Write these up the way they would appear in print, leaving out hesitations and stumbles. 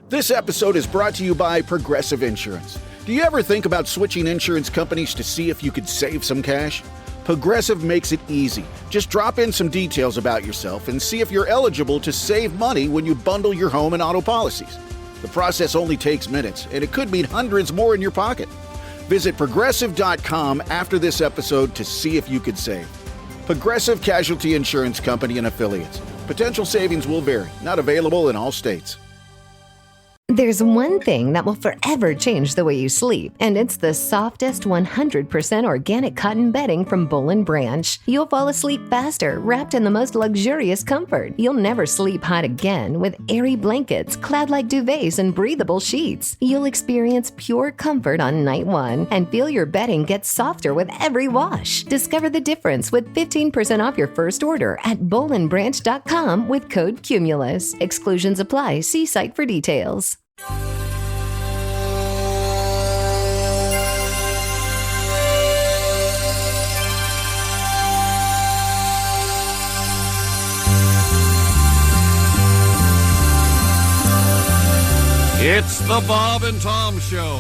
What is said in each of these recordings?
This episode is brought to you by Progressive Insurance. Do you ever think about switching insurance companies to see if you could save some cash? Progressive makes it easy. Just drop in some details about yourself and see if you're eligible to save money when you bundle your home and auto policies. The process only takes minutes, and it could mean hundreds more in your pocket. Visit Progressive.com after this episode to see if you could save. Progressive Casualty Insurance Company and Affiliates. Potential savings will vary. Not available in all states. There's one thing that will forever change the way you sleep, and it's the softest 100% organic cotton bedding from Boll & Branch. You'll fall asleep faster, wrapped in the most luxurious comfort. You'll never sleep hot again with airy blankets, cloud-like duvets, and breathable sheets. You'll experience pure comfort on night one and feel your bedding get softer with every wash. Discover the difference with 15% off your first order at bollandbranch.com with code CUMULUS. Exclusions apply. See site for details. It's the Bob and Tom Show.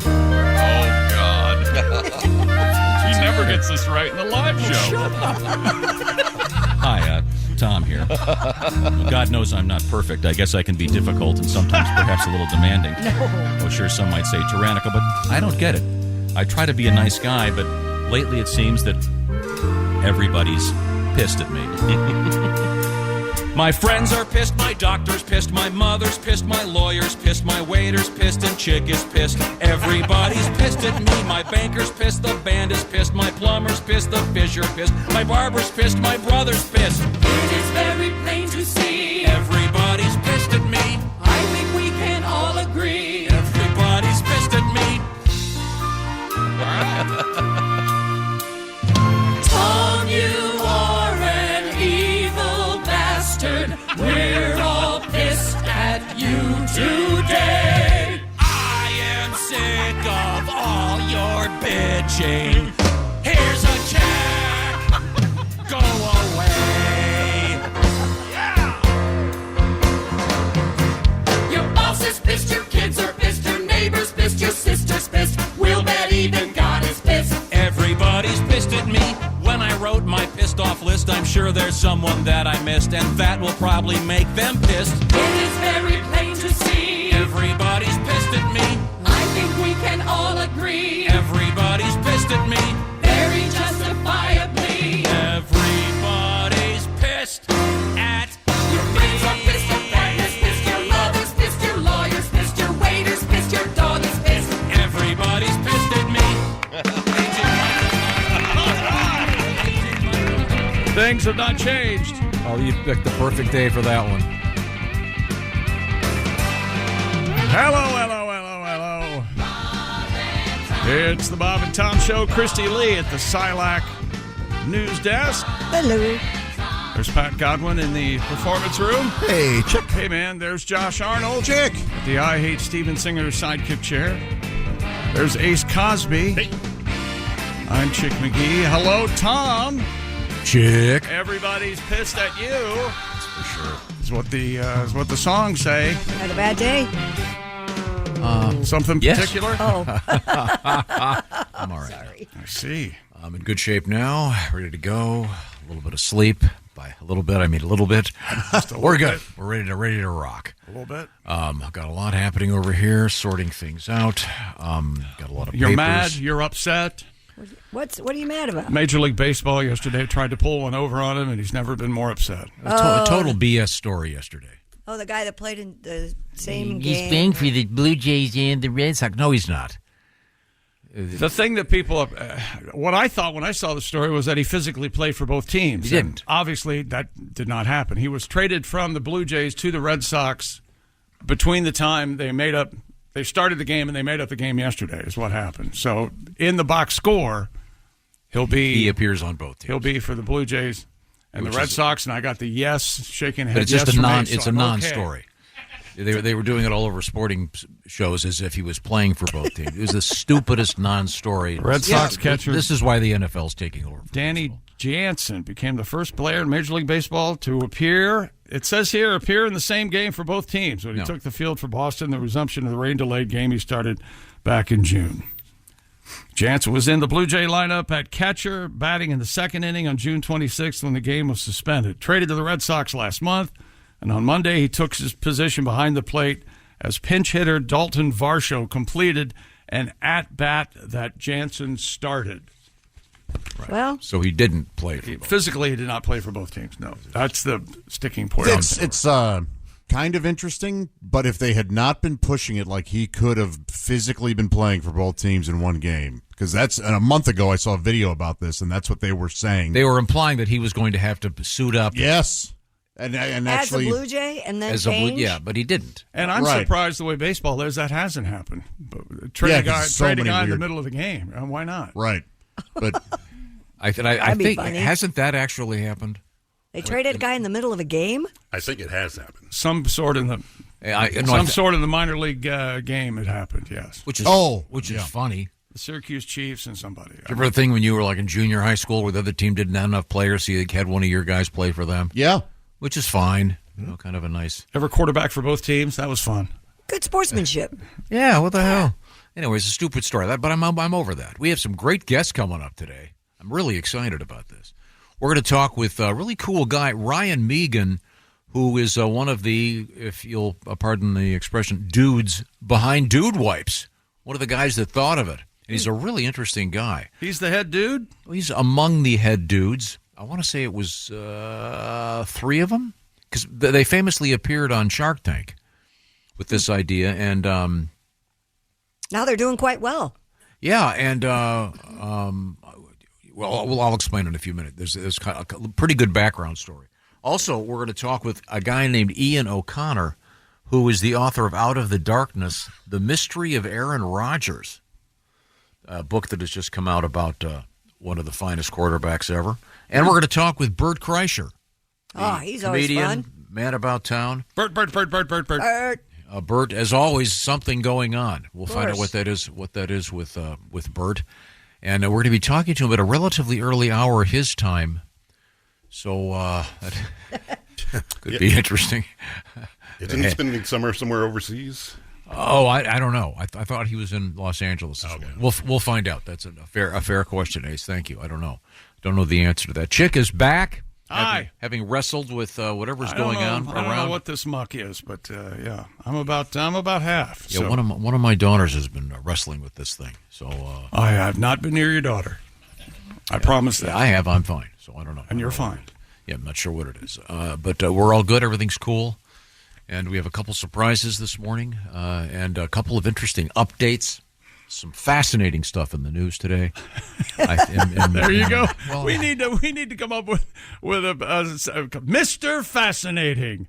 Oh, God. He never gets this right in the live show. Hi, Tom here. God knows I'm not perfect. I guess I can be difficult and sometimes perhaps a little demanding. Oh, sure, some might say tyrannical, but I don't get it. I try to be a nice guy, but lately it seems that everybody's pissed at me. My friends are pissed, my doctor's pissed, my mother's pissed, my lawyer's pissed, my waiter's pissed, and chick is pissed. Everybody's pissed at me. My banker's pissed, the band is pissed, my plumber's pissed, the fish are pissed, my barber's pissed, my brother's pissed. It is very plain to see. Everybody's pissed at me. I think we can all agree. Everybody's pissed at me. Tom, you are an evil bastard. We're all pissed at you today. I am sick of all your bitching. Here's a check. Go away. Your boss is pissed, your kids are pissed, your neighbor's pissed, your sister's pissed. We'll bet even God is pissed. Everybody's pissed at me. When I wrote my pissed off list, I'm sure there's someone that I missed, and that will probably make them pissed. It is very plain to see. Everybody's pissed at me. I think we can all agree. Everybody's pissed at me. Very justifiably. Everybody's pissed at Your friends are pissed, your partner's pissed, your mother's pissed, your lawyer's pissed, your waiter's pissed, your dog is pissed. Everybody's pissed at me. Things have not changed. Oh, you picked the perfect day for that one. Hello. It's the Bob and Tom Show. Christy Lee at the Silac News Desk. Hello. There's Pat Godwin in the performance room. Hey, Chick. Hey, man, there's Josh Arnold. Chick. At the I Hate Steven Singer sidekick chair. There's Ace Cosby. Hey. I'm Chick McGee. Hello, Tom. Chick. Everybody's pissed at you. That's for sure. Is what the songs say. Had a bad day? Something yes. particular? Oh. I'm all right. Sorry. I see. I'm in good shape now, ready to go. A little bit of sleep. By a little bit, I mean a little bit. We're good. bit. We're ready to rock. A little bit. I've got a lot happening over here, sorting things out. Got a lot of You're papers. mad? You're upset? What are you mad about? Major League Baseball yesterday tried to pull one over on him, and he's never been more upset. A total BS story yesterday. Oh, the guy that played in the same He's game. playing for the Blue Jays and the Red Sox. No, he's not. The thing that people, what I thought when I saw the story was that he physically played for both teams. He didn't. And obviously, that did not happen. He was traded from the Blue Jays to the Red Sox between the time they started the game and they made up the game yesterday is what happened. So in the box score, he appears on both teams. He'll be for the Blue Jays and the Red Sox, and I got the yes shaking head. But it's just yes it's a non-story. They were doing it all over sporting shows as if he was playing for both teams. It was the stupidest non-story. Red Sox catcher. This is why the NFL's taking over. Danny Jansen became the first player in Major League Baseball to appear. It says here, appear in the same game for both teams when he took the field for Boston, the resumption of the rain-delayed game he started back in June. Jansen was in the Blue Jay lineup at catcher, batting in the second inning on June 26th when the game was suspended. Traded to the Red Sox last month, and on Monday he took his position behind the plate as pinch hitter Dalton Varsho completed an at-bat that Jansen started. Right. Well, so he didn't play for both. Physically, he did not play for both teams. No, that's the sticking point. It's kind of interesting, but if they had not been pushing it like he could have physically been playing for both teams in one game, because that's a month ago I saw a video about this, and that's what they were saying. They were implying that he was going to have to suit up. Yes. And actually, as a Blue Jay, and then change? But he didn't. And I'm surprised the way baseball is that hasn't happened. Trade a guy in the middle of the game. Why not? Right. But I think hasn't that actually happened? They traded a guy in the middle of a game? I think it has happened. Some sort in the minor league game it happened. Yes. Which is funny. The Syracuse Chiefs and somebody. Remember the thing when you were like in junior high school where the other team didn't have enough players, so you had one of your guys play for them? Yeah. Which is fine. Kind of a nice. Ever quarterback for both teams? That was fun. Good sportsmanship. Yeah, what the hell? Anyways, a stupid story. But I'm over that. We have some great guests coming up today. I'm really excited about this. We're going to talk with a really cool guy, Ryan Meegan, who is one of the, if you'll pardon the expression, dudes behind Dude Wipes. One of the guys that thought of it. And he's a really interesting guy. He's the head dude? Well, he's among the head dudes. I want to say it was 3 of them, because they famously appeared on Shark Tank with this idea, and now they're doing quite well. Yeah, and I'll explain in a few minutes. There's kind of a pretty good background story. Also, we're going to talk with a guy named Ian O'Connor, who is the author of Out of the Darkness: The Mystery of Aaron Rodgers, a book that has just come out about one of the finest quarterbacks ever. And we're going to talk with Bert Kreischer. Oh, he's always fun. Man about town. Bert. Bert, as always, something going on. We'll find out what that is with Bert. And we're going to be talking to him at a relatively early hour his time. So that could be interesting. Isn't he spending summer somewhere overseas? Oh, I don't know. I thought he was in Los Angeles. Okay. We'll find out. That's a fair question, Ace. Thank you. I don't know. Don't know the answer to that. Chick is back. Hi. Having wrestled with whatever's going on around. I don't know what this muck is, but yeah, I'm about half. Yeah, so. One of my daughters has been wrestling with this thing. So I have not been near your daughter. I promise that. I have. I'm fine. So I don't know. And you're fine. Yeah, I'm not sure what it is, but we're all good. Everything's cool, and we have a couple surprises this morning, and a couple of interesting updates. Some fascinating stuff in the news today. There you go. Well, we need to come up with a Mr. Fascinating,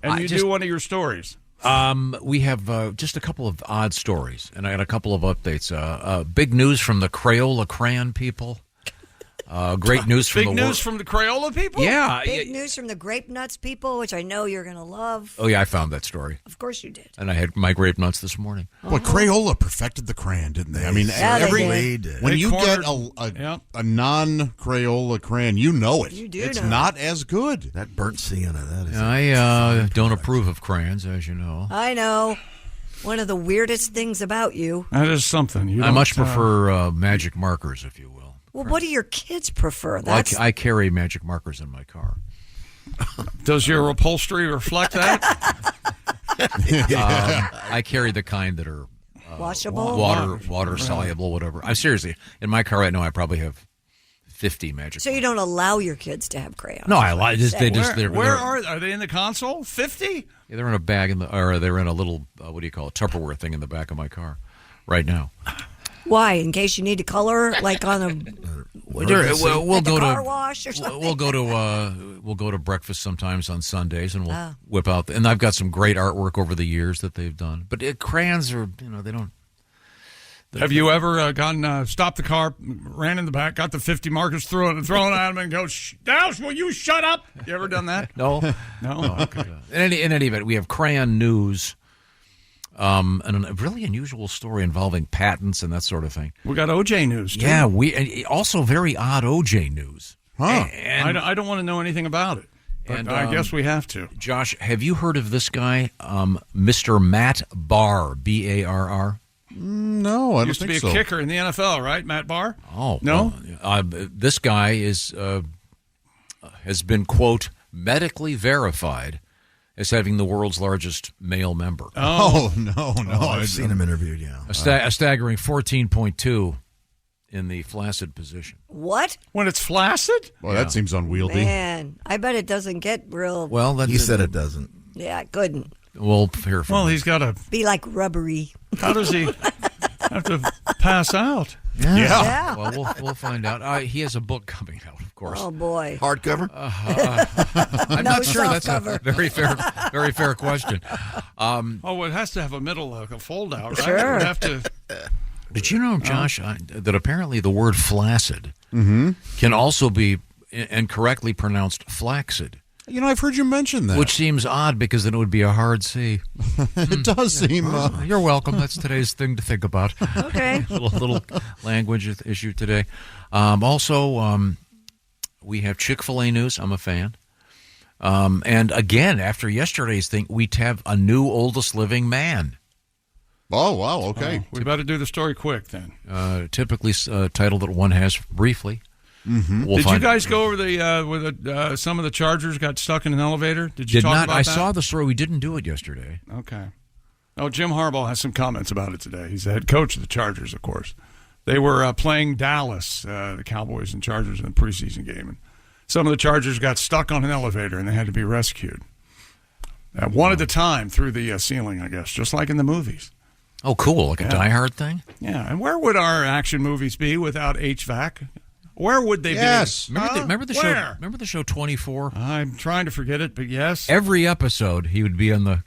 and you do one of your stories. We have just a couple of odd stories, and I got a couple of updates. Big news from the Crayola Crayon people. Great news from from the Crayola people? Yeah. Big news from the Grape Nuts people, which I know you're going to love. Oh, yeah, I found that story. Of course you did. And I had my Grape Nuts this morning. Well, Crayola perfected the crayon, didn't they? I mean, when you get a non-Crayola crayon, you know it. You do It's know. not as good. That burnt sienna, that is... I don't approve of crayons, as you know. I know. One of the weirdest things about you. That is something. I much prefer magic markers, if you will. Well, what do your kids prefer? Well, I carry magic markers in my car. Does your upholstery reflect that? I carry the kind that are washable, water soluble, whatever. I'm seriously, in my car right now, I probably have 50 magic. So you don't allow your kids to have crayons? No, I like. Where are they in the console? 50? Yeah, they're in a bag or they're in a little Tupperware thing in the back of my car right now. Why? In case you need to color, like on a we'll go car wash or something. We'll go to breakfast sometimes on Sundays, and we'll whip out. And I've got some great artwork over the years that they've done. But crayons are, they don't. Have you ever stopped the car, ran in the back, got the 50 markers, thrown at them, and go, Dowse, will you shut up? You ever done that? No. Okay. In any event, we have crayon news. And a really unusual story involving patents and that sort of thing. We got OJ news, too. Yeah, we also very odd OJ news. Huh. And, I don't want to know anything about it. But And, I guess we have to. Josh, have you heard of this guy, Mr. Matt Barr, B-A-R-R? No, I don't Used to think be a so. kicker in the NFL, right, Matt Barr? Oh, No? This guy has been, quote, medically verified as having the world's largest male member. Oh, no. I've seen him interviewed, yeah. A staggering 14.2 in the flaccid position. What? When it's flaccid? Well, that seems unwieldy. Man, I bet it doesn't get real. Well, He said it doesn't. Yeah, it couldn't. We'll hear from Well, him. he's got a. Be like rubbery. How does he have to pass out? Yeah. Well, we'll find out. He has a book coming out, of course. Oh, boy. Hardcover? I'm No not sure. That's a softcover. very fair question. Oh, it has to have a middle, like a fold out, right? Sure. It would have to. Did you know, Josh, that apparently the word flaccid can also be incorrectly pronounced flaccid? You know, I've heard you mention that. Which seems odd because then it would be a hard C. It does seem... You're welcome. That's today's thing to think about. Okay. little language issue today. Also, we have Chick-fil-A news. I'm a fan. And again, after yesterday's thing, we have a new oldest living man. Oh, wow, okay. We better do the story quick then. Typically title that one has briefly. Mm-hmm. We'll Did you find- guys go over the some of the Chargers got stuck in an elevator? Did you Did talk not. about I that? saw the story. We didn't do it yesterday. Okay. Oh, Jim Harbaugh has some comments about it today. He's the head coach of the Chargers, of course. They were playing Dallas, the Cowboys and Chargers in the preseason game, and some of the Chargers got stuck on an elevator and they had to be rescued. One at a time through the ceiling, I guess, just like in the movies. Oh, cool! Like a Die Hard thing. Yeah, and where would our action movies be without HVAC? Where would they be? Remember the show? Where? Remember the show 24? I'm trying to forget it, but yes. Every episode, he would be on the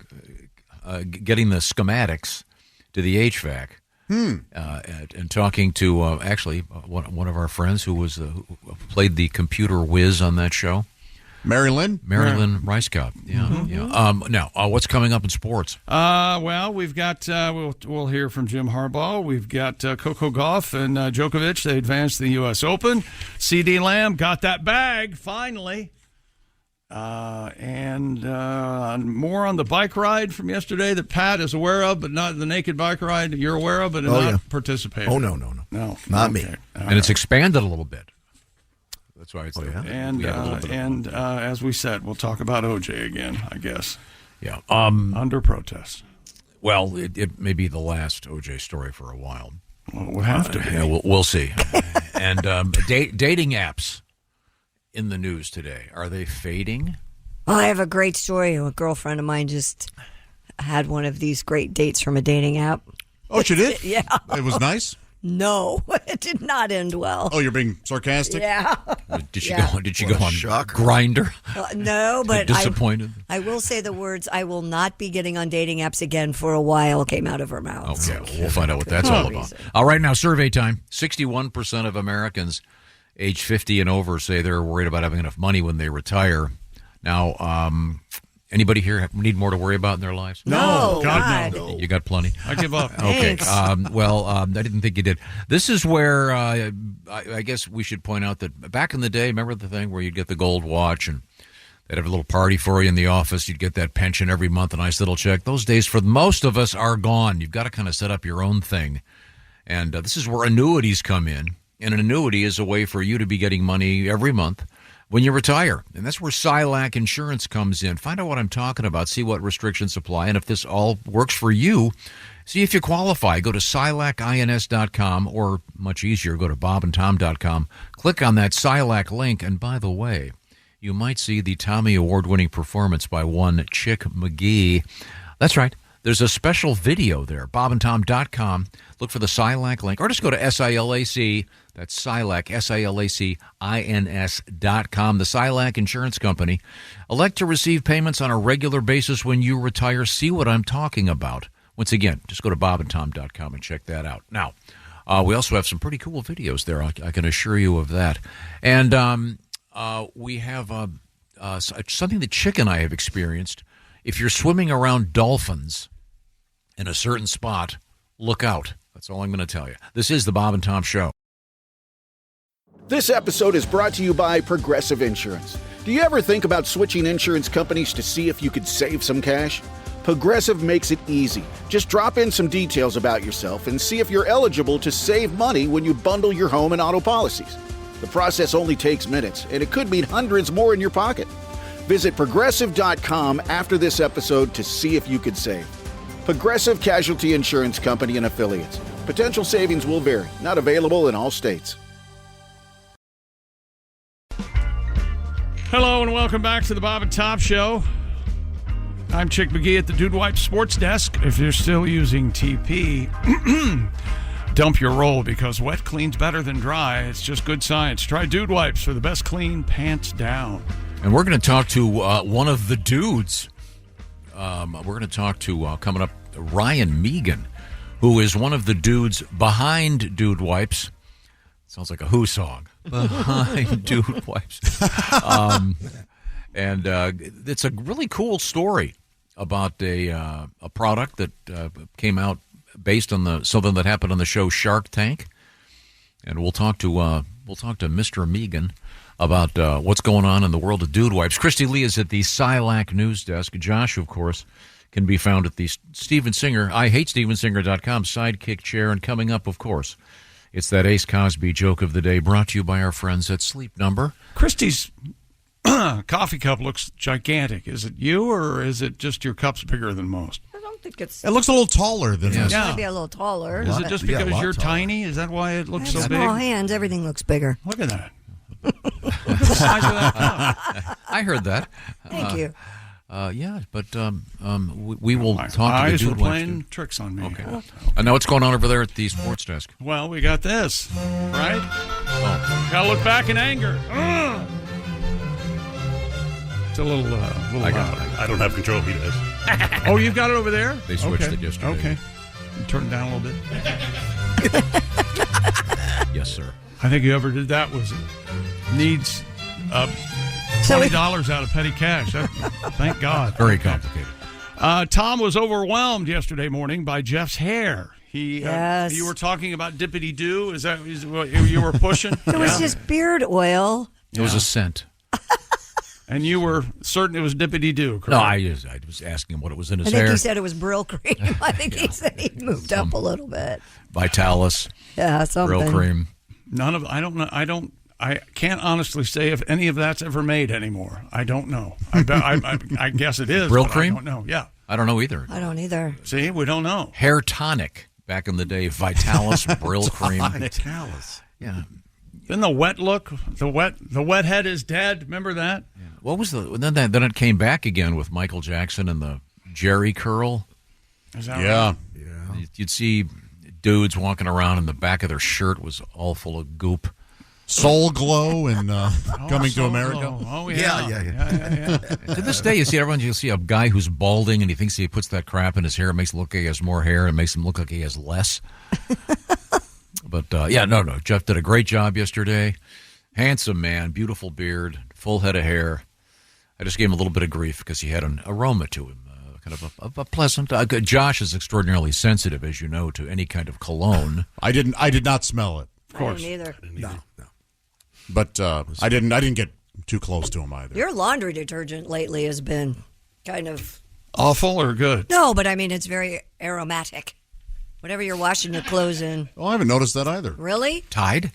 getting the schematics to the HVAC, and talking to actually one of our friends who who played the computer whiz on that show. Marilyn Rice-Cop. Yeah. Now, what's coming up in sports? Well, we've got we'll hear from Jim Harbaugh. We've got Coco Gauff and Djokovic. They advanced the U.S. Open. C.D. Lamb got that bag finally. And more on the bike ride from yesterday that Pat is aware of, but not the naked bike ride you're aware of, but not participating. Oh, no. Not me. And it's expanded a little bit. That's why it's there. And as we said, we'll talk about OJ again, I guess. Yeah. Under protest. Well, it may be the last OJ story for a while. Well, it would have to be. Yeah, we'll see. And dating apps in the news today. Are they fading? Oh, I have a great story. A girlfriend of mine just had one of these great dates from a dating app. Oh, she did? Yeah. It was nice? No, it did not end well. Oh, you're being sarcastic? Yeah. Did she Yeah. go? Did she go on Grindr? No, but Disappointed. I will say the words "I will not be getting on dating apps again for a while" came out of her mouth. Okay, well, we'll find out what that's all about. All right, now survey time. 61% of Americans age 50 and over say they're worried about having enough money when they retire. Now, anybody here need more to worry about in their lives? No, God, no. You got plenty. I give up. Okay. I didn't think you did. This is where I guess we should point out that back in the day, remember the thing where you'd get the gold watch and they'd have a little party for you in the office. You'd get that pension every month, a nice little check. Those days for most of us are gone. You've got to kind of set up your own thing. And this is where annuities come in. And an annuity is a way for you to be getting money every month when you retire. And that's where SILAC Insurance comes in. Find out what I'm talking about, see what restrictions apply, and if this all works for you, see if you qualify. Go to SILACINS.com, or much easier, go to bobandtom.com. Click on that SILAC link, and by the way, you might see the Tommy Award-winning performance by one Chick McGee. That's right. There's a special video there, bobandtom.com. Look for the SILAC link, or just go to SILAC. That's SILAC, SILACINS.com. The SILAC Insurance Company. Elect to receive payments on a regular basis when you retire. See what I'm talking about. Once again, just go to bobandtom.com and check that out. Now, we also have some pretty cool videos there. I can assure you of that. And we have something that Chick and I have experienced. If you're swimming around dolphins in a certain spot, look out. That's all I'm going to tell you. This is the Bob and Tom Show. This episode is brought to you by Progressive Insurance. Do you ever think about switching insurance companies to see if you could save some cash? Progressive makes it easy. Just drop in some details about yourself and see if you're eligible to save money when you bundle your home and auto policies. The process only takes minutes, and it could mean hundreds more in your pocket. Visit Progressive.com after this episode to see if you could save. Progressive Casualty Insurance Company and Affiliates. Potential savings will vary. Not available in all states. Hello and welcome back to the Bob and Tom Show. I'm Chick McGee at the Dude Wipe Sports Desk. If you're still using TP, dump your roll because wet cleans better than dry. It's just good science. Try Dude Wipes for the best clean pants down. And we're going to talk to one of the dudes. We're going to talk to, coming up, Ryan Meegan, who is one of the dudes behind Dude Wipes. Sounds like a Who song. Behind Dude Wipes. And it's a really cool story about a product that came out based on something that happened on the show Shark Tank. And we'll talk to Mr. Meegan about what's going on in the world of Dude Wipes. Christy Lee is at the Silac News Desk. Josh, of course, can be found at the Steven Singer, IHateStevenSinger.com sidekick chair. And coming up, of course, it's that Ace Cosby joke of the day brought to you by our friends at Sleep Number. Christy's coffee cup looks gigantic. Is it you, or is it just your cup's bigger than most? I don't think it's... It looks a little taller than It this. might be a little taller. Is it just because you're tiny? Is that why it looks so big? Small hands, everything looks bigger. Look at that. Look at the size of that cup. I heard that. Thank you. Yeah, but we will talk to the eyes Dude were Wipes. playing tricks on me. Okay. And now what's going on over there at the sports desk? Well, we got this, right? Oh. Gotta look back in anger. It's a little I don't have control. He does. Oh, you've got it over there? They switched Okay. it yesterday. Okay. You turn it down a little bit. Yes, sir. I think whoever did that needs $20 out of petty cash. Thank God. Very complicated. Tom was overwhelmed yesterday morning by Jeff's hair. Yes. You were talking about dippity doo. Is that what you were pushing? It was just beard oil. It was a scent. And you were certain it was dippity doo, correct? No, I was asking him what it was in his I think hair. he said it was Brill cream. I think he said he moved up a little bit. Vitalis. Yeah, something. Brill cream. None of I don't know. I can't honestly say if any of that's ever made anymore. I don't know. I guess it is. Brill but cream? I don't know. Yeah. I don't know either. I don't either. See, we don't know. Hair tonic back in the day. Vitalis, Brill cream. Vitalis. Yeah. Then the wet look, the wet head is dead. Remember that? Yeah. What was then it came back again with Michael Jackson and the Jerry curl. Is that Yeah. right? You'd see dudes walking around and the back of their shirt was all full of goop. Soul Glow and Coming to Soul America. Glow. Oh, yeah. To this day, you'll see a guy who's balding and he thinks he puts that crap in his hair. It makes him look like he has more hair and makes him look like he has less. But, no. Jeff did a great job yesterday. Handsome man, beautiful beard, full head of hair. I just gave him a little bit of grief because he had an aroma to him, kind of a pleasant. Josh is extraordinarily sensitive, as you know, to any kind of cologne. I did not smell it. Of course. I didn't either. No. But I didn't get too close to him either. Your laundry detergent lately has been kind of... Awful or good? No, but I mean, it's very aromatic. Whatever you're washing your clothes in. Oh, I haven't noticed that either. Really? Tide?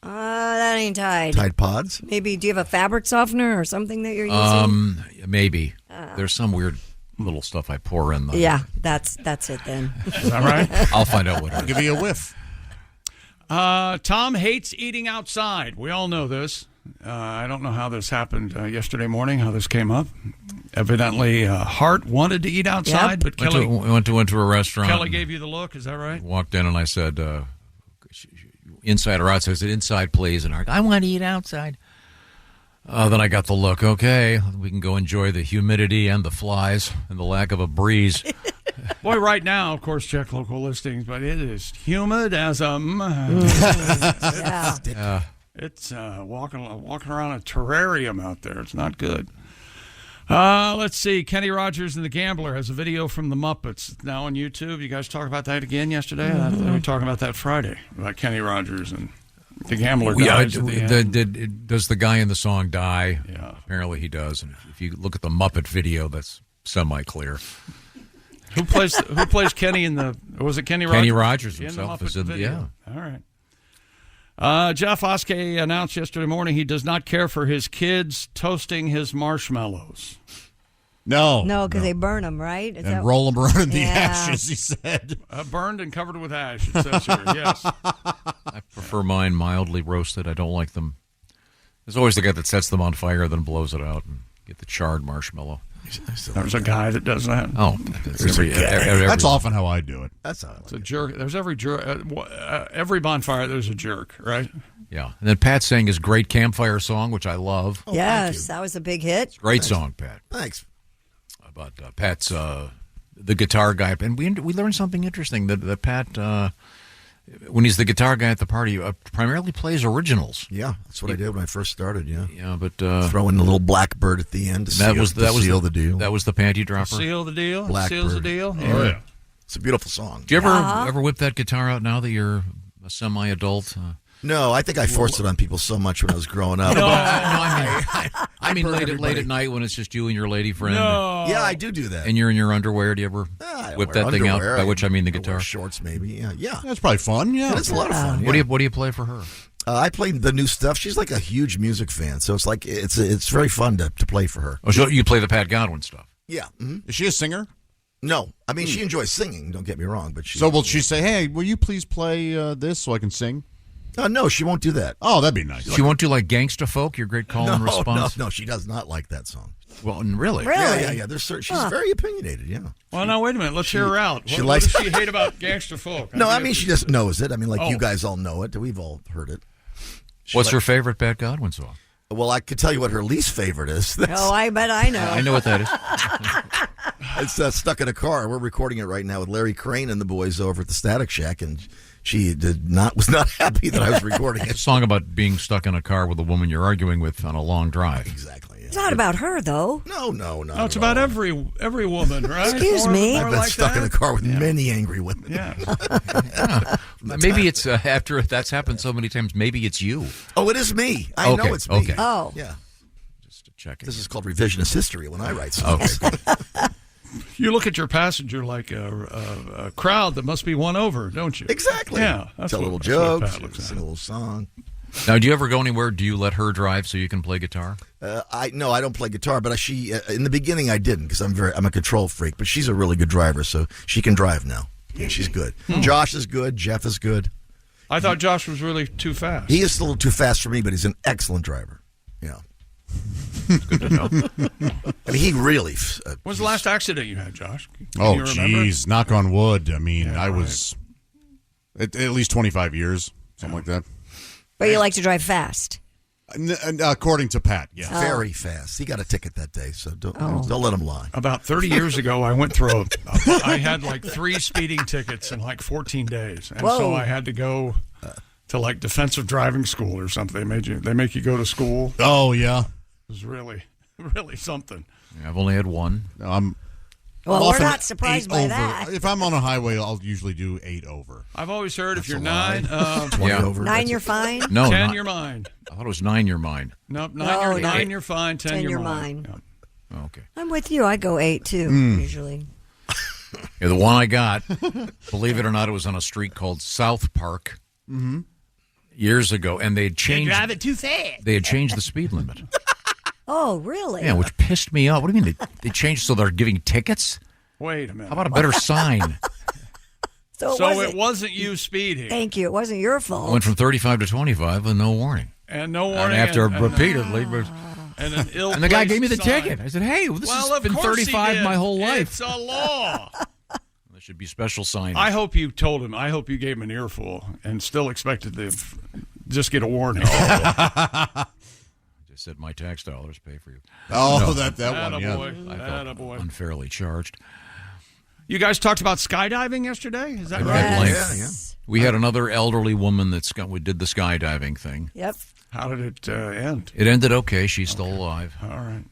That ain't Tide. Tide Pods? Maybe, do you have a fabric softener or something that you're using? Maybe. There's some weird little stuff I pour in. Yeah, that's it then. Is that right? I'll find out what it I'll is. give you a whiff. Tom hates eating outside. We all know this. I don't know how this happened yesterday morning, how this came up. Evidently, Hart wanted to eat outside, but Kelly went to a restaurant. Kelly gave you the look. Is that right? Walked in and I said, inside or outside? I said, inside, please. And Hart, I want to eat outside. Then I got the look. Okay, we can go enjoy the humidity and the flies and the lack of a breeze. Boy, right now, of course, check local listings, but it is humid as a... Yeah. It's walking around a terrarium out there. It's not good. Let's see. Kenny Rogers and the Gambler has a video from the Muppets. It's now on YouTube. You guys talk about that again yesterday? We were talking about that Friday, about Kenny Rogers and The gambler Yeah, dies at the end. does the guy in the song die? Yeah. Apparently he does. And if you look at the Muppet video, that's semi-clear. Who plays Kenny in the? Was it Kenny Rogers? Kenny Rogers In the himself Muppet is in. video. Yeah. All right. Jeff Oskey announced yesterday morning he does not care for his kids toasting his marshmallows. No. No, because they burn them, right? Is And that- roll them around in the Yeah. ashes, he said. Burned and covered with ash, it says here. Yes. I prefer mine mildly roasted. I don't like them. There's always the guy that sets them on fire, then blows it out and get the charred marshmallow. There's a guy that does that. Oh, That's often how I do it. That's how I like It's a jerk. There's every bonfire. There's a jerk, right? Yeah. And then Pat sang his great campfire song, which I love. Yes, that was a big hit. Great song, Pat. Thanks. About Pat's the guitar guy, and we learned something interesting that Pat, when he's the guitar guy at the party, primarily plays originals. Yeah, that's what I did when I first started. Yeah, Yeah, but throw in the little blackbird at the end to seal the deal. That was the panty dropper. Seal the deal. Blackbird. Seals the deal. Oh, yeah. It's a beautiful song. Do you ever whip that guitar out now that you're a semi-adult? No, I think I forced it on people so much when I was growing up. I mean late at night when it's just you and your lady friend. No. Yeah, I do that. And you're in your underwear. Do you ever I whip wear that thing out? underwear. By which I mean the I wear guitar. shorts, maybe. Yeah. That's probably fun. Yeah, It's a lot of fun. What yeah. do you play for her? I play the new stuff. She's like a huge music fan, so it's like it's very fun to play for her. Oh, so you play the Pat Godwin stuff. Yeah. Is she a singer? No, I mean she enjoys singing. Don't get me wrong, but So will she say, "Hey, will you please play this so I can sing"? No, she won't do that. Oh, that'd be nice. She won't do like Gangsta Folk, your great call and response? No, she does not like that song. Well, really? Yeah. She's very opinionated. Yeah. Well, now wait a minute. Let's hear her out. What does she hate about gangster folk? No, I mean she just knows it. I mean, like Oh. you guys all know it. We've all heard it. What's her favorite Pat Godwin song? Well, I could tell you what her least favorite is. Oh, I bet I know. I know what that is. It's Stuck in a Car. We're recording it right now with Larry Crane and the boys over at the Static Shack, and she was not happy that I was recording It's a it. song about being stuck in a car with a woman you're arguing with on a long drive. Exactly. Yeah. It's not about her, though. No. No, it's about every woman, right? Excuse me. I've been stuck in a car with many angry women. Yeah. Maybe it's after that's happened so many times, maybe it's you. Oh, it is me. I know it's me. Okay. Oh. Yeah. Just to check it. This is called revisionist history when I write songs. Okay. You look at your passenger like a crowd that must be won over, don't you? Exactly. Yeah. Tell a little that's what jokes, Pat looks sing a little song. Now, do you ever go anywhere? Do you let her drive so you can play guitar? I don't play guitar, but she in the beginning I didn't because I'm a control freak. But she's a really good driver, so she can drive now. Yeah, she's good. Josh is good. Jeff is good. I thought Josh was really too fast. He is a little too fast for me, but he's an excellent driver. Yeah. Good to know. I mean, he really. When's the last accident you had, Josh? Can Oh, you remember? jeez. Knock on wood. I mean, Yeah, I was at least 25 years, something like that. But you like to drive fast. According to Pat, yeah. Very fast. He got a ticket that day, so don't let him lie. About 30 years ago, I went through I had like 3 speeding tickets in like 14 days. And so I had to go to like defensive driving school or something. They make you go to school. Oh, yeah. It was really something. Yeah, I've only had one. Well, we're often not surprised by over. that. If I'm on a highway, I'll usually do 8 over. I've always heard if you're a lie. 9, 20 over. 9, you're fine. No, 10, not- you're mine. I thought it was 9 you're mine. Nope, No, 9, you're fine. 10, you're mine. mine. Oh, okay. I'm with you. I go 8 too, usually. Yeah, the one I got, believe it or not, it was on a street called South Park years ago, and they had changed. Drive it too fast. They had changed the speed limit. Oh, really? Yeah, which pissed me off. What do you mean they changed so they're giving tickets? Wait a minute. How about a better sign? So it wasn't you speeding. Thank you. It wasn't your I fault. went from 35 to 25 with no warning. And no warning. And after and, repeatedly. and an ill And the guy gave me the sign. ticket. I said, hey, this Well, has of been course he 35 did. my whole life. It's a law. There should be special signage. I hope you told him. I hope you gave him an earful and still expected to just get a warning. I just said my tax dollars pay for you. Oh, No. that one, yeah. Attaboy. I felt Attaboy. unfairly charged. You guys talked about skydiving yesterday? Is that At right? length. Yeah. We had another elderly woman we did the skydiving thing. Yep. How did it end? It ended okay. She's still alive. All right.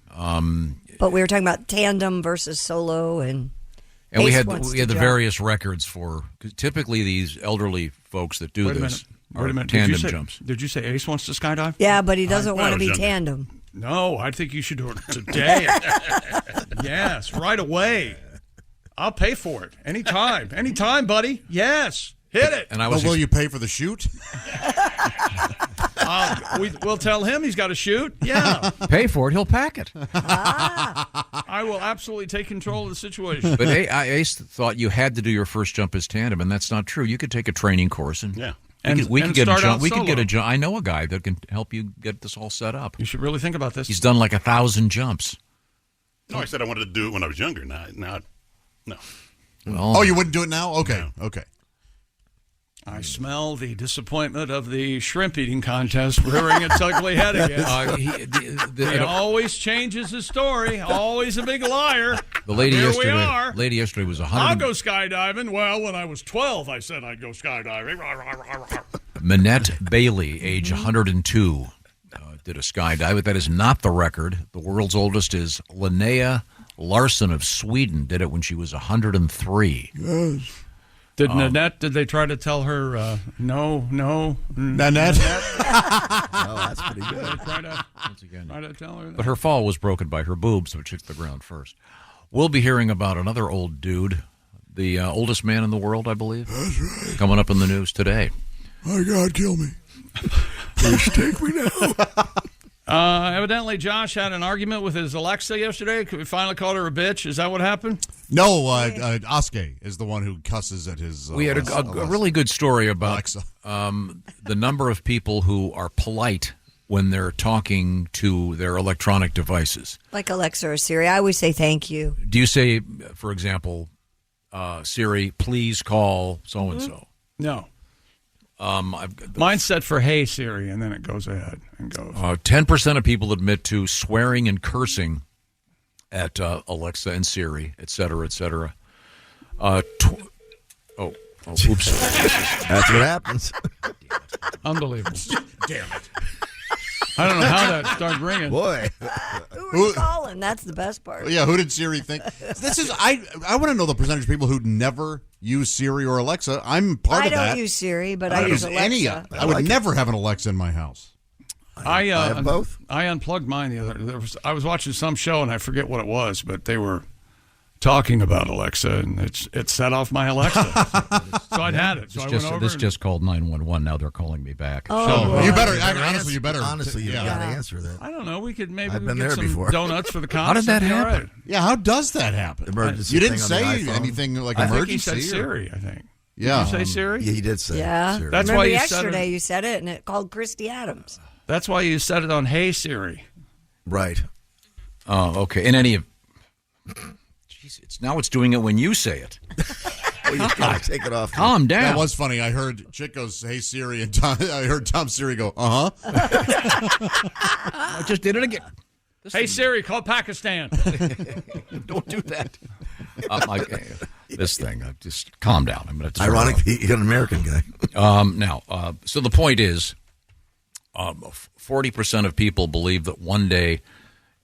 But we were talking about tandem versus solo, and we Ace had wants the to jump. various records for 'cause typically these elderly folks that do Wait a this. Wait a minute. Tandem jumps. Did you say Ace wants to skydive? Yeah, but he doesn't want to I be was younger. tandem. No, I think you should do it today. Yes, right away. I'll pay for it. Anytime. Anytime, buddy. Yes. Hit it. And I But was will you pay for the shoot? We'll tell him he's got to shoot. Yeah. pay for it, he'll pack it. I will absolutely take control of the situation. But Ace thought you had to do your first jump as tandem, and that's not true. You could take a training course and Yeah. we could get a start jump. out We could get solo. a jump. I know a guy that can help you get this all set up. You should really think about this. He's done like 1,000 jumps. No, I said I wanted to do it when I was younger. Now, no. Well, Oh, you wouldn't do it now? Okay, okay. I smell the disappointment of the shrimp eating contest rearing its ugly head again. He always changes his story. Always a big liar. The lady Here yesterday. we are. Lady yesterday was I'll 100. go skydiving. Well, when I was 12, I said I'd go skydiving. Minette Bailey, age 102, did a skydive, but that is not the record. The world's oldest is Linnea Larsson of Sweden. Did it when she was 103. Did Nanette, did they try to tell her, no? Nanette? Oh, that's pretty Did good. they try to tell her that? But her fall was broken by her boobs, which hit the ground first. We'll be hearing about another old dude, the oldest man in the world, I believe. That's right. Coming up in the news today. My God, kill me. Please take me now. Evidently, Josh had an argument with his Alexa yesterday. We finally called her a bitch. Is that what happened? No, Oskay is the one who cusses at his. We had a really good story about Alexa. The number of people who are polite when they're talking to their electronic devices. Like Alexa or Siri, I always say thank you. Do you say, for example, Siri, please call so-and-so? No. Mine's set for "Hey Siri," and then it goes ahead and goes. 10% of people admit to swearing and cursing at Alexa and Siri, et cetera, et cetera. Oops. That's what happens. Unbelievable. Damn it. I don't know how that started ringing. Boy. Who are you calling? That's the best part. Yeah, who did Siri think? This is I want to know the percentage of people who never use Siri or Alexa. I'm part I of that. don't use Siri, but I I don't use use Alexa. any. I would never have an Alexa in my house. I have both. I unplugged mine the other. I was watching some show and I forget what it was, but they were talking about Alexa, and it set off my Alexa. So I'd had it. So I went over. This just called 911. Now they're calling me back. Oh, You better. Honestly, you better. Honestly, you got to answer that. I don't know. We could maybe I've been get there some before. donuts for the cops. How did that It'd be all happen? right. Yeah, how does that happen? Emergency You didn't thing on the say iPhone. anything like I think emergency. he said or- Siri. I think. Yeah. Did you say Siri? Yeah, he did say Yeah. Siri. That's Remember why you said yesterday it. you said it, and it called Christy Adams. That's why you set it on "Hey Siri." Right. Oh, okay. In any of, jeez, it's doing it when you say it. Well, you gotta take it off. Calm down. That was funny. I heard Chick goes, "Hey Siri," and I heard Tom Siri go, "Uh huh." I just did it again. Hey Siri, call Pakistan. Don't do that. This thing, just calm down. I'm going to. Ironically, you're an American guy. Now, so the point is, 40% of people believe that one day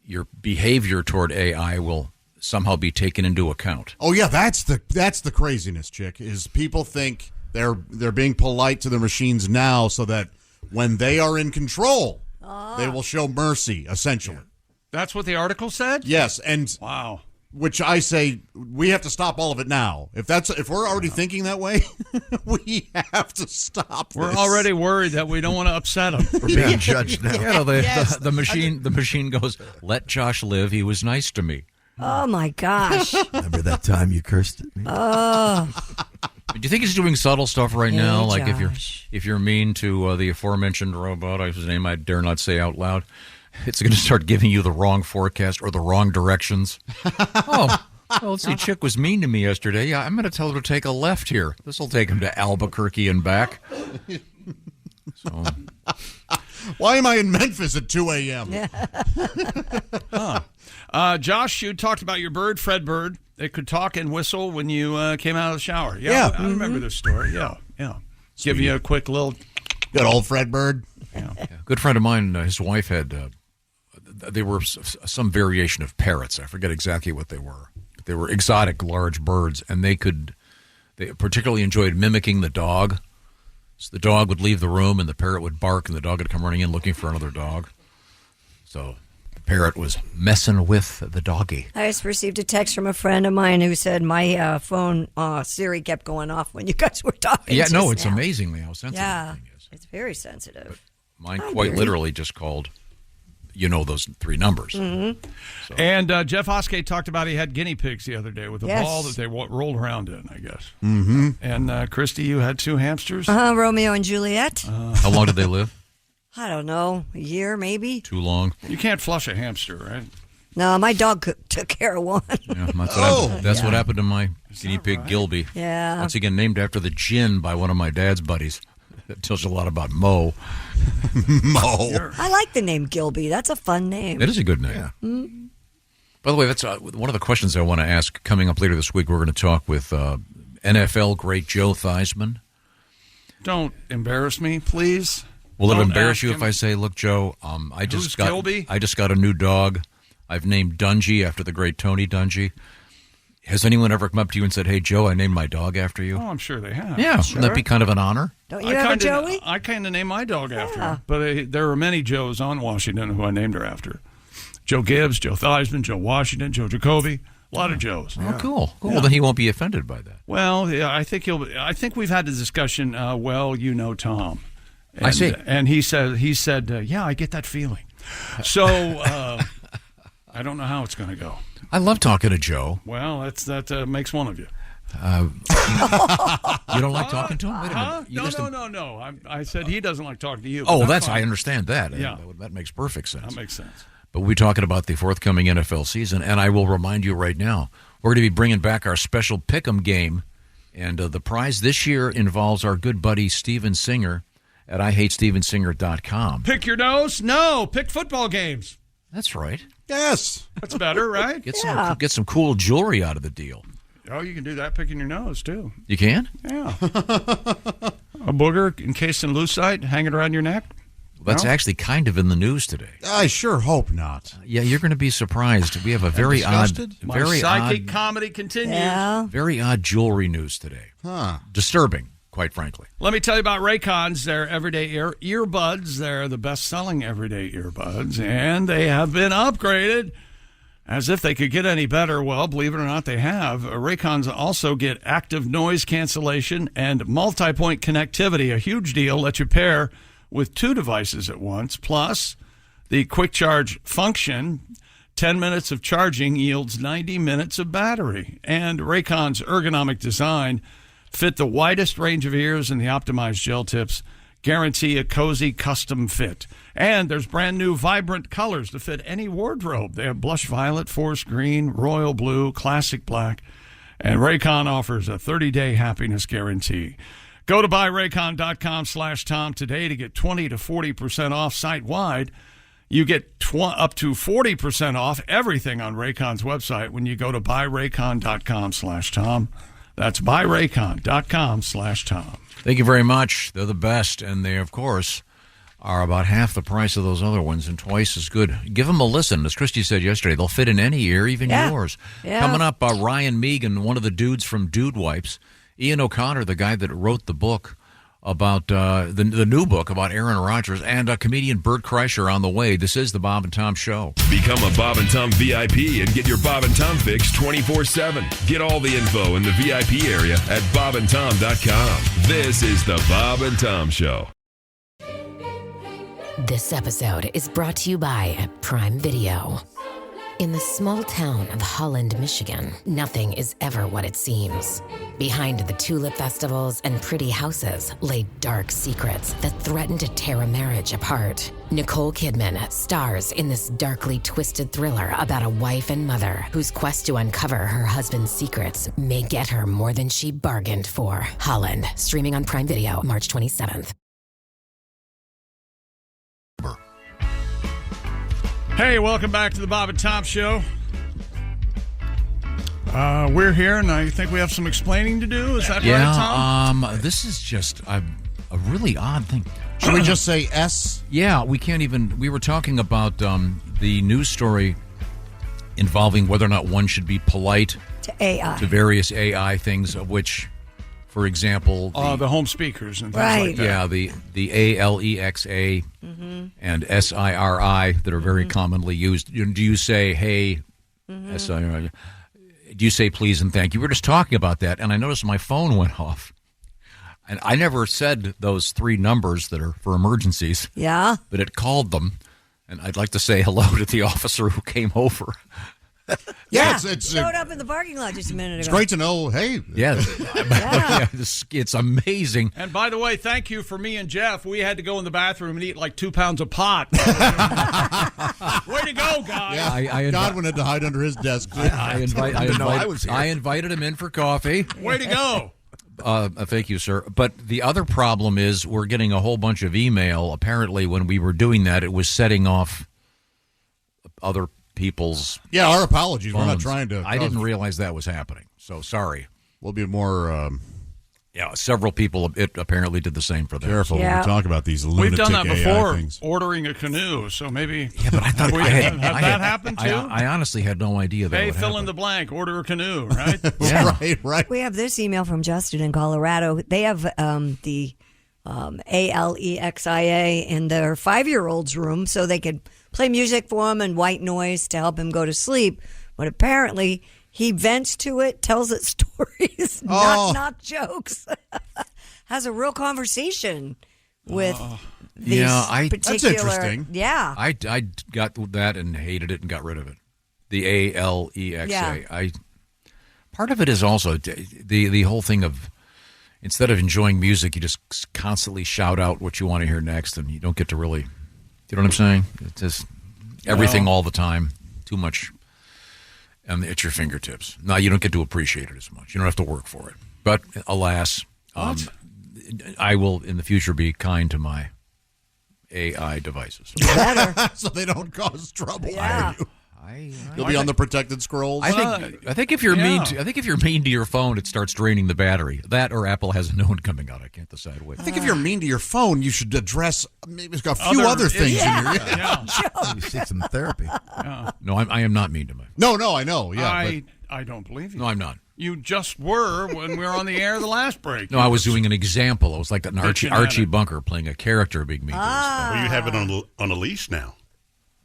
your behavior toward AI will somehow be taken into account. Oh yeah, that's the craziness, Chick. Is people think they're being polite to their machines now, so that when they are in control, they will show mercy. Essentially, That's what the article said? yes, and Wow. which I say we have to stop all of it now. If we're already thinking that way, we have to stop. We're this. already worried that we don't want to upset them. We're being judged now. Yeah, the machine goes, "Let Josh live. He was nice to me." Oh my gosh! Remember that time you cursed at me? Oh, Do you think he's doing subtle stuff right Hey, now? Like Josh. if you're mean to the aforementioned robot, whose name I dare not say out loud, it's going to start giving you the wrong forecast or the wrong directions. Well, let's see. Chick was mean to me yesterday. Yeah, I'm going to tell her to take a left here. This will take him to Albuquerque and back. So, Why am I in Memphis at 2 a.m.? Josh, you talked about your bird, Fred Bird. It could talk and whistle when you came out of the shower. Yeah. I remember this story. Yeah. Give you a quick little... Good old Fred Bird. a good friend of mine, his wife had, they were some variation of parrots. I forget exactly what they were. They were exotic, large birds, and they particularly enjoyed mimicking the dog. So the dog would leave the room, and the parrot would bark, and the dog would come running in looking for another dog. So the parrot was messing with the doggy. I just received a text from a friend of mine who said my phone Siri kept going off when you guys were talking. Yeah, no, just it's now. amazingly how sensitive Yeah, the thing is. it's very sensitive. Mine quite literally just called, those 3 numbers. Mm-hmm. And Jeff Oskey talked about he had guinea pigs the other day with a Yes. ball that they rolled around in, I guess. Mm-hmm. And Christy, you had 2 hamsters? Romeo and Juliet. How long did they live? I don't know, a year maybe. Too long. You can't flush a hamster, right? No, my dog took care of one. Yeah, that's what happened to my guinea pig, Gilby. Yeah. Once again, named after the gin by one of my dad's buddies. That tells you a lot about Mo. Mo. I like the name Gilby. That's a fun name. It is a good name. Mm. By the way, that's one of the questions I want to ask coming up later this week. We're going to talk with NFL great Joe Theismann. Don't embarrass me, please. Will it Don't embarrass ask you him. if I say, look, Joe, I Who's just got Gilby? I just got a new dog. I've named Dungy after the great Tony Dungy. Has anyone ever come up to you and said, hey, Joe, I named my dog after you? Oh, I'm sure they have. Yeah, wouldn't that be kind of an honor? Don't you have a Joey? I kind of named my dog after her. But there are many Joes on Washington who I named her after. Joe Gibbs, Joe Theismann, Joe Washington, Joe Jacoby. A lot of Joes. Oh, cool. Yeah. Then he won't be offended by that. Well, yeah, I think we've had the discussion. Tom. And, I see. And he said, yeah, I get that feeling. So I don't know how it's going to go. I love talking to Joe. Well, that makes one of you. You don't like talking to him? Wait a minute. No. I said he doesn't like talking to you. Oh, that's fine. I understand that. Yeah. That makes perfect sense. That makes sense. But we'll be talking about the forthcoming NFL season, and I will remind you right now, we're going to be bringing back our special Pick'em game, and the prize this year involves our good buddy Steven Singer at IHateStevenSinger.com. Pick your nose? No, pick football games. That's right. Yes. That's better, right? Get some cool jewelry out of the deal. Oh, you can do that picking your nose, too. You can? Yeah. A booger encased in lucite hanging around your neck? That's actually kind of in the news today. I sure hope not. Yeah, you're going to be surprised. We have a very odd, My psychic comedy continues. Yeah. very odd jewelry news today. Huh. Disturbing, quite frankly. Let me tell you about Raycons. They're everyday earbuds. They're the best-selling everyday earbuds, and they have been upgraded as if they could get any better. Well, believe it or not, they have. Raycons also get active noise cancellation and multi-point connectivity, a huge deal. Let you pair with 2 devices at once, plus the quick charge function. 10 minutes of charging yields 90 minutes of battery. And Raycon's ergonomic design fit the widest range of ears, and the optimized gel tips guarantee a cozy custom fit. And there's brand new vibrant colors to fit any wardrobe. They have blush violet, forest green, royal blue, classic black, and Raycon offers a 30-day happiness guarantee. Go to buyraycon.com/Tom today to get 20 to 40% off site-wide. You get up to 40% off everything on Raycon's website when you go to buyraycon.com/Tom. That's buyraycon.com/Tom. Thank you very much. They're the best, and they, of course, are about half the price of those other ones and twice as good. Give them a listen. As Christy said yesterday, they'll fit in any ear, even yours. Yeah. Coming up, Ryan Meegan, one of the dudes from Dude Wipes. Ian O'Connor, the guy that wrote the book about the new book about Aaron Rodgers, and comedian Bert Kreischer on the way. This is the Bob and Tom Show. Become a Bob and Tom VIP and get your Bob and Tom fix 24/7. Get all the info in the VIP area at bobandtom.com. This is the Bob and Tom Show. This episode is brought to you by Prime Video. In the small town of Holland, Michigan, nothing is ever what it seems. Behind the tulip festivals and pretty houses lay dark secrets that threaten to tear a marriage apart. Nicole Kidman stars in this darkly twisted thriller about a wife and mother whose quest to uncover her husband's secrets may get her more than she bargained for. Holland, streaming on Prime Video March 27th. Hey, welcome back to the Bob and Tom Show. We're here, and I think we have some explaining to do. Is that right, Tom? This is just a really odd thing. Should we just say S? Yeah, we can't even. We were talking about the news story involving whether or not one should be polite To AI. to various AI things, of which For example, the home speakers and things Right. like that. yeah, the ALEXA and SIRI that are very commonly used. Do you say, hey, SIRI? Do you say please and thank you? We were just talking about that, and I noticed my phone went off. And I never said those 3 numbers that are for emergencies. Yeah. But it called them, and I'd like to say hello to the officer who came over. Yeah, it's showed up in the parking lot just a minute ago. It's great to know. Hey, Yeah, it's amazing. And by the way, thank you for me and Jeff. We had to go in the bathroom and eat like 2 pounds of pot. Way to go, guys! yeah. Godwin had to hide under his desk. I invited him in for coffee. Way to go! Thank you, sir. But the other problem is we're getting a whole bunch of email. Apparently, when we were doing that, it was setting off other people's Our apologies. phones. We're not trying to. I didn't realize that was happening. So sorry. We'll be more Several people apparently did the same for them. careful when we talk about these lunatic We've done that AI before, things. ordering a canoe. So maybe. Yeah, but I thought we had that happen too. I honestly had no idea that Hey, would fill happen. in the blank. Order a canoe, right? Yeah. Right. We have this email from Justin in Colorado. They have the ALEXIA in their 5-year-old's room so they could play music for him and white noise to help him go to sleep. But apparently he vents to it, tells it stories, not jokes. Has a real conversation with these particular... That's interesting. Yeah. I got that and hated it and got rid of it. The ALEXA. Yeah. Part of it is also the whole thing of instead of enjoying music, you just constantly shout out what you want to hear next, and you don't get to really. You know what I'm saying? It's just everything all the time. Too much, and at your fingertips. Now you don't get to appreciate it as much. You don't have to work for it. But alas, I will in the future be kind to my AI devices. So they don't cause trouble. Yeah. You'll be on the protected scrolls. I think if you're mean to your phone, it starts draining the battery. That or Apple has a new one coming out. I can't decide which. I think if you're mean to your phone, you should address maybe a few other things in your. You seek some therapy. No, I am not mean to my. No, I know. Yeah, I don't believe you. No, I'm not. You just were when we were on the air the last break. No, I was doing an example. I was like an Archie Bunker playing a character being mean to his phone. Well, you have it on a leash now.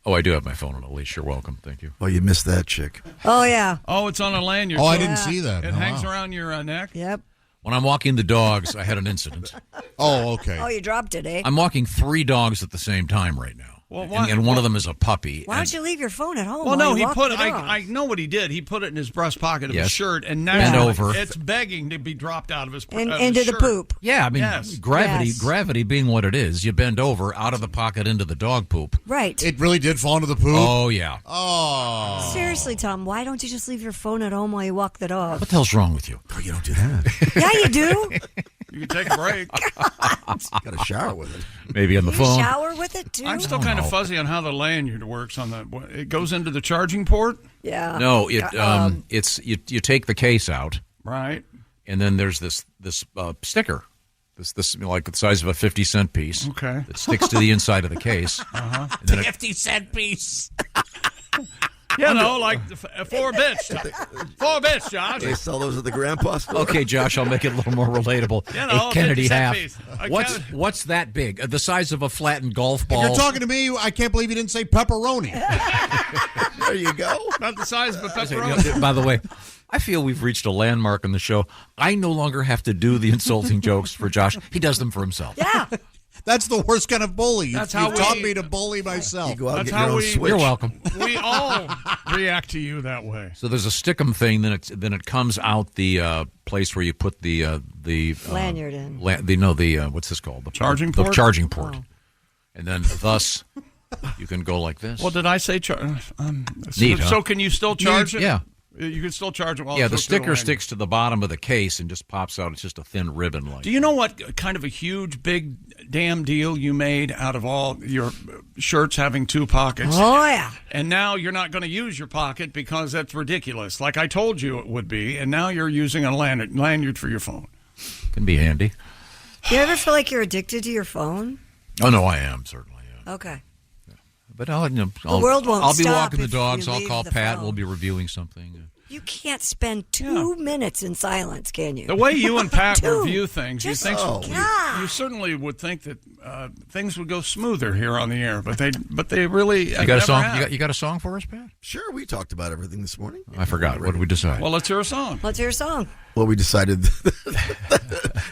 Oh, I do have my phone on a leash. You're welcome. Thank you. Oh, you missed that chick. Oh, yeah. Oh, it's on a lanyard. Oh, I so didn't see that. It Oh, hangs wow. around your neck. Yep. When I'm walking the dogs, I had an incident. Oh, okay. Oh, you dropped it, eh? I'm walking 3 dogs at the same time right now. Well, and one of them is a puppy. Why don't you leave your phone at home? Well, no, while he you walk put the it. dog? I know what he did. He put it in his breast pocket of Yes. his shirt, and Bend now over. it's begging to be dropped out of his And of his into the shirt. poop. Yeah, I mean, Yes. gravity being what it is, you bend over, out of the pocket into the dog poop. Right. It really did fall into the poop. Oh, yeah. Oh. Seriously, Tom, why don't you just leave your phone at home while you walk the dog? What the hell's wrong with you? Oh, you don't do that. Yeah, you do. You can take a break. You got to shower with it. Maybe on the You phone. shower with it, too? I'm still kind of fuzzy on how the lanyard works. On the it goes into the charging port, Yeah. No, it's you take the case out, right? and then there's this sticker, this like the size of a 50-cent piece. Okay. That sticks to the inside of the case. Uh-huh. And then 50-cent piece. You know, like 4 bits. 4 bits, Josh. They sell those at the grandpa store. Okay, Josh, I'll make it a little more relatable. You know, a Kennedy 50-cent half. piece. What's that big? The size of a flattened golf If ball. you're talking to me, I can't believe you didn't say pepperoni. There you go. About the size of a pepperoni. By the way, I feel we've reached a landmark in the show. I no longer have to do the insulting jokes for Josh. He does them for himself. Yeah. That's the worst kind of bully. That's you how taught we- me to bully myself. You go out and That's get your how own we- switch. You're welcome. We all react to you that way. So there's a stickum thing. Then it comes out the place where you put the Lanyard in. What's this called? The Charging the port? charging port. Oh. And then thus you can go like this. Well, did I say Neat, huh? So can you still charge it? Yeah. You can still charge it while Yeah, it's the hooked to the sticker lanyard. sticks to the bottom of the case and just pops out. It's just a thin ribbon like. Do you know what kind of a huge, big, damn deal you made out of all your shirts having 2 pockets? Oh, yeah. And now you're not going to use your pocket because that's ridiculous. Like I told you it would be, and now you're using a lanyard for your phone. Can be handy. Do you ever feel like you're addicted to your phone? Oh no, I am certainly. Yeah. Okay. But I'll world won't I'll be stop walking the if dogs. you I'll leave call the Pat. phone. We'll be reviewing something. You can't spend 2 minutes in silence, can you? The way you and Pat Two. review things, you Just- think God. you certainly would think that things would go smoother here on the air, but they really You got a never song? have. You got a song for us, Pat? Sure, we talked about everything this morning. I forgot. What did we decide? Well, let's hear a song. Let's hear a song. Well, we decided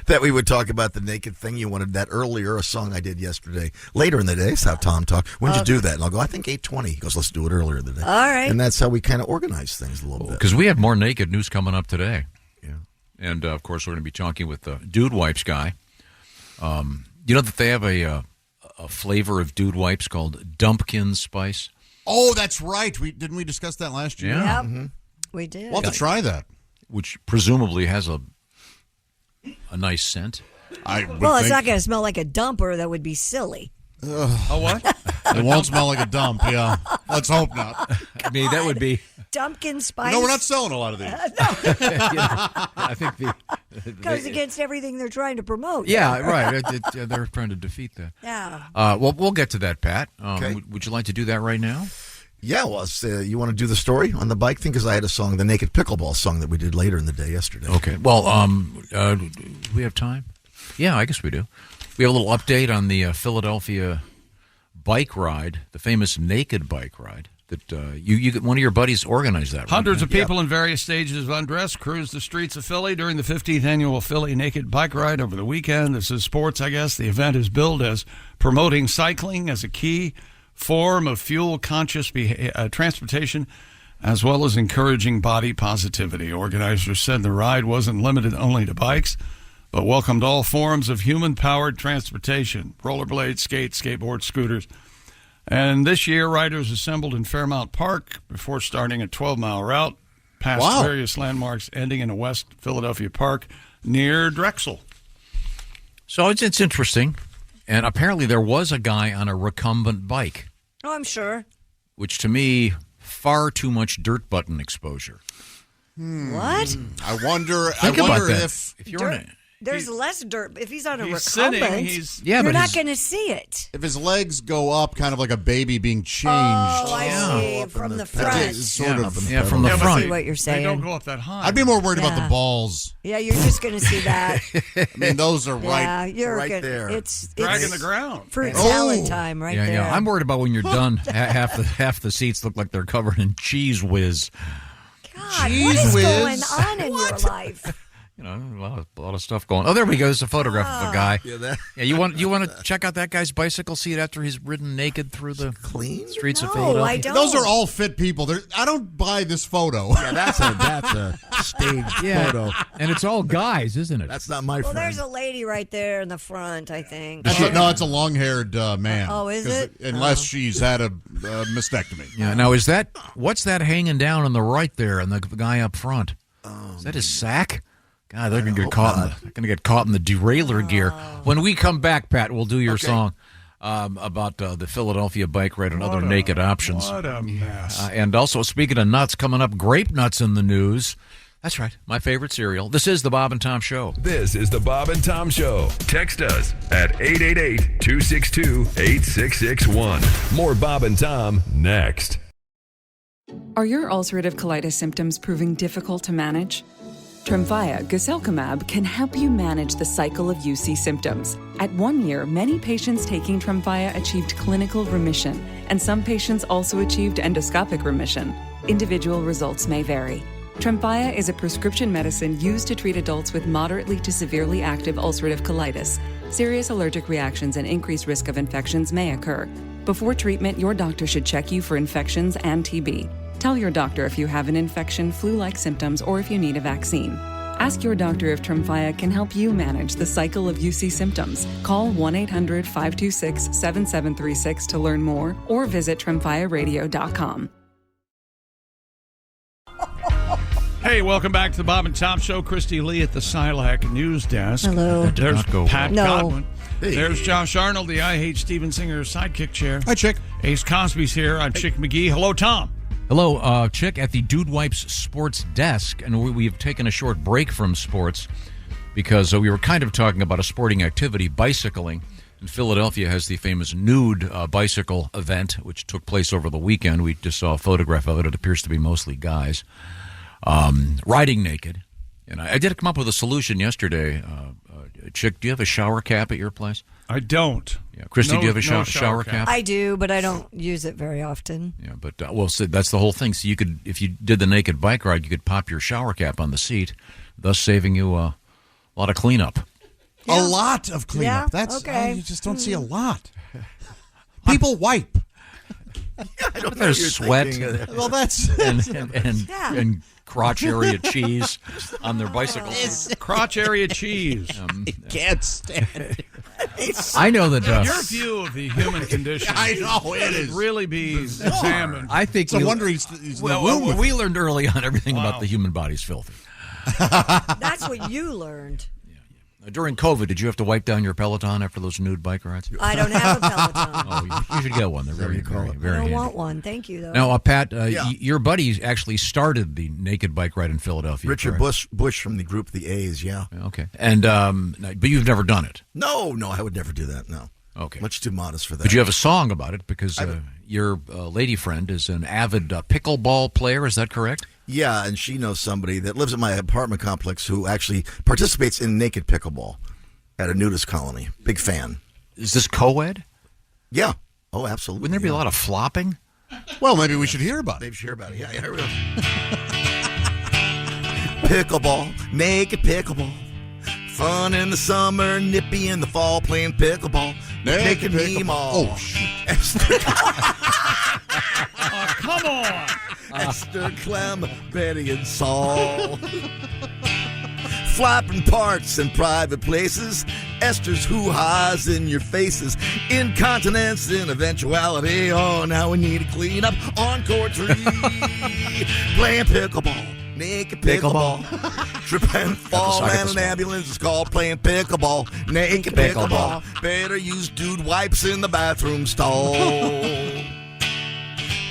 that we would talk about the naked thing. You wanted that earlier, a song I did yesterday. Later in the day, that's how Tom talked. When did you do that? And I'll go, I think 8:20. He goes, let's do it earlier in the day. All right. And that's how we kind of organize things a little bit. Because we have more naked news coming up today. Yeah. And, of course, we're going to be talking with the Dude Wipes guy. You know that they have a flavor of Dude Wipes called Dumpkin Spice? Oh, that's right. Didn't we discuss that last year? Yeah. Yep. We did. We'll have to try that. Which presumably has a nice scent. Well, it's not going to smell like a dumper. That would be silly. Oh, what? It won't smell like a dump, yeah. Let's hope not. I mean, that would be... Dumpkin Spice. No, we're not selling a lot of these. I think Goes against everything they're trying to promote. Yeah, right. They're trying to defeat that. Yeah. Well, we'll get to that, Pat. Okay. Would you like to do that right now? Yeah, well, you want to do the story on the bike thing? Because I had a song, the Naked Pickleball song that we did later in the day yesterday. Okay. Well, do we have time? Yeah, I guess we do. We have a little update on the Philadelphia bike ride, the famous naked bike ride. That one of your buddies organized that. Hundreds of people in various stages of undress cruised the streets of Philly during the 15th annual Philly Naked Bike Ride over the weekend. This is sports, I guess. The event is billed as promoting cycling as a key form of fuel-conscious transportation, as well as encouraging body positivity. Organizers said the ride wasn't limited only to bikes, but welcomed all forms of human-powered transportation: rollerblades, skates, skateboards, scooters. And this year, riders assembled in Fairmount Park before starting a 12-mile route past various landmarks, ending in a West Philadelphia park near Drexel. So it's interesting. And apparently there was a guy on a recumbent bike, Oh, I'm sure. which to me, far too much dirt button exposure. What? I wonder Think about that. if you're in There's less dirt. If he's on a He's recumbent, sitting, Yeah, you're but not his- going to see it. if his legs go up kind of like a baby being changed. Oh, I see. Up From in the the- front. It's sort of. from the Yeah, but front. see what you're They don't saying. go up that high. I'd be more worried about Yeah. the balls. Yeah, you're just going to see that. I mean, those are Yeah, right. you're right gonna- there. It's dragging the ground. fruit Oh. salad time right yeah, there. yeah. I'm worried about when you're done. half the seats look like they're covered in cheese whiz. God, Jeez what is whiz. going on in your life? You know, a lot of stuff going. Oh, there we go. There's a photograph of a guy. Yeah, you want to check out that guy's bicycle seat after he's ridden naked through the Clean? streets of No, Philadelphia? I don't. Those are all fit people. I don't buy this photo. Yeah, that's a staged photo. And it's all guys, isn't it? That's not my Well, friend. there's a lady right there in the front, I think. No, it's a long-haired man. Oh, is 'Cause it? Unless she's had a mastectomy. Yeah. Now, what's that hanging down on the right there, and the guy up front? Is that his sack? God, they're going to get caught in the derailleur gear. When we come back, Pat, we'll do your song about the Philadelphia bike ride and other naked options. What a mess. And also, speaking of nuts, coming up, grape nuts in the news. That's right, my favorite cereal. This is the Bob and Tom Show. This is the Bob and Tom Show. Text us at 888-262-8661. More Bob and Tom next. Are your ulcerative colitis symptoms proving difficult to manage? Tremfya guselkumab can help you manage the cycle of UC symptoms. At 1 year, many patients taking Tremfya achieved clinical remission, and some patients also achieved endoscopic remission. Individual results may vary. Tremfya is a prescription medicine used to treat adults with moderately to severely active ulcerative colitis. Serious allergic reactions and increased risk of infections may occur. Before treatment, your doctor should check you for infections and TB. Tell your doctor if you have an infection, flu-like symptoms, or if you need a vaccine. Ask your doctor if Tremfya can help you manage the cycle of UC symptoms. Call 1-800-526-7736 to learn more, or visit tremfyaradio.com. Hey, welcome back to the Bob and Tom Show. Christy Lee at the Silac News Desk. Hello. There's Pat No. Godwin. Hey. There's Josh Arnold, the I Hate Steven Singer sidekick chair. Hi, Chick. Ace Cosby's here. I'm Chick McGee. Hello, Tom. Hello, Chick at the Dude Wipes Sports Desk, and we've taken a short break from sports because we were kind of talking about a sporting activity, bicycling. And Philadelphia has the famous nude bicycle event, which took place over the weekend. We just saw a photograph of it. It appears to be mostly guys. riding naked. And I did come up with a solution yesterday. Chick, do you have a shower cap at your place? I don't. Yeah, Christy, do you have a No shower cap? I do, but I don't use it very often. Yeah, but so that's the whole thing. So you could, if you did the naked bike ride, you could pop your shower cap on the seat, thus saving you a lot of cleanup. A lot of cleanup. Yeah, That's okay. you just don't see a lot. People wipe. I don't know There's what you're sweat. thinking. Well, that's and crotch area cheese on their bicycles. Crotch area cheese. Can't stand it. I know that. Your view of the human condition. I know it should is really be examined. I think. It's a wonder he's in the room with we learned early on everything about the human body's filthy. That's what you learned. During COVID, did you have to wipe down your Peloton after those nude bike rides? I don't have a Peloton. Oh, you should get one. They're very, very, very I don't handy. want one. Thank you, though. Now, Pat, your buddy actually started the naked bike ride in Philadelphia. Richard correct? Bush from the group The A's, yeah. Okay. And but you've never done it. No, I would never do that, no. Okay. Much too modest for that. But you have a song about it because your lady friend is an avid pickleball player. Is that correct? Yeah, and she knows somebody that lives in my apartment complex who actually participates in naked pickleball at a nudist colony. Big fan. Is this co-ed? Yeah. Oh, absolutely. Wouldn't there be a lot of flopping? Well, maybe we should hear about it. Maybe hear about it. Yeah, here we go. Pickleball, naked pickleball. Fun in the summer, nippy in the fall, playing pickleball. Naked pickleball. Oh, shit. Come on. Esther, Clem, Betty, and Saul. Flopping parks in private places. Esther's hoo-ha's in your faces. Incontinence in eventuality. Oh, now we need to clean up on court 3. Playing pickleball. Naked pickleball. Trip and fall and an ambulance is called playing pickleball. Naked pickleball. Better use dude wipes in the bathroom stall.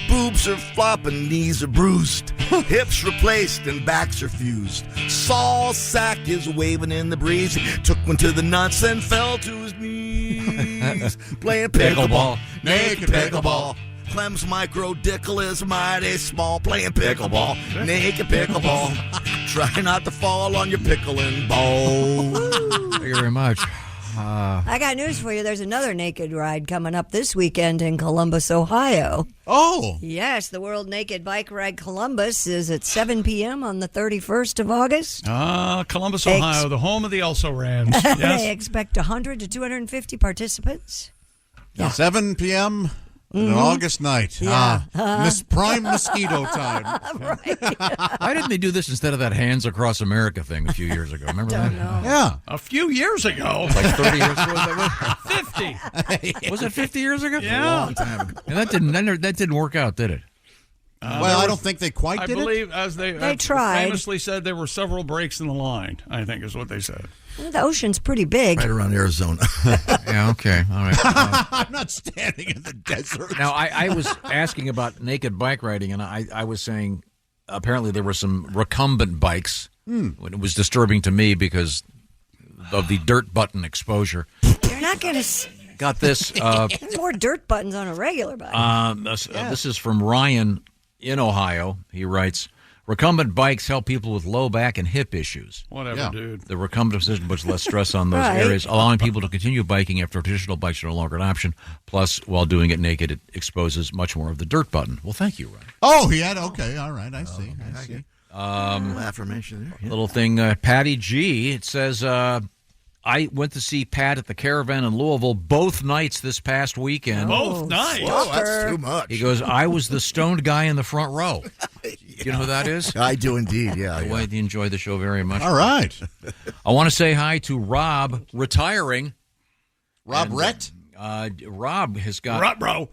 Boobs are flopping, knees are bruised, hips replaced, and backs are fused. Saul's sack is waving in the breeze. He took one to the nuts and fell to his knees. Playing pickleball, naked pickleball. Clem's micro dickle is mighty small. Playing pickleball, naked pickleball. Try not to fall on your pickling ball. Thank you very much. I got news for you. There's another naked ride coming up this weekend in Columbus, Ohio. Oh. Yes, the World Naked Bike Ride Columbus is at 7 p.m. on the 31st of August. Columbus, Ohio, the home of the Elso Rams. They Yes. expect 100 to 250 participants. Yeah. 7 p.m. on an August night. Yeah. Miss prime mosquito time. Why didn't they do this instead of that Hands Across America thing a few years ago? Remember that? Yeah. A few years ago. Like 30 years ago? 50. Was it 50 years ago? Yeah. A long time ago. And that didn't work out, did it? Well, I don't think they quite I did believe, as they tried. famously said, there were several breaks in the line, I think is what they said. Well, the ocean's pretty big. Right around Arizona. Yeah, okay. All right. I'm not standing in the desert. Now, I was asking about naked bike riding, and I was saying apparently there were some recumbent bikes. It was disturbing to me because of the dirt button exposure. You're not going to... Got this. There's more dirt buttons on a regular bike. This is from Ryan in Ohio. He writes, recumbent bikes help people with low back and hip issues. Whatever, dude. The recumbent position puts less stress on those Right. areas, allowing people to continue biking after traditional bikes are no longer an option. Plus, while doing it naked, it exposes much more of the dirt button. Well, thank you, Ryan. Oh, yeah. Okay. All right. I see. I see. Affirmation there. Yeah. Little thing, Patty G. It says, I went to see Pat at the Caravan in Louisville both nights this past weekend. Both nights. Oh, that's too much. He goes, I was the stoned guy in the front row. You know who that is? I do indeed, yeah. I enjoy the show very much. All right. I want to say hi to Rob, retiring. Rob Rett? Rob has got... Right, bro.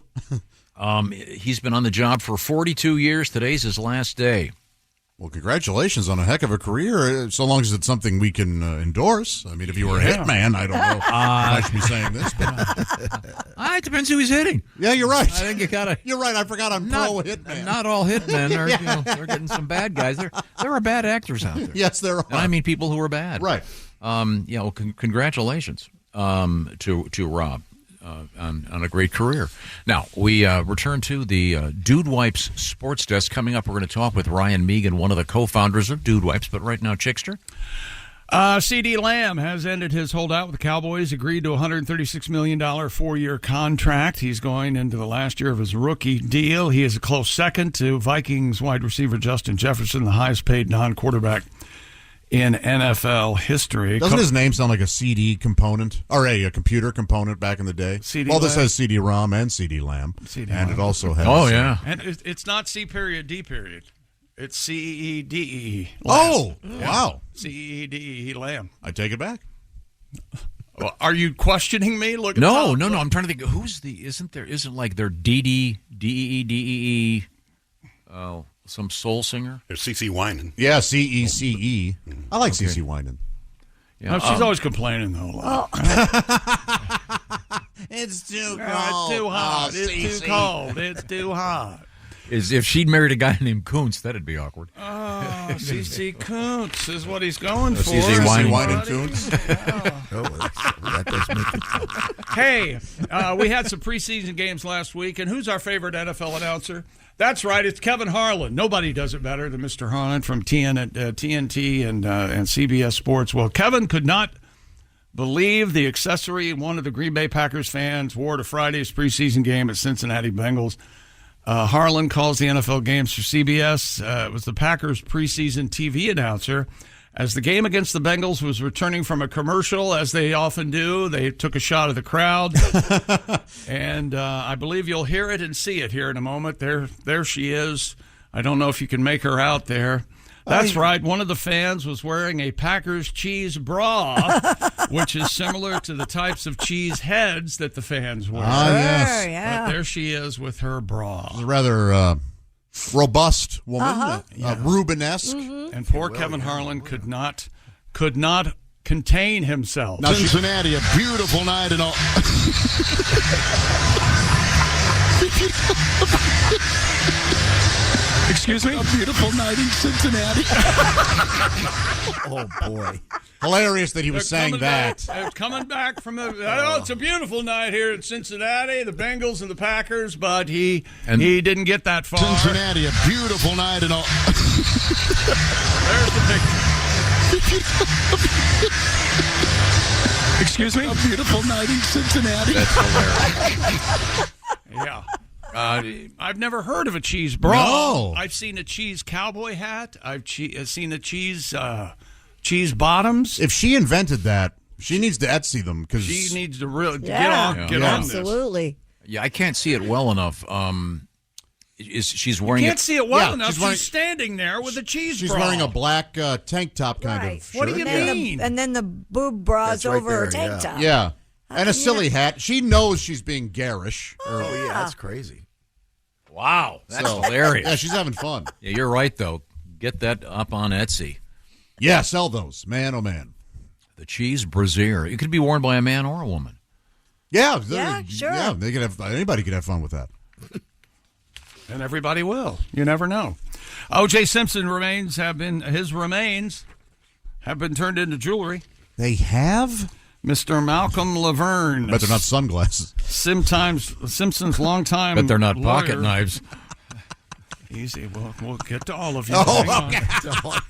He's been on the job for 42 years. Today's his last day. Well, congratulations on a heck of a career, so long as it's something we can endorse. I mean, if you were a hitman, I don't know if I should be saying this. But it depends who he's hitting. Yeah, you're right. I think you gotta... You're right. I forgot I'm pro hitman. Not all hitmen are, they're getting some bad guys. There are bad actors out there. Yes, there are. And I mean people who are bad. Right. Congratulations to Rob. on a great career. Now, we return to the Dude Wipes Sports Desk. Coming up, we're going to talk with Ryan Meegan, one of the co-founders of Dude Wipes. But right now, Chickster. C.D. Lamb has ended his holdout with the Cowboys, agreed to a $136 million 4-year contract. He's going into the last year of his rookie deal. He is a close second to Vikings wide receiver Justin Jefferson, the highest paid non-quarterback in NFL history. Doesn't his name sound like a CD component or a computer component back in the day? CD-ROM. This has CD-ROM and CD-LAM. CD-LAM. And it also has... Oh, yeah. And it's not C period, D period. It's C-E-E-D-E. Oh, wow. C-E-E-D-E, Lamb. I take it back. Well, are you questioning me? Look. No. I'm trying to think. Who's the? Isn't like their D-D-D-E-D-E-E? Oh, some soul singer. There's C.C. Winan. Yeah, C-E-C-E. I like C.C. Winan. Yeah, she's always complaining though. It's too It's too hot. It's too cold. It's too hot. If she'd married a guy named Kuntz, that'd be awkward. Oh, C.C. Kuntz is what he's going for. C.C. Winan Kuntz. That does make it. Hey, we had some preseason games last week, and who's our favorite NFL announcer? That's right, it's Kevin Harlan. Nobody does it better than Mr. Harlan from TNT and CBS Sports. Well, Kevin could not believe the accessory one of the Green Bay Packers fans wore to Friday's preseason game at Cincinnati Bengals. Harlan calls the NFL games for CBS. It was the Packers preseason TV announcer. As the game against the Bengals was returning from a commercial, as they often do, they took a shot of the crowd. And I believe you'll hear it and see it here in a moment. There she is. I don't know if you can make her out there. That's right. One of the fans was wearing a Packers cheese bra, which is similar to the types of cheese heads that the fans wear. Yes. Yeah. But there she is with her bra. A rather robust woman, Rubenesque. And poor Kevin Harlan could not contain himself. Now Cincinnati, a beautiful night and all. Excuse me? A beautiful night in Cincinnati. Oh, boy. Hilarious that he was saying that. Coming back from it's a beautiful night here in Cincinnati, the Bengals and the Packers, but he didn't get that far. Cincinnati, a beautiful night and all. There's the picture. Excuse me? A beautiful night in Cincinnati. That's hilarious. Yeah. I've never heard of a cheese bra. No. I've seen a cheese cowboy hat. I've seen a cheese bottoms. If she invented that, she needs to Etsy them because She needs to really get Yeah. on this. Absolutely. Yeah, I can't see it well enough. She's wearing? You can't see it well Yeah, enough. she's wearing- She's standing there with a cheese she's bra. wearing a black tank top kind Right. of shirt. What do you mean? And then the boob bras That's right over her there, tank top. Yeah. And a silly hat. She knows she's being garish. Oh, yeah, that's crazy. Wow, that's hilarious. Yeah, she's having fun. Yeah, you're right, though. Get that up on Etsy. Yeah, sell those. Man, oh, man. The cheese brassiere. It could be worn by a man or a woman. Yeah. Sure. Yeah, they could have, anybody could have fun with that. And everybody will. You never know. O.J. Simpson remains have been turned into jewelry. They have? Mr. Malcolm Laverne. But they're not sunglasses. Simpson's longtime But they're not pocket lawyer. knives. Easy. We'll get to all of you. Oh, Hang on.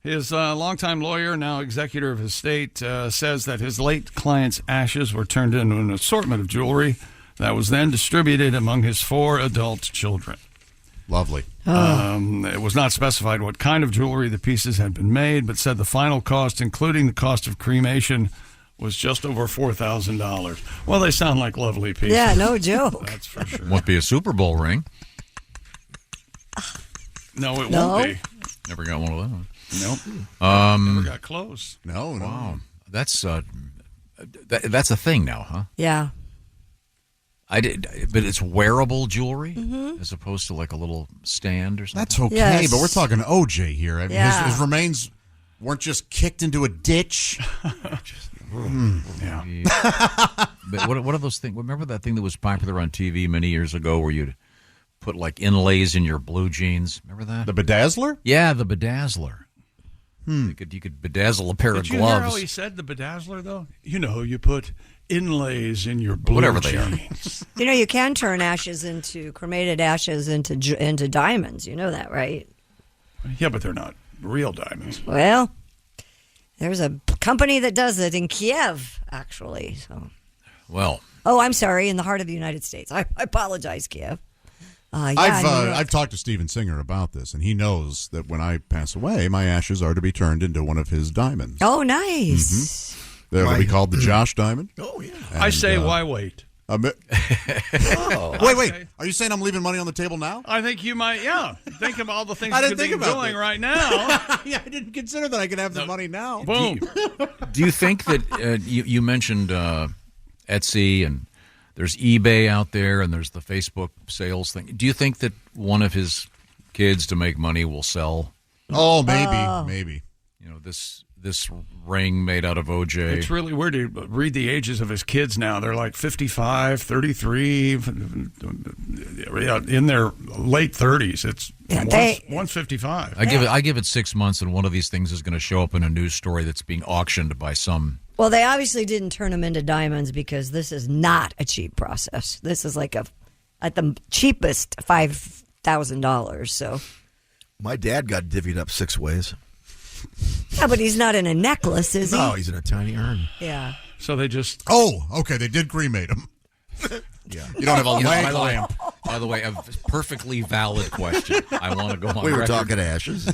His longtime lawyer, now executor of his estate, says that his late client's ashes were turned into an assortment of jewelry that was then distributed among his 4 adult children. Lovely. It was not specified what kind of jewelry the pieces had been made, but said the final cost, including the cost of cremation, was just over $4,000. Well, they sound like lovely pieces. Yeah, no joke. That's for sure. Won't be a Super Bowl ring. No, it No. won't be. Never got one of those. Nope. Never got close. No. Wow, that's a thing now, huh? Yeah. But it's wearable jewelry as opposed to like a little stand or something. That's okay, Yes. but we're talking OJ here. I mean, Yeah. his remains weren't just kicked into a ditch. Yeah. But what are those things? Remember that thing that was popular on TV many years ago where you'd put like inlays in your blue jeans? Remember that? The bedazzler? Yeah, the bedazzler. You could bedazzle a pair Did of you hear how gloves. he said the bedazzler, though? You know, you put inlays in your blue Whatever they jeans. You know, you can turn cremated ashes into diamonds. You know that, right? Yeah, but they're not real diamonds. Well, there's a company that does it in Kiev, actually. So. Well. Oh, I'm sorry, in the heart of the United States. I apologize, Kiev. I've talked to Steven Singer about this, and he knows that when I pass away, my ashes are to be turned into one of his diamonds. Oh, nice. They'll be called the Josh Diamond. Oh, yeah. And, I say, why wait? Wait. Are you saying I'm leaving money on the table now? I think you might, yeah. Think of all the things I you didn't could think be about doing that. right now. Yeah, I didn't consider that I could have the money now. Boom. Do you think that you mentioned Etsy and there's eBay out there and there's the Facebook sales thing? Do you think that one of his kids to make money will sell? Oh, maybe. You know, this ring made out of OJ. It's really weird to read the ages of his kids now. They're like 55, 33, in their late 30s. It's one's 55. I give it 6 months, and one of these things is going to show up in a news story that's being auctioned by some. Well, they obviously didn't turn them into diamonds because this is not a cheap process. This is like at the cheapest $5,000. So, my dad got divvied up 6 ways. Yeah, but he's not in a necklace, is he? No, he's in a tiny urn. Yeah. So they just. Oh, okay. They did cremate him. Yeah. You don't have a leg lamp. By the way, a perfectly valid question. I want to go on. We were record. talking ashes.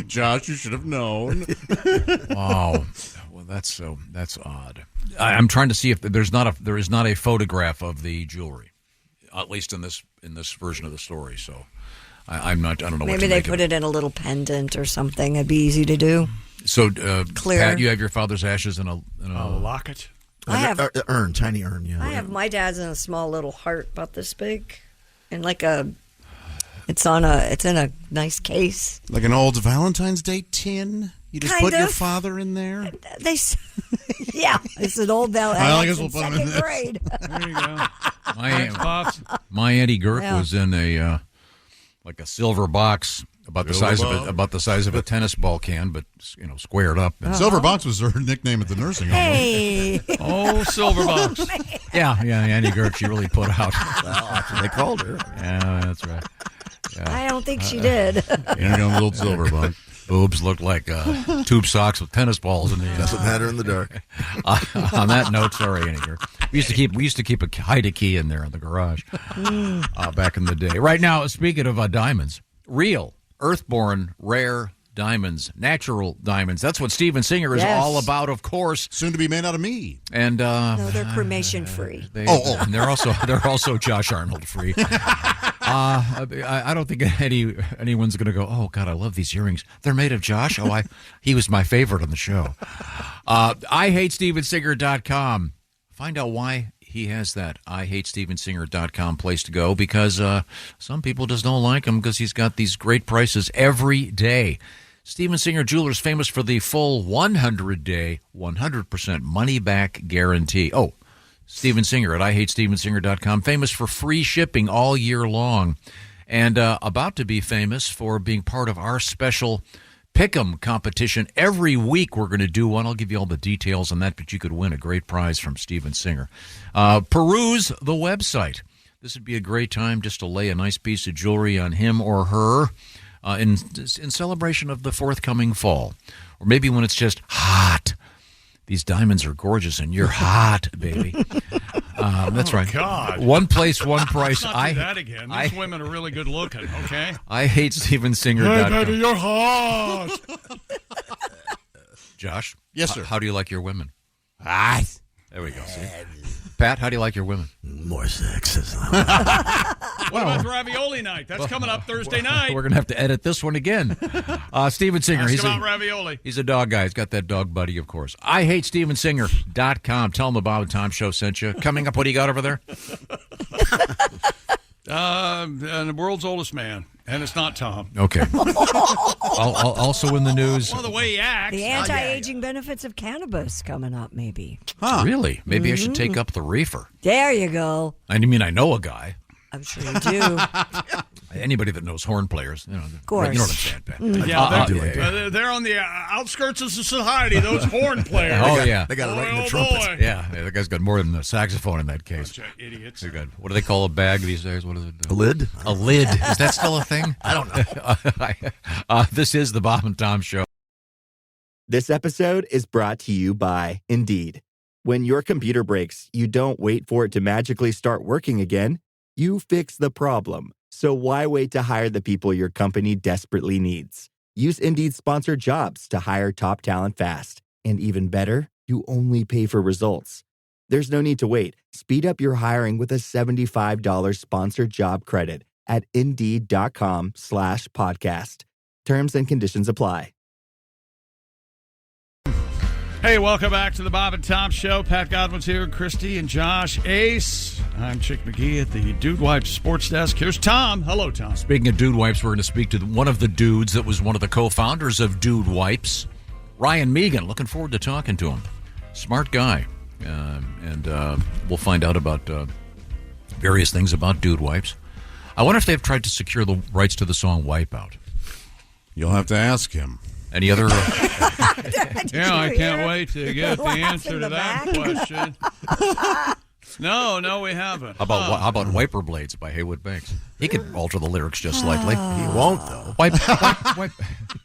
Josh, you should have known. Wow. Well, that's odd. I'm trying to see if there is not a photograph of the jewelry, at least in this version of the story. So. I don't know. Maybe they put it in a little pendant or something. It'd be easy to do. So, Clear. Pat, you have your father's ashes in a locket. I have urn, tiny urn. Yeah, I have my dad's in a small little heart about this big, and it's in a nice case. Like an old Valentine's Day tin. You just Kind put your of. father in there. Yeah, it's an old Valentine's. I guess we'll put him in this. Grade. There you go. My Auntie Girk Yeah. was in a silver box about the size of a tennis ball can, but squared up. And Silver Box was her nickname at the nursing home. Hey. Oh, Silver Box. Yeah, Auntie Girk, she really put out. Well, that's what they called her. Yeah, that's right. Yeah. I don't think she did. Here comes little Silver Box. Boobs look like tube socks with tennis balls in the. Doesn't matter in the dark. On that note, sorry, Auntie Girk. We used to keep hide a key in there in the garage back in the day. Right now, speaking of diamonds, real, earthborn, rare diamonds, natural diamonds. That's what Steven Singer is all about, of course. Soon to be made out of me. And no, they're cremation free. And they're also Josh Arnold free. I don't think anyone's going to go, oh God, I love these earrings. They're made of Josh. He was my favorite on the show. IHateStevenSinger.com. Find out why he has that IHateStevenSinger.com place to go, because some people just don't like him because he's got these great prices every day. Steven Singer Jewelers, famous for the full 100-day, 100% money-back guarantee. Oh, Steven Singer at IHateStevenSinger.com, famous for free shipping all year long, and about to be famous for being part of our special Pick'em competition. Every week we're going to do one. I'll give you all the details on that, but you could win a great prize from Steven Singer. Peruse the website. This would be a great time just to lay a nice piece of jewelry on him or her in celebration of the forthcoming fall. Or maybe when it's just hot. These diamonds are gorgeous, and you're hot, baby. That's right. God. One place, one price. Let's not do that again. These women are really good looking, okay? IHateStevenSinger.com. Hey, baby, you're hot. Josh? Yes, sir. How do you like your women? Ah, There we go. See? Pat, how do you like your women? more sexist. What about the ravioli night? That's coming up Thursday night. We're going to have to edit this one again. Steven Singer. Ask about ravioli. He's a dog guy. He's got that dog buddy, of course. IHateStevenSinger.com. Tell him the Bob and Tom Show sent you. Coming up, what do you got over there? And the world's oldest man. And it's not Tom. Okay. Also in the news. Well, the way he acts. The anti-aging benefits of cannabis coming up, maybe. Huh. Really? Maybe I should take up the reefer. There you go. I mean, I know a guy. I'm sure you do. anybody that knows horn players, of course. You know what I'm saying, Pat. They're on the outskirts of society, those horn players. Oh, yeah. They got it right in the Boy. trumpet. Yeah, that guy's got more than a saxophone in that case. Bunch of idiots. What do they call a bag these days? What is it? A lid? A lid. Is that still a thing? I don't know. This is the Bob and Tom Show. This episode is brought to you by Indeed. When your computer breaks, you don't wait for it to magically start working again. You fix the problem. So why wait to hire the people your company desperately needs? Use Indeed's sponsored jobs to hire top talent fast. And even better, you only pay for results. There's no need to wait. Speed up your hiring with a $75 sponsored job credit at Indeed.com/podcast. Terms and conditions apply. Hey, welcome back to the Bob and Tom Show. Pat Godwin's here, Christy and Josh Ace. I'm Chick McGee at the Dude Wipes Sports Desk. Here's Tom. Hello, Tom. Speaking of Dude Wipes, we're going to speak to one of the dudes that was one of the co-founders of Dude Wipes, Ryan Meegan. Looking forward to talking to him. Smart guy. And we'll find out about various things about Dude Wipes. I wonder if they've tried to secure the rights to the song Wipeout. You'll have to ask him. Any other... Yeah, I can't wait to get the answer to that question. No, we haven't. How about Wiper Blades by Haywood Banks? He could alter the lyrics just slightly. He won't, though. Wipe.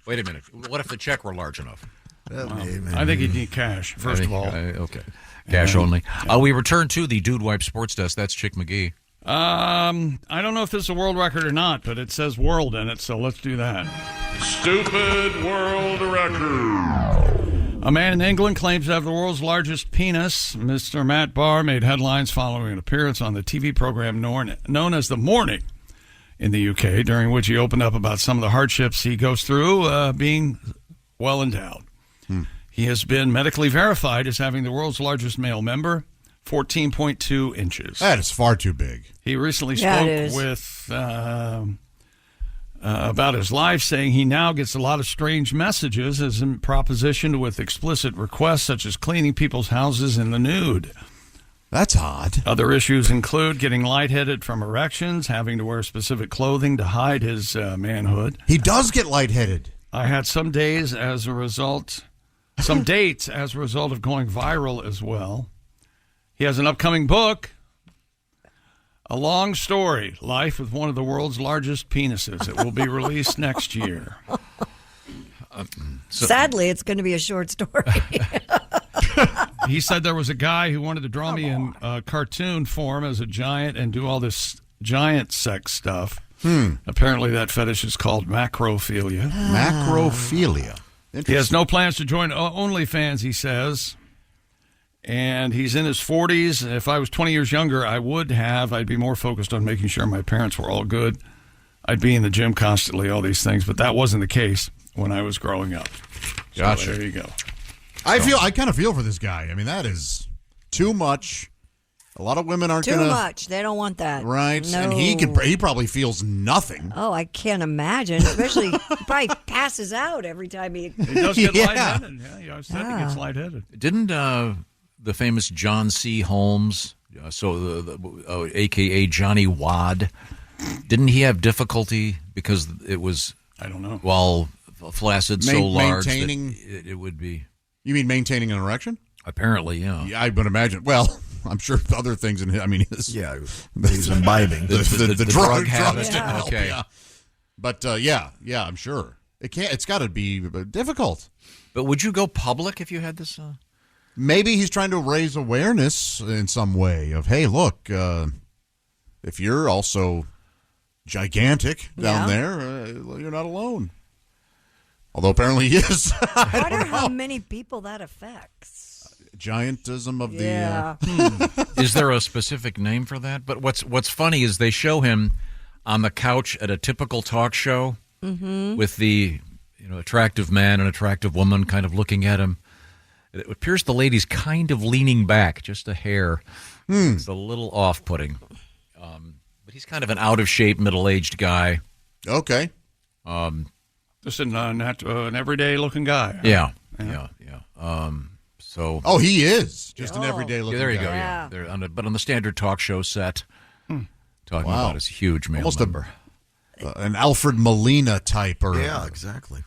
Wait a minute. What if the check were large enough? I think you'd need cash, first of all. Okay. Cash only. We return to the Dude Wipe Sports Desk. That's Chick McGee. I don't know if this is a world record or not, but it says world in it, so let's do that. Stupid world record. A man in England claims to have the world's largest penis. Mr. Matt Barr made headlines following an appearance on the TV program known as The Morning in the UK, during which he opened up about some of the hardships he goes through being well endowed. He has been medically verified as having the world's largest male member, 14.2 inches. That is far too big. He recently spoke with about his life, saying he now gets a lot of strange messages as propositioned with explicit requests such as cleaning people's houses in the nude. That's odd. Other issues include getting lightheaded from erections, having to wear specific clothing to hide his manhood. He does get lightheaded. I had some days as a result, some dates as a result of going viral as well. He has an upcoming book, A Long Story, Life with One of the World's Largest Penises. It will be released next year. Sadly, it's going to be a short story. He said there was a guy who wanted to draw me in cartoon form as a giant and do all this giant sex stuff. Apparently that fetish is called macrophilia. Macrophilia. He has no plans to join OnlyFans, he says. And he's in his 40s. If I was 20 years younger, I would have. I'd be more focused on making sure my parents were all good. I'd be in the gym constantly, all these things. But that wasn't the case when I was growing up. So Gotcha. there you go. I kind of feel for this guy. I mean, that is too much. A lot of women aren't Too gonna, much. They don't want that. right? No. And he probably feels nothing. Oh, I can't imagine. Especially, he probably passes out every time he. He does get Yeah. lightheaded. Yeah, I said he gets lightheaded. Didn't the famous John C. Holmes, a.k.a. Johnny Wad, didn't he have difficulty because it was, I don't know, while flaccid so large maintaining that it would be... You mean maintaining an erection? Apparently, yeah. I would imagine. Well, I'm sure other things in his, I mean, he's imbibing. The drug drugs habit. didn't help, Okay. yeah. But yeah, I'm sure. It's got to be difficult. But would you go public if you had this? Maybe he's trying to raise awareness in some way of, hey, look, if you're also gigantic down there, you're not alone. Although apparently he is. I wonder how many people that affects. Giantism of the. Is there a specific name for that? But what's funny is they show him on the couch at a typical talk show with the attractive man and attractive woman kind of looking at him. It appears the lady's kind of leaning back just a hair. It's a little off-putting. But he's kind of an out-of-shape, middle-aged guy. Okay. Just an everyday-looking guy. Yeah. So. Oh, he is just an everyday-looking guy. There you go. Yeah. But on the standard talk show set, talking about his huge male member. an Alfred Molina type, or yeah, exactly.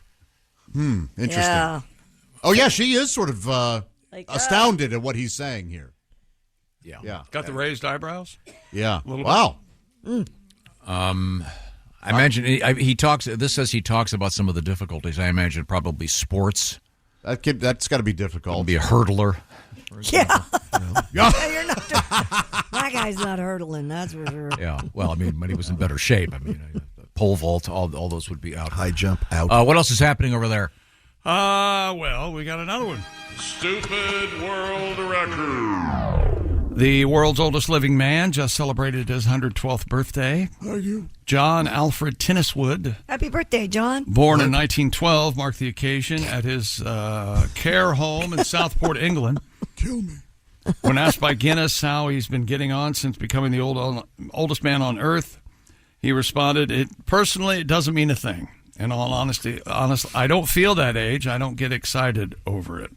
Interesting. Yeah. Oh yeah, she is sort of astounded at what he's saying here. Yeah. Got the raised eyebrows? Yeah. A little Wow. I imagine he talks. This says he talks about some of the difficulties. I imagine probably sports. That's got to be difficult. Be a hurdler. Yeah. You're not that guy's not hurdling, that's for sure. Yeah. Well, I mean, when he was in better shape, I mean, pole vault, all those would be out. High jump, out. What else is happening over there? Well, we got another one. Stupid world record. The world's oldest living man just celebrated his 112th birthday. Thank you. John Alfred Tenniswood, Happy birthday, John. born in 1912, marked the occasion at his care home in Southport, England. Kill me. When asked by Guinness how he's been getting on since becoming the oldest man on Earth, he responded, "It doesn't mean a thing. In all honesty, I don't feel that age. I don't get excited over it.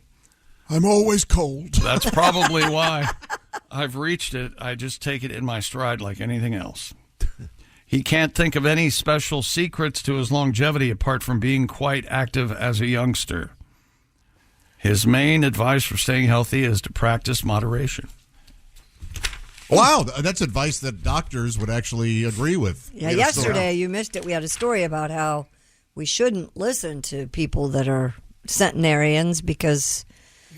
I'm always cold." That's probably why I've reached it. I just take it in my stride like anything else. He can't think of any special secrets to his longevity apart from being quite active as a youngster. His main advice for staying healthy is to practice moderation. Wow, that's advice that doctors would actually agree with. Yeah, yesterday you missed it. We had a story about how we shouldn't listen to people that are centenarians because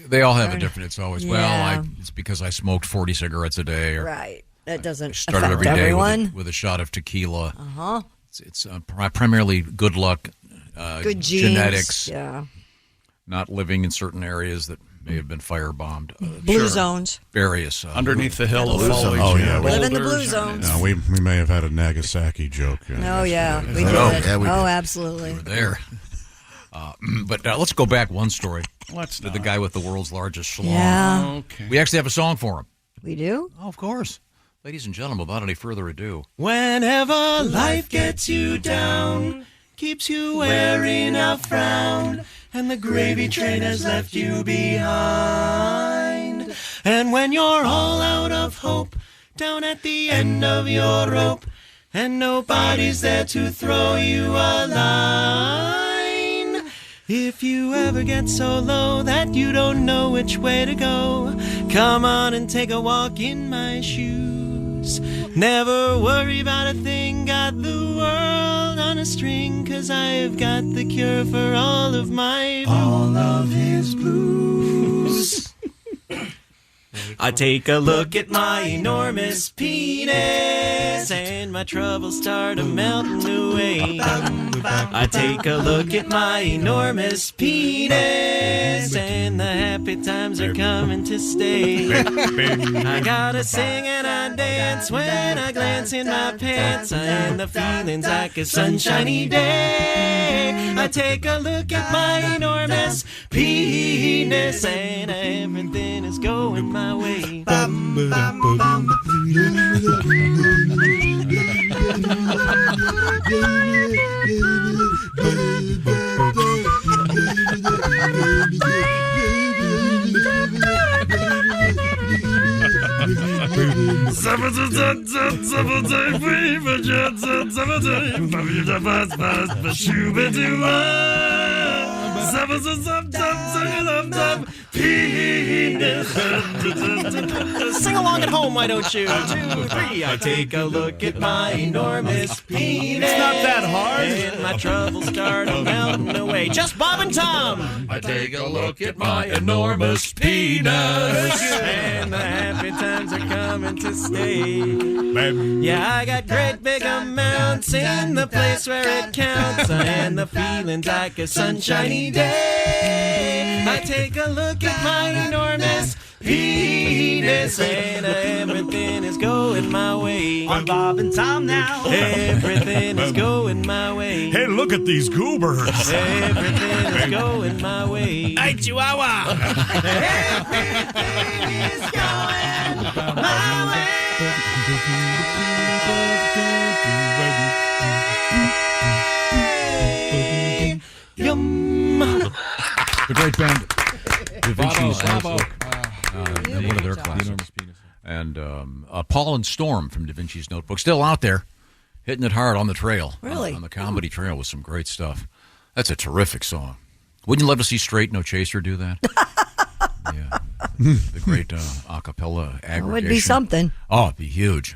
They all have a different. It's always Yeah. it's because I smoked 40 cigarettes a day, or right. That doesn't started affect every day everyone. with a shot of tequila. Uh-huh. It's primarily good luck, Good genes. genetics, Yeah. not living in certain areas that may have been firebombed. Blue zones. Various. Underneath the hill of Blue foliage. zone. Oh, yeah. Live in the blue zones. No, we may have had a Nagasaki joke. Oh, yeah. We did. yeah, we did. Absolutely. We were there. But let's go back one story. Let's to the guy with the world's largest schlong. Yeah. Okay. We actually have a song for him. We do? Oh, of course. Ladies and gentlemen, without any further ado. Whenever life gets you down, keeps you wearing a frown, and the gravy train has left you behind. And when you're all out of hope, down at the end of your rope, and nobody's there to throw you a line. If you ever get so low that you don't know which way to go, come on and take a walk in my shoes. Never worry about a thing, got the world on a string, 'cause I've got the cure for all of his blues. I take a look at my enormous penis, and my troubles start melting away. I take a look at my enormous penis, and the happy times are coming to stay. I gotta sing and I dance when I glance in my pants, and the feeling's like a sunshiny day. I take a look at my enormous penis, and everything is going my way. Sing along at home, why don't you? 2, 3. I take a look at my enormous penis. It's not that hard. And my troubles start melting away. Just Bob and Tom. I take a look at my enormous penis. And the happy times are coming to stay. Yeah, I got great big amounts in the place where it counts, and the feeling's like a sunshiny day. I take a look at my enormous penis, and everything is going my way. On Bob and Tom now. Everything is going my way. Hey, look at these goobers. Everything is going my way. Hey, Chihuahua. Everything is going my way. Yum. The great band, Da Vinci's Notebook. One of their classics. And Paul and Storm from Da Vinci's Notebook, still out there. Hitting it hard on the trail. Really? On the comedy trail with some great stuff. That's a terrific song. Wouldn't you love to see Straight No Chaser do that? Yeah. The great a cappella aggregation. It would be something. Oh, it'd be huge.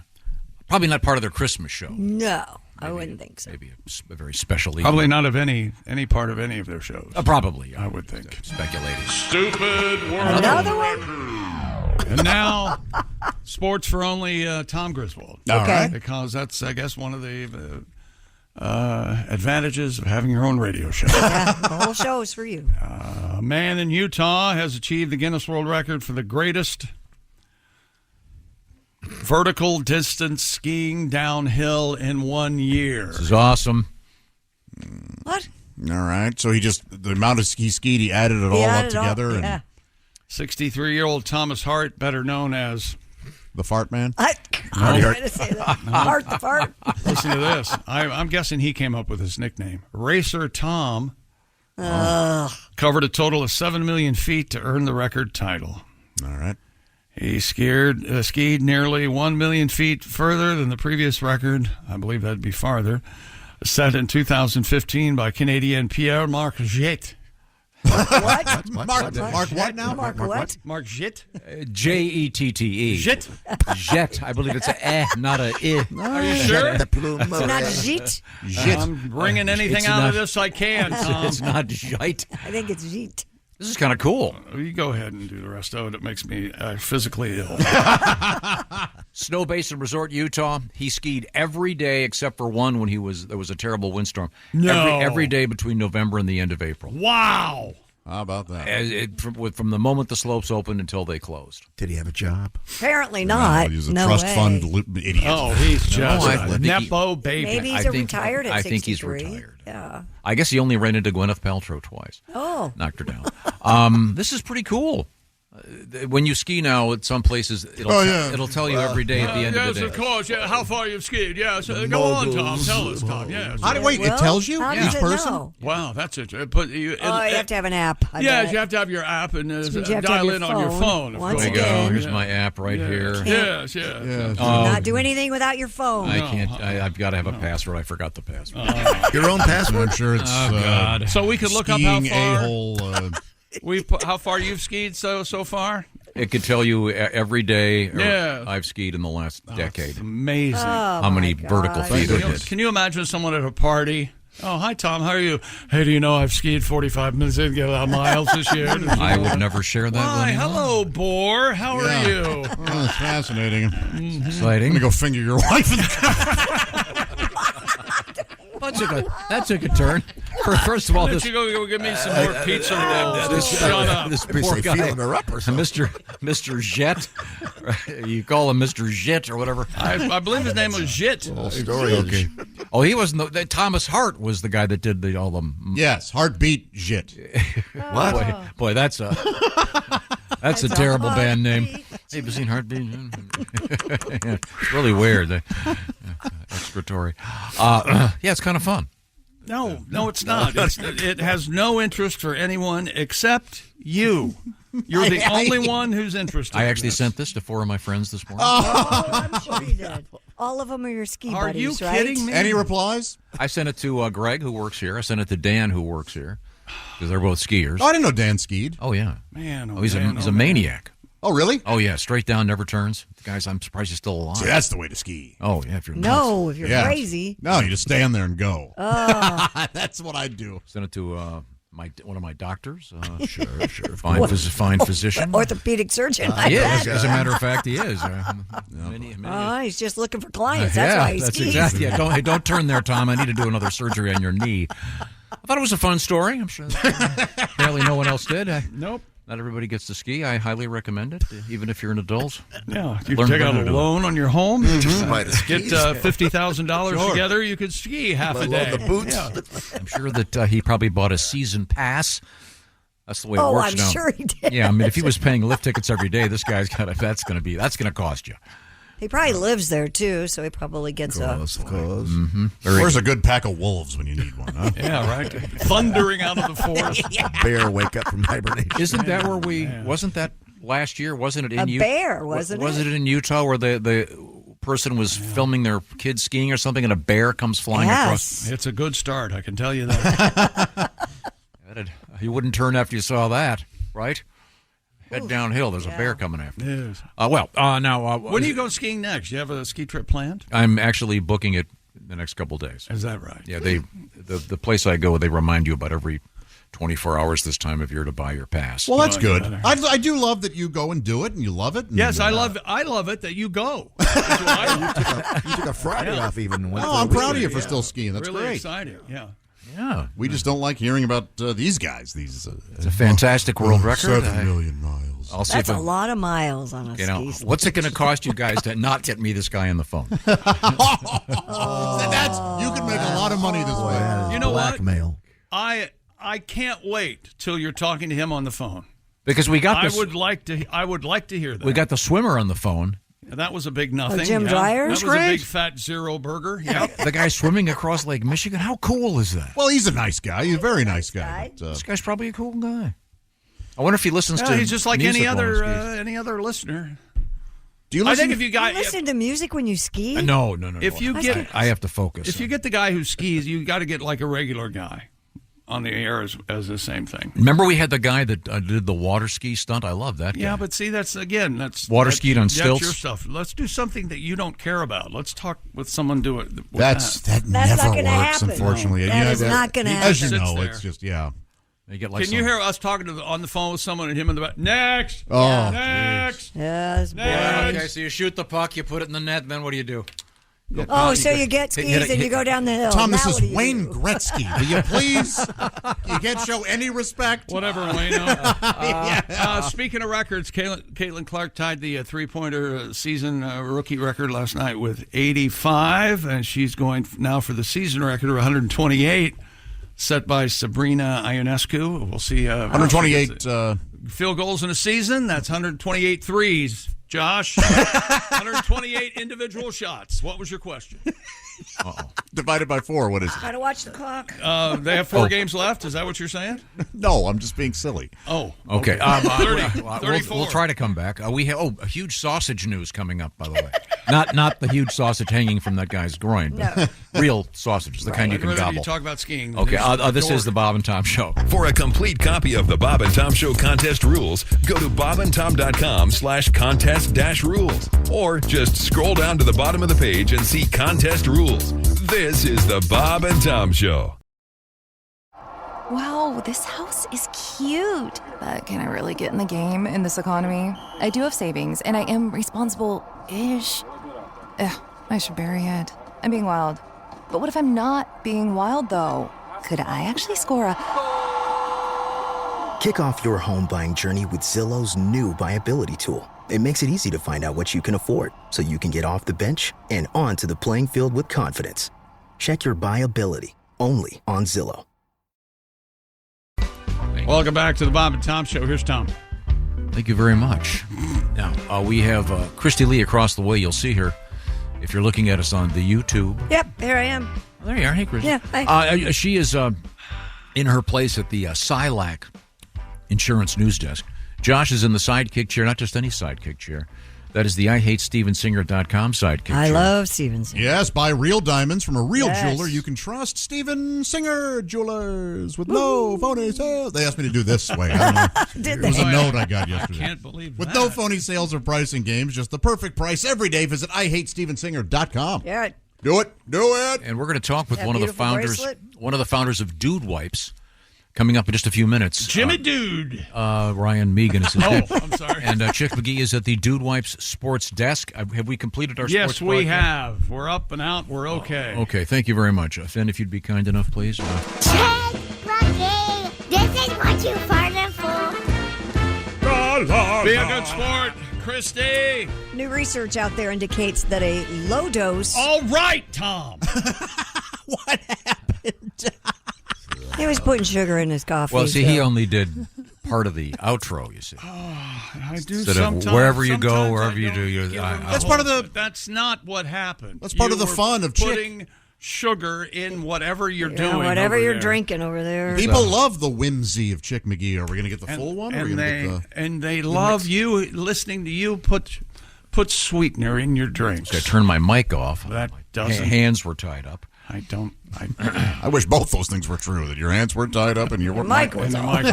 Probably not part of their Christmas show. No, I wouldn't think so. Maybe a very special evening. Probably not of any part of any of their shows. Probably. I would think. Speculating. Stupid world. Another one? And now, sports for only Tom Griswold. All right. Because that's, I guess, one of the advantages of having your own radio show. Yeah, the whole show is for you. A man in Utah has achieved the Guinness World Record for the greatest vertical distance skiing downhill in 1 year. This is awesome. What? All right. So the amount of he skied, he added it all up together. Yeah. 63-year-old Thomas Hart, better known as The Fart Man? I was going to say that. Hart the fart. Listen to this. I'm guessing he came up with his nickname. Racer Tom covered a total of 7 million feet to earn the record title. All right. He skied nearly 1 million feet further than the previous record. I believe that'd be farther. Set in 2015 by Canadian Pierre-Marc Jett. What? Mark what now? Mark what? Mark Jett? Jettee. Jett? Jet. I believe it's a not a I. Are you sure? It's not Jeet. I'm bringing anything out of this I can, Tom. It's not Jite. I think it's Jeet. This is kind of cool. You go ahead and do the rest of it. It makes me physically ill. Snow Basin Resort, Utah. He skied every day except for one when there was a terrible windstorm. No. Every day between November and the end of April. Wow. How about that? From the moment the slopes opened until they closed. Did he have a job? Apparently not. He was a no trust way. fund idiot. Oh, he's just I a think nepo baby. Maybe he's retired at 63. I think he's retired. Yeah. I guess he only ran into Gwyneth Paltrow twice. Oh. Knocked her down. This is pretty cool. When you ski now at some places, it'll tell you every day at the end of the day. Yes, of course. Yeah, how far you've skied. Yes. Go on, Tom. Tell us, Tom. Yes. It tells you How each does person? it know? Wow, that's it. You You have to have an app. I Yes, bet. you have to have your app and means you have to have dial your in on your phone. of Once course. There you go. again. Here's my app right here. Yes. Yeah. Not do anything without your phone. I can't. I've got to have a password. I forgot the password. Your own password? I'm sure it's God. So we could look up how skiing far a-hole. how far you've skied so far. It could tell you every day Yeah. I've skied in the last decade. Amazing. How many vertical feet I did. Can you imagine someone at a party? Oh, hi, Tom. How are you? Hey, do you know I've skied 45 minutes and get miles this year? I would never share that Why, with anyone. hello, Boar. How are you? Oh, that's fascinating. I'm Exciting. going to go finger your wife in the That took a turn. First of all, Why this don't you go give me some more pizza rolls? Shut up. this poor guy, feeling her up or something. Mr. Jet. You call him Mr. Jet or whatever. I believe his name was Jit. Okay. Oh, he wasn't. Thomas Hart was the guy that did all the. Yes, heartbeat jit. What? Boy, that's a terrible band name. Hey, have you seen Heartbeat? It's really weird. Excretory. Yeah, it's kind of fun. No, it's not. It has no interest for anyone except you. You're the only one who's interested. I in actually this. sent this to 4 of my friends this morning. Oh, I'm sure you did. All of them are your ski Are buddies, you right? kidding me? Any replies? I sent it to Greg, who works here. I sent it to Dan, who works here, because they're both skiers. Oh, I didn't know Dan skied. Oh, yeah. Man, He's a maniac. Oh, really? Oh, yeah. Straight down, never turns. Guys, I'm surprised he's still alive. See, that's the way to ski. Oh, yeah. If you're nuts. No, if you're Yeah. crazy. No, you just stand there and go. Oh. That's what I do. Sent it to one of my doctors. Sure. Fine physician. Orthopedic surgeon. I He bet. is. As a matter of fact, he is. Many, Oh, he's just looking for clients. That's why he that's skis. exactly. Yeah, don't turn there, Tom. I need to do another surgery on your knee. I thought it was a fun story. I'm sure apparently no one else did. Nope. Not everybody gets to ski. I highly recommend it, even if you're an adult. Yeah, you Learn take out how a to do it. loan on your home. Buy the Get skis. $50,000 Sure. together. You could ski half a Let day. alone the boots. Yeah. I'm sure that he probably bought a season pass. That's the way it Oh, works I'm now. sure he did. Yeah, I mean, if he was paying lift tickets every day, this guy's got that's going to cost you. He probably lives there, too, so he probably gets a... Of course. Where's a good pack of wolves when you need one, huh? Yeah, right. Thundering out of the forest. Bear wake up from hibernation. Isn't that where wasn't that last year? Wasn't it in A bear, wasn't it? Was it in Utah where the person was filming their kid skiing or something, and a bear comes flying across. It's a good start, I can tell you that. You wouldn't turn after you saw that, right? Head downhill. There's a bear coming after you. Yes. Now... when are you going skiing next? You have a ski trip planned? I'm actually booking it the next couple of days. Is that right? Yeah, the place I go, they remind you about every 24 hours this time of year to buy your pass. Well, that's good. I do love that you go and do it, and you love it. And, yes, I love it that you go. You took a Friday off even. I'm proud of you for still skiing. That's really great. Exciting, yeah. Yeah, we just don't like hearing about these guys. It's a fantastic world record. 7 million miles. I'll see That's a lot of miles on a ski sled. What's it going to cost you guys to not get me this guy on the phone? You can make a lot of money this way. You know blackmail. what? I can't wait till you're talking to him on the phone. Because we got this. I would like to hear that. We got the swimmer on the phone. That was a big nothing. Jim Dwyer? That was great. a big fat zero burger. Yeah. The guy swimming across Lake Michigan. How cool is that? Well, he's a nice guy. He's a very nice guy. But, this guy's probably a cool guy. I wonder if he listens to. He's just like music any other listener. Do you I listen? think if you got listen to music when you ski? No. If you get, I have to focus. If you get the guy who skis, you got to get like a regular guy on the air as the same thing. Remember we had the guy that did the water ski stunt? I love that guy. Yeah, but see, that's water skied on stilts. That's your stuff. Let's do something that you don't care about. Let's talk with someone. Do it. That never not gonna works, happen. unfortunately. That is not going to happen. As you know, it's just You get like Can you hear us talking on the phone with someone and him in the back? Next. Oh, next. Yes, Okay, so you shoot the puck, you put it in the net, and then what do you do? So you get skis and you go down the hill. Tom, this Now is what do you Wayne do? Gretzky. Will you please? You can't show any respect. Whatever, Wayne. Speaking of records, Caitlin Clark tied the three-pointer season rookie record last night with 85, and she's going now for the season record of 128, set by Sabrina Ionescu. We'll see. 128 field goals in a season. That's 128 threes. Josh, 128 individual shots. What was your question? Divided by 4, what is it? Gotta watch the clock. They have 4 games left. Is that what you're saying? No, I'm just being silly. Oh, okay. 34. We'll try to come back. We have a huge sausage news coming up, by the way. Not the huge sausage hanging from that guy's groin, but real sausages, the kind you can gobble. You talk about skiing. Okay, this is the Bob and Tom Show. For a complete copy of the Bob and Tom Show contest rules, go to bobandtom.com/contest-rules, or just scroll down to the bottom of the page and see contest rules. This is the Bob and Tom Show. Wow, this house is cute. But can I really get in the game in this economy? I do have savings, and I am responsible-ish. I should bury it. I'm being wild. But what if I'm not being wild, though? Could I actually score a... Kick off your home buying journey with Zillow's new BuyAbility tool. It makes it easy to find out what you can afford, so you can get off the bench and onto the playing field with confidence. Check your BuyAbility, only on Zillow. Welcome back to the Bob and Tom Show. Here's Tom. Thank you very much. Now, we have Christy Lee across the way. You'll see her if you're looking at us on the YouTube. Yep, here I am. Oh, there you are. Hey, Christy. Yeah, hi. She is in her place at the SILAC Insurance News Desk. Josh is in the sidekick chair, not just any sidekick chair. That is the IHateStevenSinger.com sidekick chair. I love Steven Singer. Yes, buy real diamonds from a real Yes. jeweler you can trust. Steven Singer Jewelers with no phony sales. They asked me to do this way. I don't know. Did It was they? a note I got yesterday. I can't believe With that. no phony sales or pricing games, just the perfect price every day. Visit IHateStevenSinger.com. Yeah. Do it. Do it. And we're going to talk with That one of the beautiful founders, bracelet? one of the founders of Dude Wipes, coming up in just a few minutes. Jimmy Dude. Ryan Meegan is his name. I'm sorry. And Chick McGee is at the Dude Wipes Sports Desk. Have we completed our Yes, sports we broadcast? have. We're up and out. We're okay. Okay, thank you very much. Finn, if you'd be kind enough, please. Check, Lucky. This is what you farted for. Be a good sport, Christy. New research out there indicates that a low dose... All right, Tom. What happened? He was putting sugar in his coffee. Well, see, so- he only did part of the outro, you see. I do Instead of sometimes. wherever you go, sometimes wherever I you don't do, give him That's the part of whole- the- That's not what happened. That's part You of the were fun of Chick. putting sugar in whatever you're Yeah, doing. whatever over you're there. drinking over there. People love the whimsy of Chick McGee. Are we going to get the full one? Or are we And gonna they get and they love you listening to you put put sweetener in your drinks. I turned my mic off. That doesn't. Hands were tied up. I don't. I wish both those things were true. That your hands were tied up and your mic was off.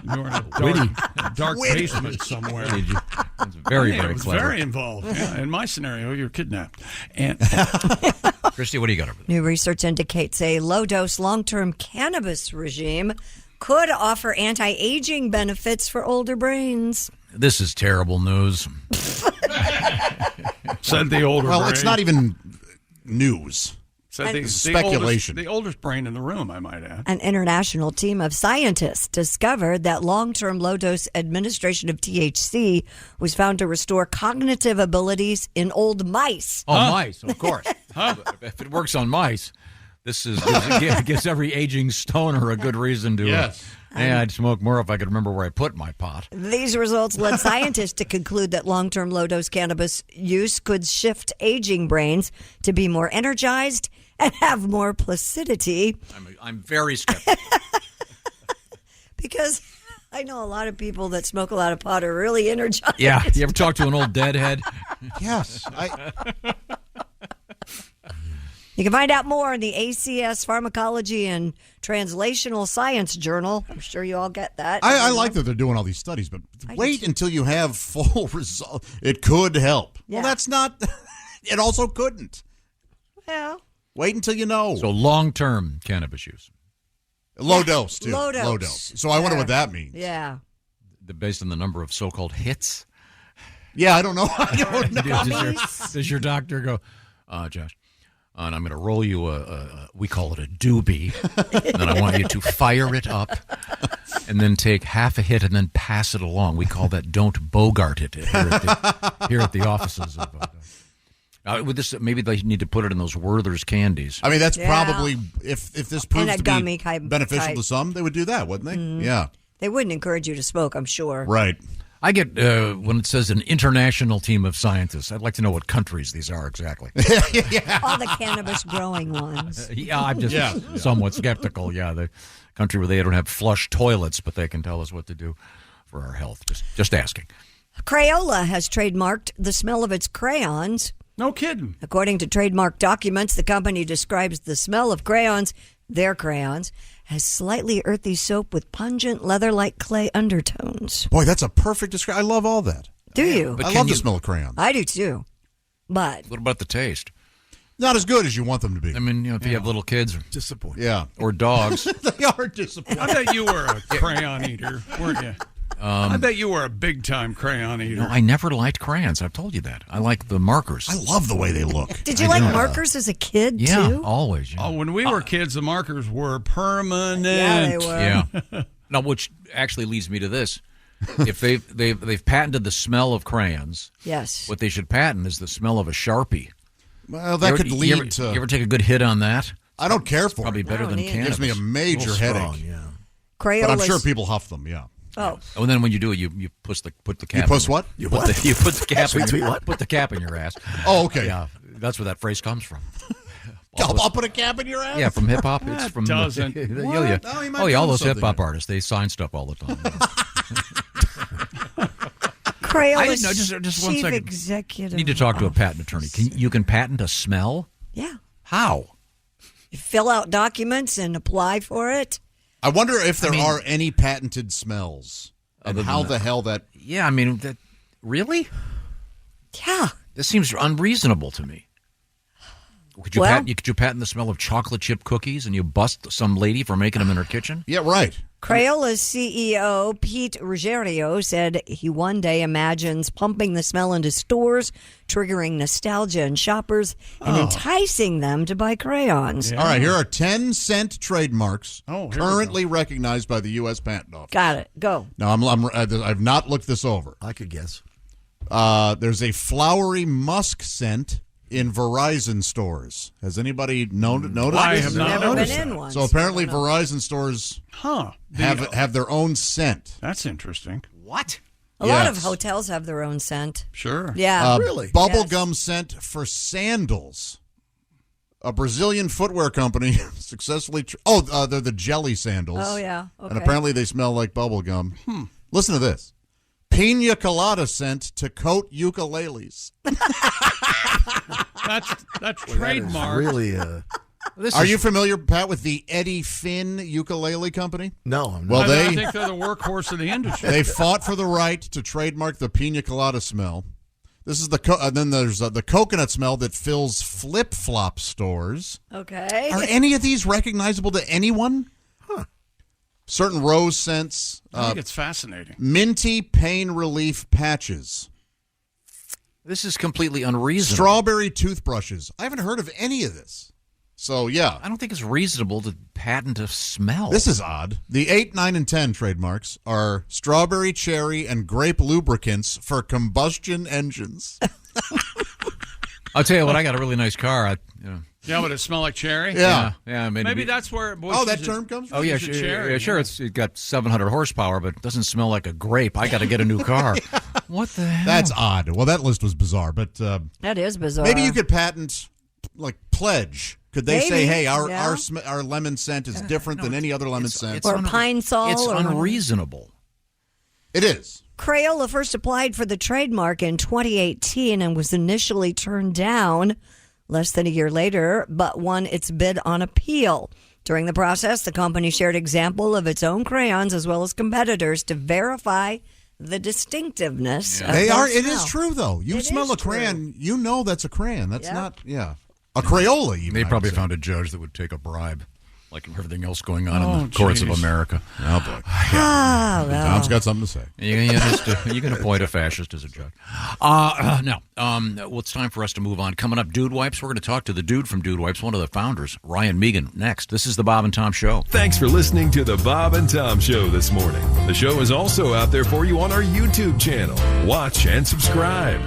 You're in a dark basement somewhere. It's very, very was clever. Very involved. Yeah, in my scenario, you're kidnapped. And Christy, what do you got over there? New research indicates a low-dose long-term cannabis regime could offer anti-aging benefits for older brains. This is terrible news. Said the older Well, brain. it's not even news. Said It's speculation. The oldest brain in the room, I might add. An international team of scientists discovered that long-term low-dose administration of THC was found to restore cognitive abilities in old mice. Oh, mice, of course. If it works on mice, this gives every aging stoner a good reason to. Yes. I'd smoke more if I could remember where I put my pot. These results led scientists to conclude that long-term low-dose cannabis use could shift aging brains to be more energized and have more placidity. I'm very skeptical. Because I know a lot of people that smoke a lot of pot are really energized. Yeah, you ever talk to an old deadhead? Yes. You can find out more in the ACS Pharmacology and Translational Science Journal. I'm sure you all get that. I like that they're doing all these studies, but wait until you have full results. It could help. Yeah. Well, that's not. It also couldn't. Well, wait until you know. So long-term cannabis use. Low dose, too. Low dose. So I wonder what that means. Yeah. Based on the number of so-called hits? Yeah, I don't know. I don't know. Does your doctor go, Josh, and I'm going to roll you we call it a doobie, and then I want you to fire it up, and then take half a hit and then pass it along. We call that don't Bogart it here at the offices of... with this, maybe they need to put it in those Werther's candies. I mean, that's probably, if this proves to gummy be type- beneficial to some, they would do that, wouldn't they? Mhm. Yeah. They wouldn't encourage you to smoke, I'm sure. Right. I get, when it says an international team of scientists, I'd like to know what countries these are exactly. All the cannabis growing ones. Yeah, I'm just somewhat skeptical. Yeah, the country where they don't have flush toilets, but they can tell us what to do for our health. Just asking. Crayola has trademarked the smell of its crayons. No kidding. According to trademark documents, the company describes the smell of crayons, their crayons, as slightly earthy soap with pungent leather-like clay undertones. Boy, that's a perfect description. I love all that. Do you? I love the smell of crayons. I do too. But What about the taste? Not as good as you want them to be. I mean, if you have little kids, disappointing. Yeah. Or dogs. They are disappointing. I bet you were a crayon eater, weren't you? I bet you were a big-time crayon eater. No, I never liked crayons. I've told you that. I like the markers. I love the way they look. did you like markers as a kid Yeah, too? always. Yeah. Oh, when we were kids, the markers were permanent. Yeah, they were. Yeah. Now, which actually leads me to this: if they've patented the smell of crayons, Yes. what they should patent is the smell of a Sharpie. Well, that could lead to. You ever take a good hit on that? I don't care for Probably it. better than It cannabis. gives me a major headache. Crayolas. But I'm sure people huff them, yeah. Oh. And then when you do it, you put the cap. You puss in what? You put the cap. Sweet, in sweet your, what? Put the cap in your ass. Oh, okay. Yeah, that's where that phrase comes from. I'll put a cap in your ass? Yeah, from hip hop. It's That from doesn't. Yeah. What? Oh, you might Oh, yeah, know all those something hip hop there. artists, they sign stuff all the time. Crayolas I didn't know. Just one chief second. executive. You need to talk to a patent attorney. You can patent a smell? Yeah. How? You fill out documents and apply for it. I wonder if there are any patented smells. And Other than how that. the hell that. Yeah, I mean, really? Yeah. This seems unreasonable to me. Could you, Well- could you patent the smell of chocolate chip cookies and you bust some lady for making them in her kitchen? Yeah, right. Crayola's CEO, Pete Ruggiero, said he one day imagines pumping the smell into stores, triggering nostalgia in shoppers, and enticing them to buy crayons. All right, here are 10-cent trademarks Oh, here we currently recognized by the U.S. Patent Office. Got it. Go. Now, I've not looked this over. I could guess. There's a flowery musk scent in Verizon stores. Has anybody noticed? I have not Never noticed been in that. one. So apparently Verizon stores have their own scent. That's interesting. What? A lot Yes. of hotels have their own scent. Sure. Yeah. Bubblegum scent for sandals. A Brazilian footwear company successfully... they're the jelly sandals. Oh, yeah. And Okay. apparently they smell like bubblegum. Listen to this. Pina colada scent to coat ukuleles. That's trademark. Really, Are you familiar, Pat, with the Eddie Finn Ukulele Company? No, I'm not. Well, I think they're the workhorse of the industry. They fought for the right to trademark the pina colada smell. This is then there's the coconut smell that fills flip-flop stores. Okay. Are any of these recognizable to anyone? Certain rose scents. I think it's fascinating. Minty pain relief patches. This is completely unreasonable. Strawberry toothbrushes. I haven't heard of any of this. So, yeah. I don't think it's reasonable to patent a smell. This is odd. The 8, 9, and 10 trademarks are strawberry, cherry, and grape lubricants for combustion engines. I'll tell you what, I got a really nice car. Yeah, would it smell like cherry? Yeah. Maybe that's where. that term comes from? Oh, yeah, cherry. Sure. It's got 700 horsepower, but it doesn't smell like a grape. I got to get a new car. What the hell? That's odd. Well, that list was bizarre, but that is bizarre. maybe you could patent, like, Pledge. Could they say, hey, our lemon scent is different than any other lemon scent? Or pine sol. It's or unreasonable. It is. Crayola first applied for the trademark in 2018 and was initially turned down less than a year later, but won its bid on appeal. During the process, the company shared example of its own crayons as well as competitors to verify the distinctiveness. They are. It is true, though. You smell a crayon, you know that's a crayon. That's not, a Crayola, even. They probably found a judge that would take a bribe, like everything else going on in the courts of America. Oh, boy. Tom's got something to say. You can appoint a fascist as a judge. Now, it's time for us to move on. Coming up, Dude Wipes. We're going to talk to the dude from Dude Wipes, one of the founders, Ryan Meegan, next. This is the Bob and Tom Show. Thanks for listening to the Bob and Tom Show this morning. The show is also out there for you on our YouTube channel. Watch and subscribe.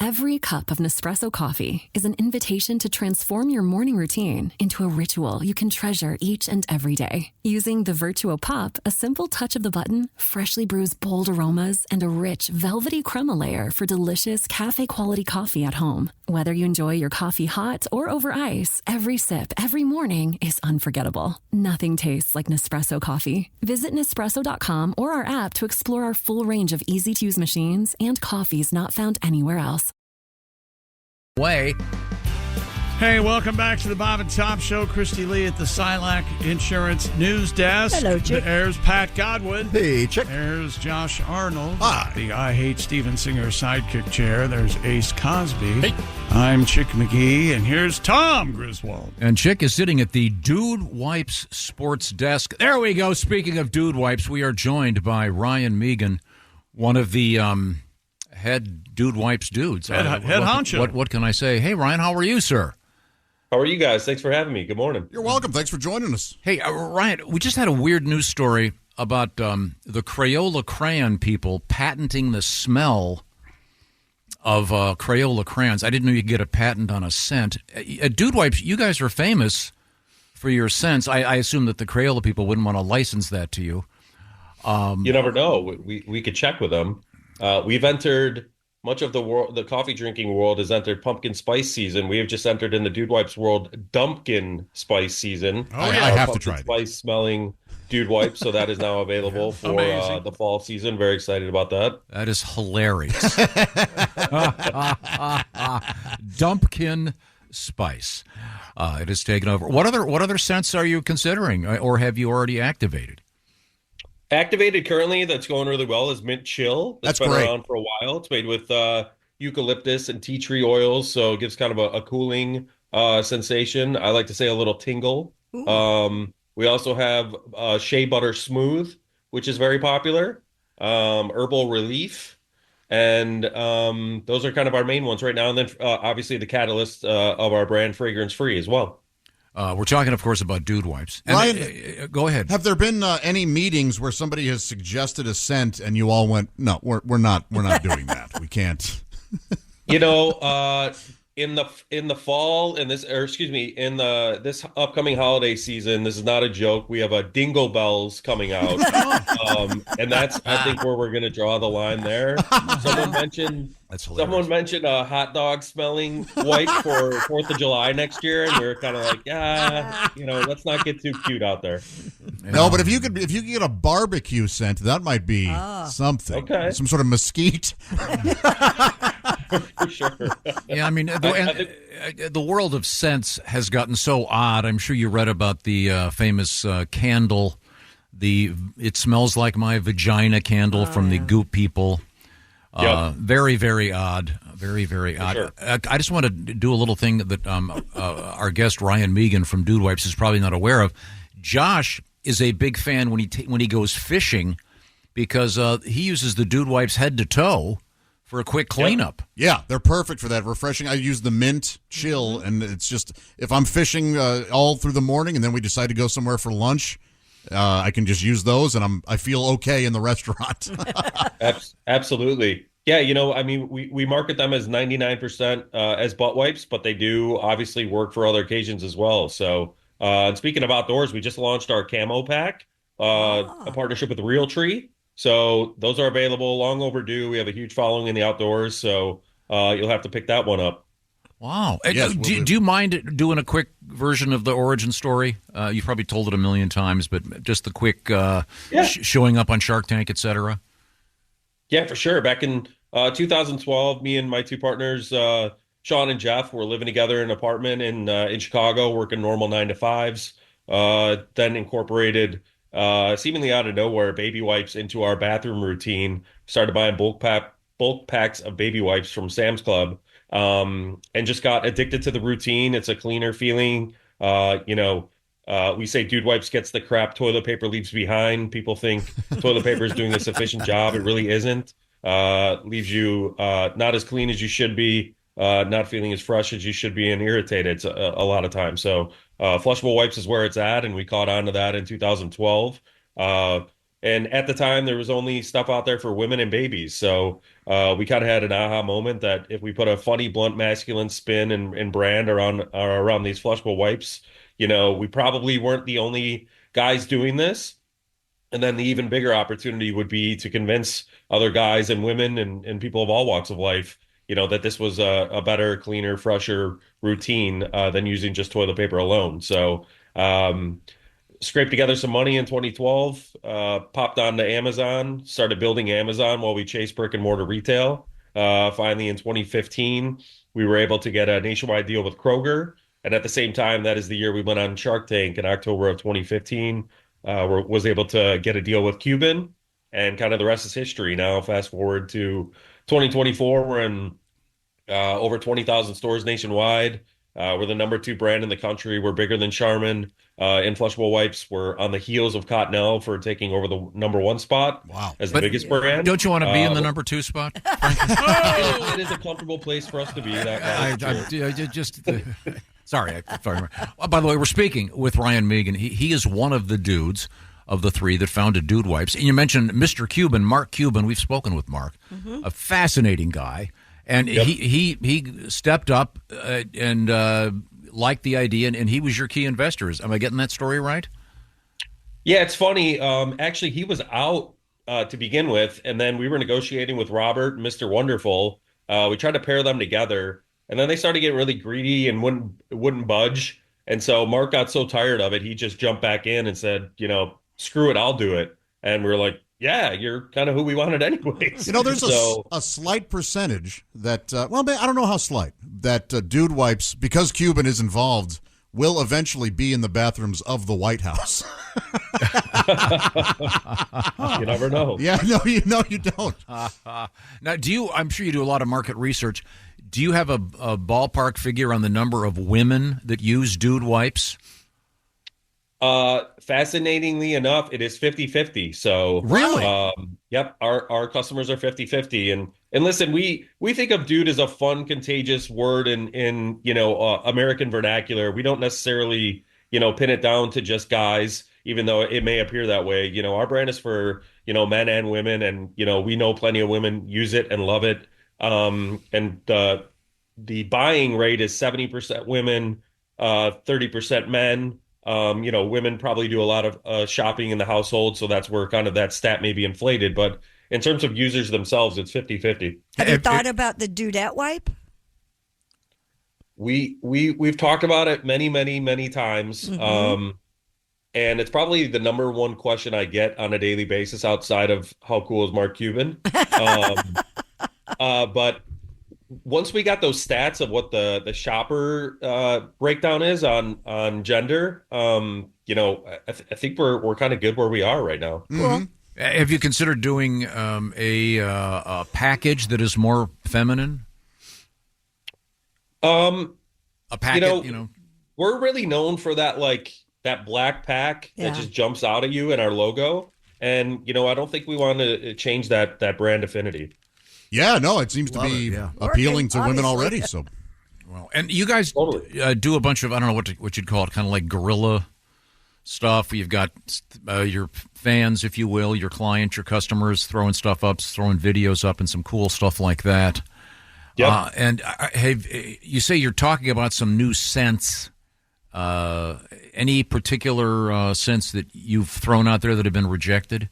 Every cup of Nespresso coffee is an invitation to transform your morning routine into a ritual you can treasure each and every day. Using the Virtuo Pop, a simple touch of the button freshly brews bold aromas and a rich, velvety crema layer for delicious cafe-quality coffee at home. Whether you enjoy your coffee hot or over ice, every sip, every morning is unforgettable. Nothing tastes like Nespresso coffee. Visit Nespresso.com or our app to explore our full range of easy-to-use machines and coffees not found anywhere else. Hey, welcome back to the Bob and Tom Show. Christy Lee at the Silac Insurance News Desk. Hello, Chick. There's Pat Godwin. Hey, Chick. There's Josh Arnold. Hi. The I Hate Steven Singer sidekick chair. There's Ace Cosby. Hey. I'm Chick McGee, and here's Tom Griswold. And Chick is sitting at the Dude Wipes sports desk. There we go. Speaking of Dude Wipes, we are joined by Ryan Meegan, one of the head Dude Wipes dudes. Head honcho. What can I say? Hey, Ryan, how are you, sir? How are you guys? Thanks for having me. Good morning. You're welcome. Thanks for joining us. Hey, Ryan, we just had a weird news story about the Crayola crayon people patenting the smell of Crayola crayons. I didn't know you could get a patent on a scent. At Dude Wipes, you guys are famous for your scents. I assume that the Crayola people wouldn't want to license that to you. You never know. We could check with them. We've entered much of the world. The coffee drinking world has entered pumpkin spice season. We have just entered in the Dude Wipes world Dumpkin spice season. Oh, yeah. I have to try that. Spice smelling Dude Wipes. So that is now available for the fall season. Very excited about that. That is hilarious. Dumpkin spice. It has taken over. What other scents are you considering, or have you already activated? Activated currently, that's going really well, is Mint Chill. That's been great. Around for a while. It's made with eucalyptus and tea tree oils, so it gives kind of a cooling sensation. I like to say a little tingle. We also have Shea Butter Smooth, which is very popular. Herbal Relief. And those are kind of our main ones right now. And then obviously the catalyst of our brand, Fragrance Free, as well. We're talking, of course, about Dude Wipes. And Ryan, go ahead. Have there been any meetings where somebody has suggested a scent and you all went, no, we're not doing that. We can't. In in the fall in this or excuse me in the this upcoming holiday season, this is not a joke, we have a Dingle Bells coming out. And that's I think where we're going to draw the line there. Someone mentioned a hot dog smelling wipe for 4th of July next year, and we were kind of like, let's not get too cute out there. No, but if you could get a barbecue scent, that might be something. Okay. Some sort of mesquite. For sure. Yeah, I mean, the world of scents has gotten so odd. I'm sure you read about the famous candle, the "It Smells Like My Vagina" candle from the Goop people. Very, very odd. Very, very odd. Sure. I just want to do a little thing that our guest Ryan Meegan from Dude Wipes is probably not aware of. Josh is a big fan when he goes fishing because he uses the Dude Wipes head to toe for a quick cleanup. Yeah, they're perfect for that. Refreshing. I use the mint chill, and it's just if I'm fishing all through the morning, and then we decide to go somewhere for lunch, I can just use those, and I feel okay in the restaurant. Absolutely. Yeah, I mean, we market them as 99% as butt wipes, but they do obviously work for other occasions as well. So, and speaking of outdoors, we just launched our camo pack, a partnership with Realtree. So those are available, long overdue. We have a huge following in the outdoors, so you'll have to pick that one up. Wow. Yes, do you mind doing a quick version of the origin story? You've probably told it a million times, but just the quick showing up on Shark Tank, et cetera. Yeah, for sure. Back in 2012, me and my two partners, Sean and Jeff, were living together in an apartment in Chicago, working normal 9-to-5s. Then incorporated, seemingly out of nowhere, baby wipes into our bathroom routine. Started buying bulk packs of baby wipes from Sam's Club, and just got addicted to the routine. It's a cleaner feeling. We say Dude Wipes gets the crap toilet paper leaves behind. People think toilet paper is doing a sufficient job. It really isn't. Leaves you not as clean as you should be, not feeling as fresh as you should be, and irritated a lot of times. So flushable wipes is where it's at, and we caught on to that in 2012. And at the time, there was only stuff out there for women and babies. So we kind of had an aha moment that if we put a funny, blunt, masculine spin and brand around these flushable wipes, we probably weren't the only guys doing this. And then the even bigger opportunity would be to convince other guys and women and people of all walks of life, that this was a better, cleaner, fresher routine than using just toilet paper alone. So scraped together some money in 2012, popped onto Amazon, started building Amazon while we chased brick and mortar retail. Finally, in 2015, we were able to get a nationwide deal with Kroger. And at the same time, that is the year we went on Shark Tank in October of 2015. Was able to get a deal with Cuban, and kind of the rest is history. Now, fast forward to 2024, we're in over 20,000 stores nationwide. We're the number 2 brand in the country. We're bigger than Charmin in flushable wipes. We're on the heels of Cottonelle for taking over the number 1 spot as the biggest brand. Don't you want to be in the number 2 spot? It is a comfortable place for us to be. Sorry. By the way, we're speaking with Ryan Meegan. He is one of the dudes of the 3 that founded Dude Wipes. And you mentioned Mr. Cuban, Mark Cuban. We've spoken with Mark, a fascinating guy. And he stepped up and liked the idea, and he was your key investor. Am I getting that story right? Yeah, it's funny. Actually, he was out to begin with, and then we were negotiating with Robert, Mr. Wonderful. We tried to pair them together. And then they started getting really greedy and wouldn't budge. And so Mark got so tired of it, he just jumped back in and said, screw it, I'll do it. And we were like, yeah, you're kind of who we wanted anyways. There's a slight percentage that, I don't know how slight, that Dude Wipes, because Cuban is involved, will eventually be in the bathrooms of the White House. You never know. Yeah, you don't. Now, I'm sure you do a lot of market research. Do you have a ballpark figure on the number of women that use Dude Wipes? Fascinatingly enough, it is 50-50. So really, yep, our customers are 50-50. And listen, we think of dude as a fun, contagious word in American vernacular. We don't necessarily pin it down to just guys, even though it may appear that way. Our brand is for men and women, and we know plenty of women use it and love it. And the buying rate is 70% women, 30% men. Women probably do a lot of shopping in the household, so that's where kind of that stat may be inflated. But in terms of users themselves, it's 50-50. Have you thought about the dudette wipe? We've talked about it many, many, many times. Mhm. And it's probably the number one question I get on a daily basis outside of how cool is Mark Cuban. But once we got those stats of what the shopper breakdown is on gender, I think we're kind of good where we are right now. Mhm. Have you considered doing a package that is more feminine? A packet, we're really known for that, like that black pack that just jumps out at you in our logo. And, I don't think we want to change that brand affinity. Yeah, no, it seems to be appealing to women already. So, well, and you guys do a bunch of, I don't know what you'd call it, kind of like guerrilla stuff. You've got your fans, if you will, your clients, your customers throwing stuff up, throwing videos up, and some cool stuff like that. Yep. And you say you're talking about some new scents. Any particular scents that you've thrown out there that have been rejected?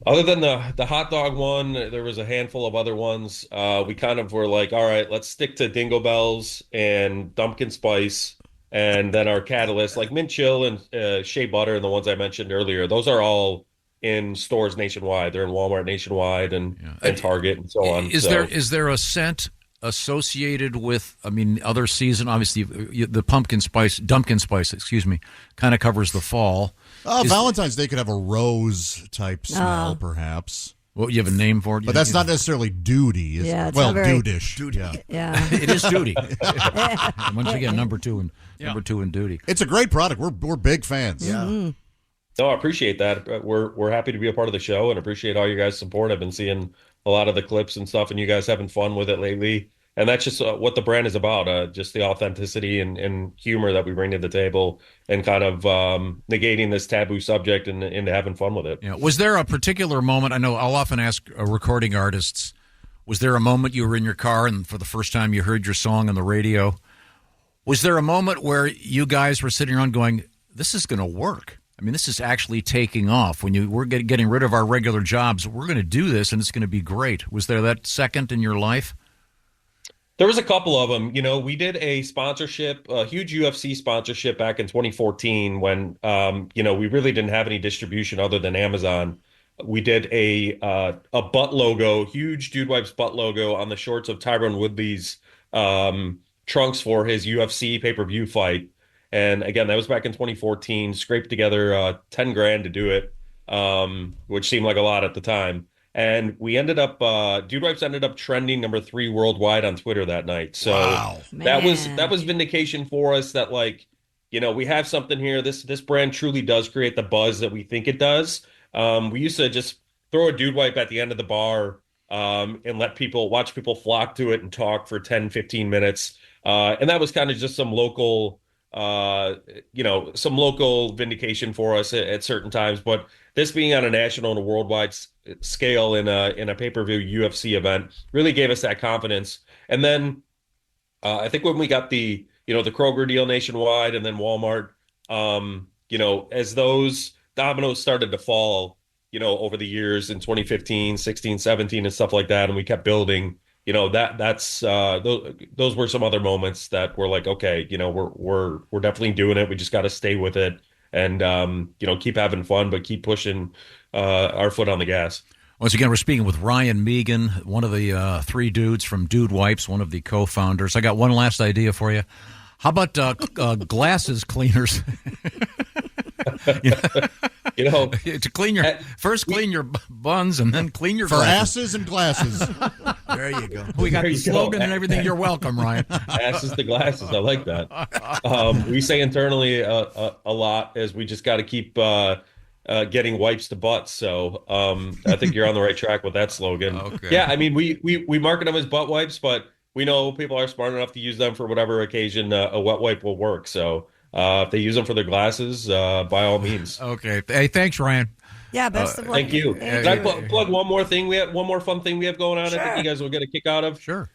Other than the hot dog one, there was a handful of other ones. We kind of were like, all right, let's stick to Dingo Bells and Dumpkin Spice, and then our catalyst, like Mint Chill and Shea Butter, and the ones I mentioned earlier. Those are all in stores nationwide. They're in Walmart nationwide and Target and so on. Is there a scent associated with, other season? Obviously, the Dumpkin Spice, kind of covers the fall. Valentine's Day could have a rose type smell, perhaps. Well, you have a name for it? But that's not necessarily duty. It's well, not very- dudish. Yeah. It is duty. Once again, number two in duty. It's a great product. We're big fans. Mm-hmm. No, I appreciate that. We're happy to be a part of the show and appreciate all you guys' support. I've been seeing a lot of the clips and stuff, and you guys having fun with it lately. And that's just what the brand is about, just the authenticity and humor that we bring to the table, and kind of negating this taboo subject and having fun with it. Yeah. Was there a particular moment? I know I'll often ask recording artists, was there a moment you were in your car and for the first time you heard your song on the radio? Was there a moment where you guys were sitting around going, this is going to work? This is actually taking off. When we're getting rid of our regular jobs, we're going to do this and it's going to be great. Was there that second in your life? There was a couple of them. We did a sponsorship, a huge UFC sponsorship back in 2014 when, we really didn't have any distribution other than Amazon. We did a butt logo, huge Dude Wipes butt logo on the shorts of Tyron Woodley's trunks for his UFC pay-per-view fight. And again, that was back in 2014, scraped together $10,000 to do it, which seemed like a lot at the time. And we ended up, Dude Wipes ended up trending number 3 worldwide on Twitter that night. So that was vindication for us that, like, we have something here. This brand truly does create the buzz that we think it does. We used to just throw a Dude Wipe at the end of the bar and watch people flock to it and talk for 10, 15 minutes. And that was kind of just some local vindication for us at certain times. But this being on a national and a worldwide scale in a pay-per-view UFC event really gave us that confidence. And then I think when we got the Kroger deal nationwide and then Walmart, as those dominoes started to fall, over the years in 2015, 16, 17 and stuff like that, and we kept building, those were some other moments that were like, okay, we're definitely doing it. We just got to stay with it and, keep having fun, but keep pushing our foot on the gas. Once again, we're speaking with Ryan Meegan, one of the 3 dudes from Dude Wipes, one of the co-founders. I got one last idea for you. How about glasses cleaners? To clean your buns and then clean your for glasses. asses and glasses. There you go. We got There the you go. slogan and everything. You're welcome, Ryan. Asses to glasses. I like that. We say internally a lot as we just got to keep getting wipes to butts. So I think you're on the right track with that slogan. Okay. Yeah, we market them as butt wipes, but we know people are smart enough to use them for whatever occasion a wet wipe will work. So if they use them for their glasses, by all means. Okay. Hey, thanks, Ryan. Yeah, best of luck. Thank you. Can I plug one more thing? We have one more fun thing we have going on. Sure. I think you guys will get a kick out of. Sure.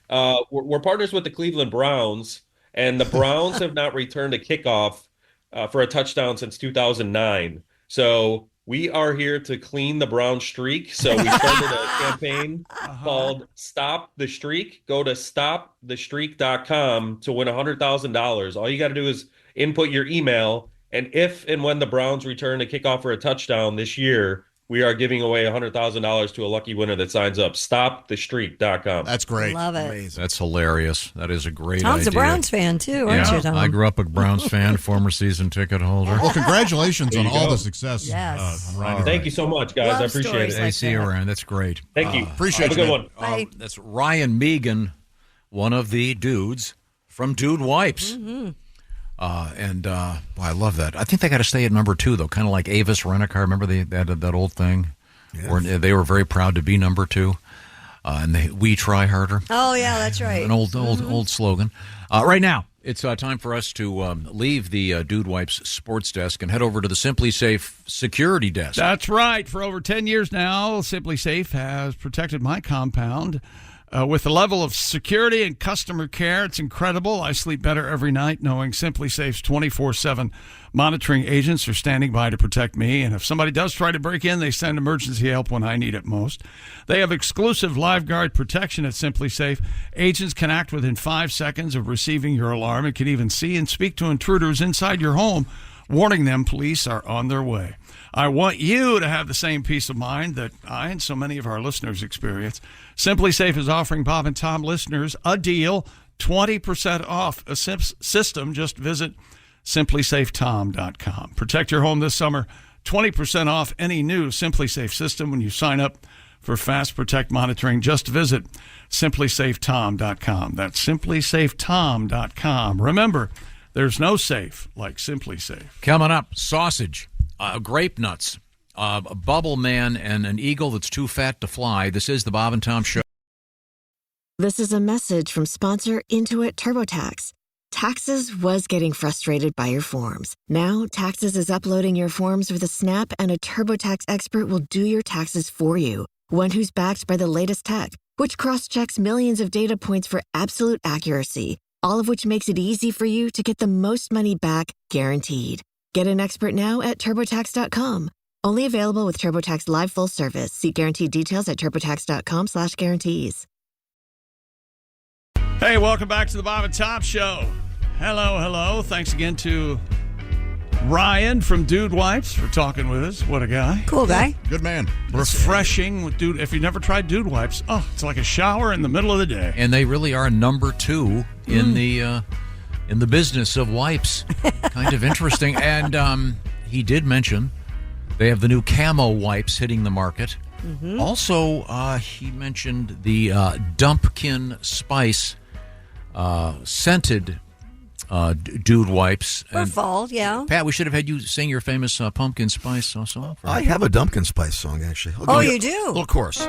We're partners with the Cleveland Browns, and the Browns have not returned a kickoff for a touchdown since 2009. So we are here to clean the Brown streak. So we started a campaign called Stop the Streak. Go to stopthestreak.com to win $100,000. All you got to do is input your email. And if and when the Browns return a kickoff for a touchdown this year, we are giving away $100,000 to a lucky winner that signs up. StopTheStreak.com. That's great. Love it. Amazing. That's hilarious. That is a great Tom's idea. a Browns fan, too, aren't you, Tom? I grew up a Browns fan, former season ticket holder. Well, congratulations There on you all go. the success. Yes. Ryan. Thank you so much, guys. Love I appreciate stories it. Hey, like see you that. around. That's great. Thank you. Appreciate Have a you, good man. one. Bye. That's Ryan Meegan, one of the dudes from Dude Wipes. Mm-hmm. Boy, I love that. I think they got to stay at number 2, though, kind of like Avis Rent-A-Car. Remember that old thing? Yeah. Where they were very proud to be number 2. And we try harder. Oh, yeah, that's right. An old slogan. Right now, it's time for us to leave the Dude Wipes sports desk and head over to the Simply Safe security desk. That's right. For over 10 years now, Simply Safe has protected my compound with the level of security and customer care. It's incredible. I sleep better every night knowing Simply Safe's 24/7 monitoring agents are standing by to protect me. And if somebody does try to break in, they send emergency help when I need it most. They have exclusive LiveGuard protection at Simply Safe. Agents can act within 5 seconds of receiving your alarm and can even see and speak to intruders inside your home, warning them police are on their way. I want you to have the same peace of mind that I and so many of our listeners experience. Simply Safe is offering Bob and Tom listeners a deal, 20% off a system. Just visit simplysafetom.com. Protect your home this summer. 20% off any new Simply Safe system when you sign up for Fast Protect monitoring. Just visit simplysafetom.com. That's simplysafetom.com. Remember, there's no safe like Simply Safe. Coming up, sausage, grape nuts, a bubble man, and an eagle that's too fat to fly. This is the Bob and Tom Show. This is a message from sponsor Intuit TurboTax. Taxes was getting frustrated by your forms. Now, Taxes is uploading your forms with a snap, and a TurboTax expert will do your taxes for you. One who's backed by the latest tech, which cross-checks millions of data points for absolute accuracy, all of which makes it easy for you to get the most money back, guaranteed. Get an expert now at TurboTax.com. Only available with TurboTax Live Full Service. See guaranteed details at TurboTax.com/guarantees. Hey, welcome back to the Bob and Tom Show. Hello. Thanks again to Ryan from Dude Wipes for talking with us. What a guy. Cool guy. Good man. Refreshing with Dude. If you've never tried Dude Wipes, it's like a shower in the middle of the day. And they really are number 2 in the business of wipes. Kind of interesting. And he did mention they have the new camo wipes hitting the market. Mm-hmm. Also, he mentioned the Dumpkin Spice scented Dude Wipes. For fall, yeah. Pat, we should have had you sing your famous Pumpkin Spice song. I have a Dumpkin Spice song, actually. Oh, you do? Well, of course.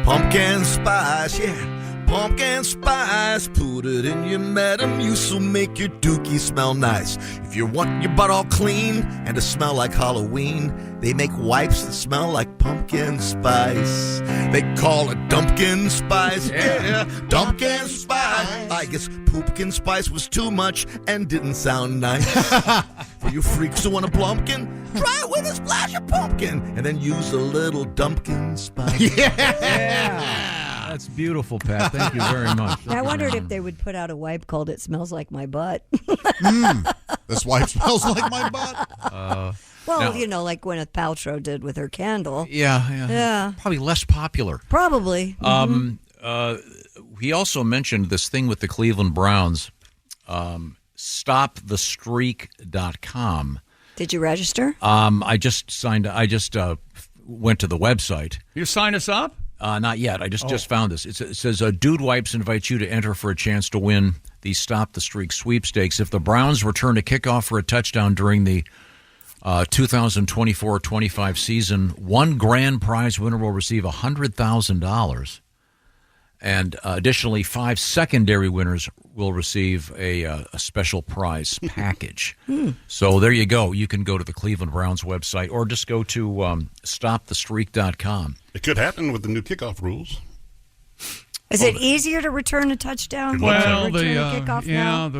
Pumpkin spice, yeah. Pumpkin spice, put it in your Metamucil, make your dookie smell nice. If you want your butt all clean and to smell like Halloween, they make wipes that smell like pumpkin spice. They call it Dumpkin Spice, yeah, Dumpkin Spice. I guess Poopkin Spice was too much and didn't sound nice. For you freaks who want a plumpkin, try it with a splash of pumpkin and then use a little Dumpkin Spice. Yeah. That's beautiful, Pat. Thank you very much. I wondered if they would put out a wipe called It Smells Like My Butt. This wipe smells like my butt. Well, now, like Gwyneth Paltrow did with her candle. Yeah. Probably less popular. Probably. He also mentioned this thing with the Cleveland Browns, stopthestreak.com. Did you register? I just signed. I just went to the website. You sign us up? Not yet. I just found this. It says, Dude Wipes invites you to enter for a chance to win the Stop the Streak sweepstakes. If the Browns return a kickoff for a touchdown during the 2024-25 season, one grand prize winner will receive $100,000. And additionally, 5 secondary winners will receive a special prize package. So there you go. You can go to the Cleveland Browns website or just go to stopthestreak.com. It could happen with the new kickoff rules. Is it easier to return a touchdown? Well, than to return a kickoff now?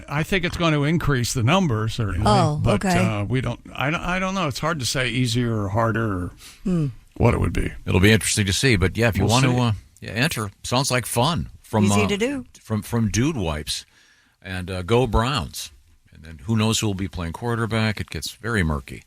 I think it's going to increase the number certainly. Oh, but, okay. we don't. I don't know. It's hard to say easier or harder or what it would be. It'll be interesting to see. But yeah, if you We'll want see. to enter, sounds like fun. From Easy to do. From Dude Wipes, and go Browns. And then who knows who will be playing quarterback? It gets very murky.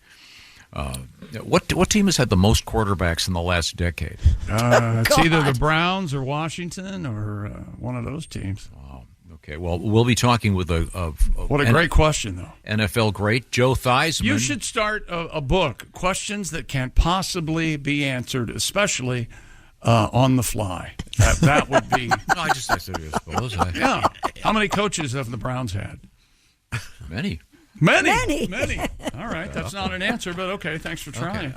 What team has had the most quarterbacks in the last decade? It's either the Browns or Washington or one of those teams. Wow. Okay. Well, we'll be talking with What a great question, though. NFL great Joe Theismann. You should start a book, questions that can't possibly be answered, especially on the fly. That would be. No, I suppose. Yeah. How many coaches have the Browns had? Many. Many. All right. That's not an answer, but okay. Thanks for trying.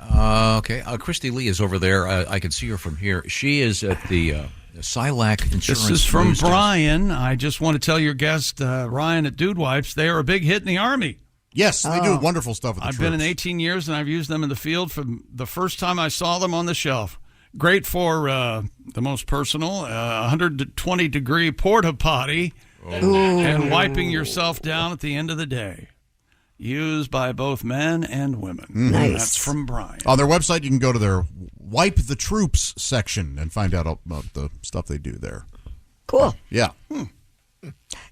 Okay. Christy Lee is over there. I can see her from here. She is at the Silac Insurance. This is from News Desk. Brian. I just want to tell your guest, Ryan at Dude Wipes, they are a big hit in the Army. Yes, they do wonderful stuff with the I've troops. been in 18 years, and I've used them in the field from the first time I saw them on the shelf. Great for the most personal, 120-degree porta potty and wiping yourself down at the end of the day. Used by both men and women. Nice. That's from Brian. On their website, you can go to their Wipe the Troops section and find out about the stuff they do there. Cool. Yeah.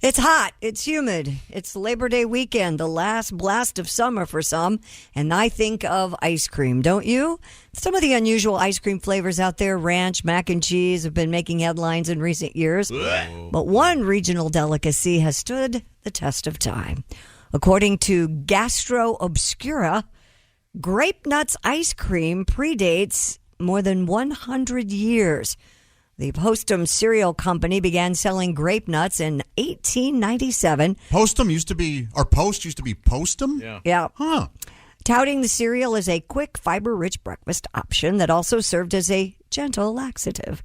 It's hot. It's humid. It's Labor Day weekend, the last blast of summer for some, and I think of ice cream, don't you? Some of the unusual ice cream flavors out there, ranch, mac and cheese, have been making headlines in recent years. But one regional delicacy has stood the test of time. According to Gastro Obscura, Grape Nuts ice cream predates more than 100 years. The Postum cereal company began selling grape nuts in 1897. Post used to be Postum? Yeah. Huh. Touting the cereal as a quick, fiber-rich breakfast option that also served as a gentle laxative.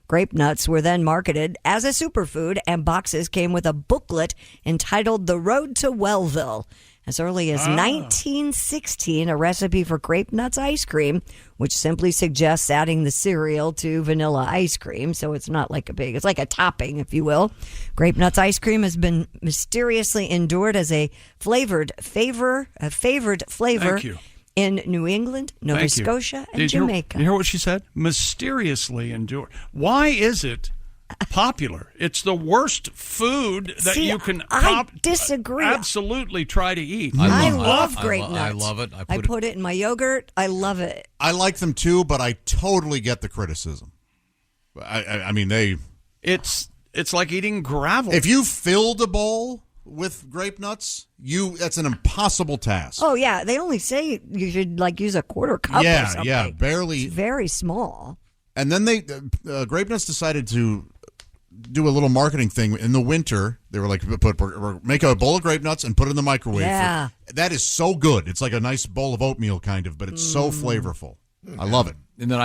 Grape nuts were then marketed as a superfood, and boxes came with a booklet entitled The Road to Wellville. As early as 1916, a recipe for grape nuts ice cream, which simply suggests adding the cereal to vanilla ice cream, so it's not like it's like a topping, if you will. Grape nuts ice cream has been mysteriously endured as a favored flavor Thank you. in New England, Nova Thank you. Scotia, and Did you Jamaica. hear what she said? Mysteriously endured. Why is it popular? It's the worst food that you can disagree. Absolutely try to eat. I love grape nuts. I love it. I put it in my yogurt. I love it. I like them too, but I totally get the criticism. I mean, It's like eating gravel. If you filled a bowl with grape nuts, that's an impossible task. Oh yeah, they only say you should use a quarter cup. or something. Yeah, barely. It's very small. And then Grape Nuts decided to do a little marketing thing in the winter. They were like, make a bowl of grape nuts and put it in the microwave. Yeah. That is so good. It's like a nice bowl of oatmeal kind of, but it's so flavorful. I love it. And then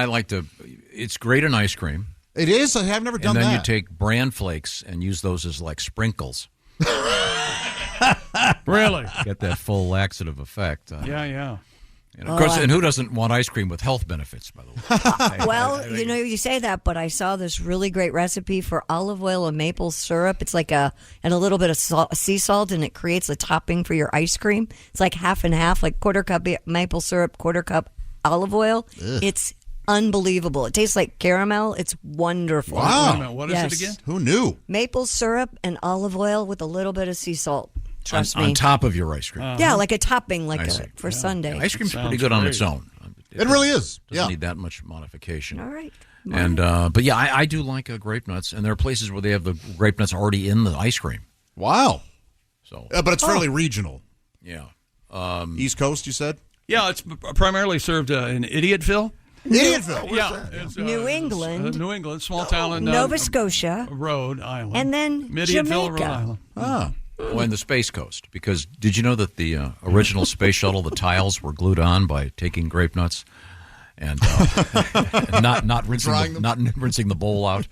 it's great in ice cream. It is. I have never done that. And then you take bran flakes and use those as like sprinkles. Really? Get that full laxative effect. Yeah. And of course, and who doesn't want ice cream with health benefits, by the way? Well, you say that, but I saw this really great recipe for olive oil and maple syrup. It's like and a little bit of sea salt, and it creates a topping for your ice cream. It's like half and half, like quarter cup maple syrup, quarter cup olive oil. Ugh. It's unbelievable. It tastes like caramel. It's wonderful. Wow. What is it again? Who knew? Maple syrup and olive oil with a little bit of sea salt. Trust me. On top of your ice cream. Yeah, like a topping, for Yeah. Sunday. Yeah, ice cream's pretty good on its own. It really is. Doesn't need that much modification. All right. And but yeah, I do like grape nuts, and there are places where they have the grape nuts already in the ice cream. Wow. So, but it's fairly regional. Yeah. East Coast, you said? Yeah, it's primarily served in Idiotville. Idiotville? It's, New England. New England, small town in Nova Scotia. Rhode Island. And then Idiotville, Rhode Jamaica. Island. Ah. Oh, and the Space Coast, because did you know that the original space shuttle, the tiles were glued on by taking grape nuts and not rinsing the bowl out?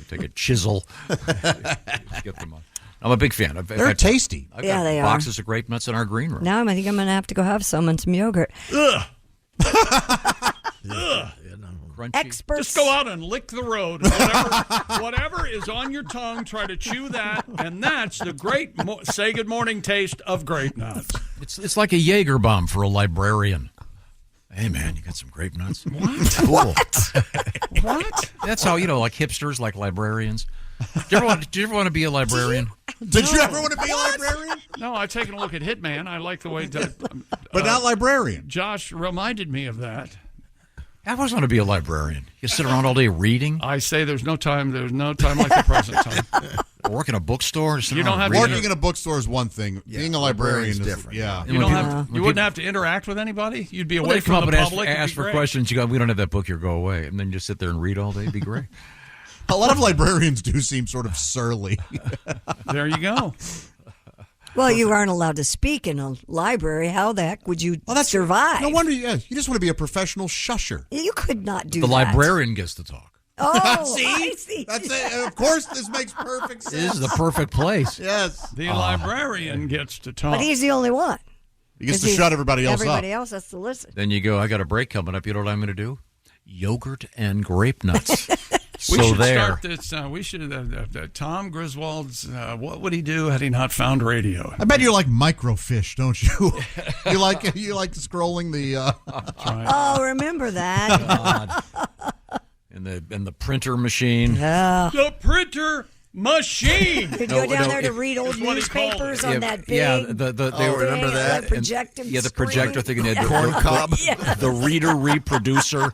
Take a chisel. Get them on. I'm a big fan. They're tasty. I've Yeah, got they are. boxes of grape nuts in our green room. Now I think I'm going to have to go have some and some yogurt. Ugh. Crunchy. Experts. Just go out and lick the road. Whatever is on your tongue, try to chew that, and that's the great say good morning taste of grape nuts. It's like a Jaeger bomb for a librarian. Hey, man, you got some grape nuts? What? What? That's how, like hipsters, like librarians. Did you ever want to be a librarian? Did you ever want to be a librarian? No, I've taken a look at Hitman. I like the way but not librarian. Josh reminded me of that. I always want to be a librarian. You sit around all day reading. I say there's no time like the present time. Work in a bookstore. You don't have working in a bookstore is one thing. Being a librarian is different. Yeah, you wouldn't have to interact with anybody. You'd be away from the public. Ask for questions. You go, we don't have that book here. Go away, and then just sit there and read all day. It'd be great. A lot of librarians do seem sort of surly. There you go. Well, you aren't allowed to speak in a library. How the heck would you survive? No wonder. Yeah, you just want to be a professional shusher. You could not do the that. librarian gets to talk. Oh, see? I see. That's it. Of course, this makes perfect sense. This is the perfect place. Yes. The librarian gets to talk. But he's the only one. He gets to shut everybody else up. Everybody else has to listen. Then you go, I got a break coming up. You know what I'm going to do? Yogurt and grape nuts. We should start this. We should. Tom Griswold's. What would he do had he not found radio? I bet you like microfiche, don't you? you like scrolling the. Oh, remember that? And the printer machine. Yeah. The printer machine. Could go down there to read old newspapers on that big. Yeah, they remember that? The projector. Yeah, the projector thing. And corn cob. The reader reproducer,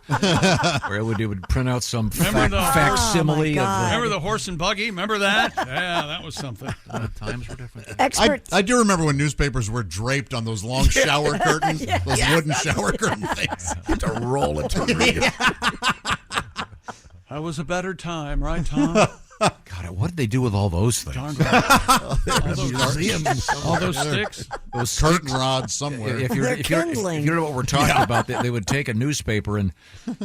where it would print out some facsimile. Remember the horse and buggy? Remember that? Yeah, that was something. Times were different. Experts. I do remember when newspapers were draped on those long shower curtains, those wooden shower curtain things. You have to roll it to read it. That was a better time, right, Tom? God, what did they do with all those things? Darn right. all those sticks, those curtain rods somewhere. If you don't know what we're talking about, they would take a newspaper and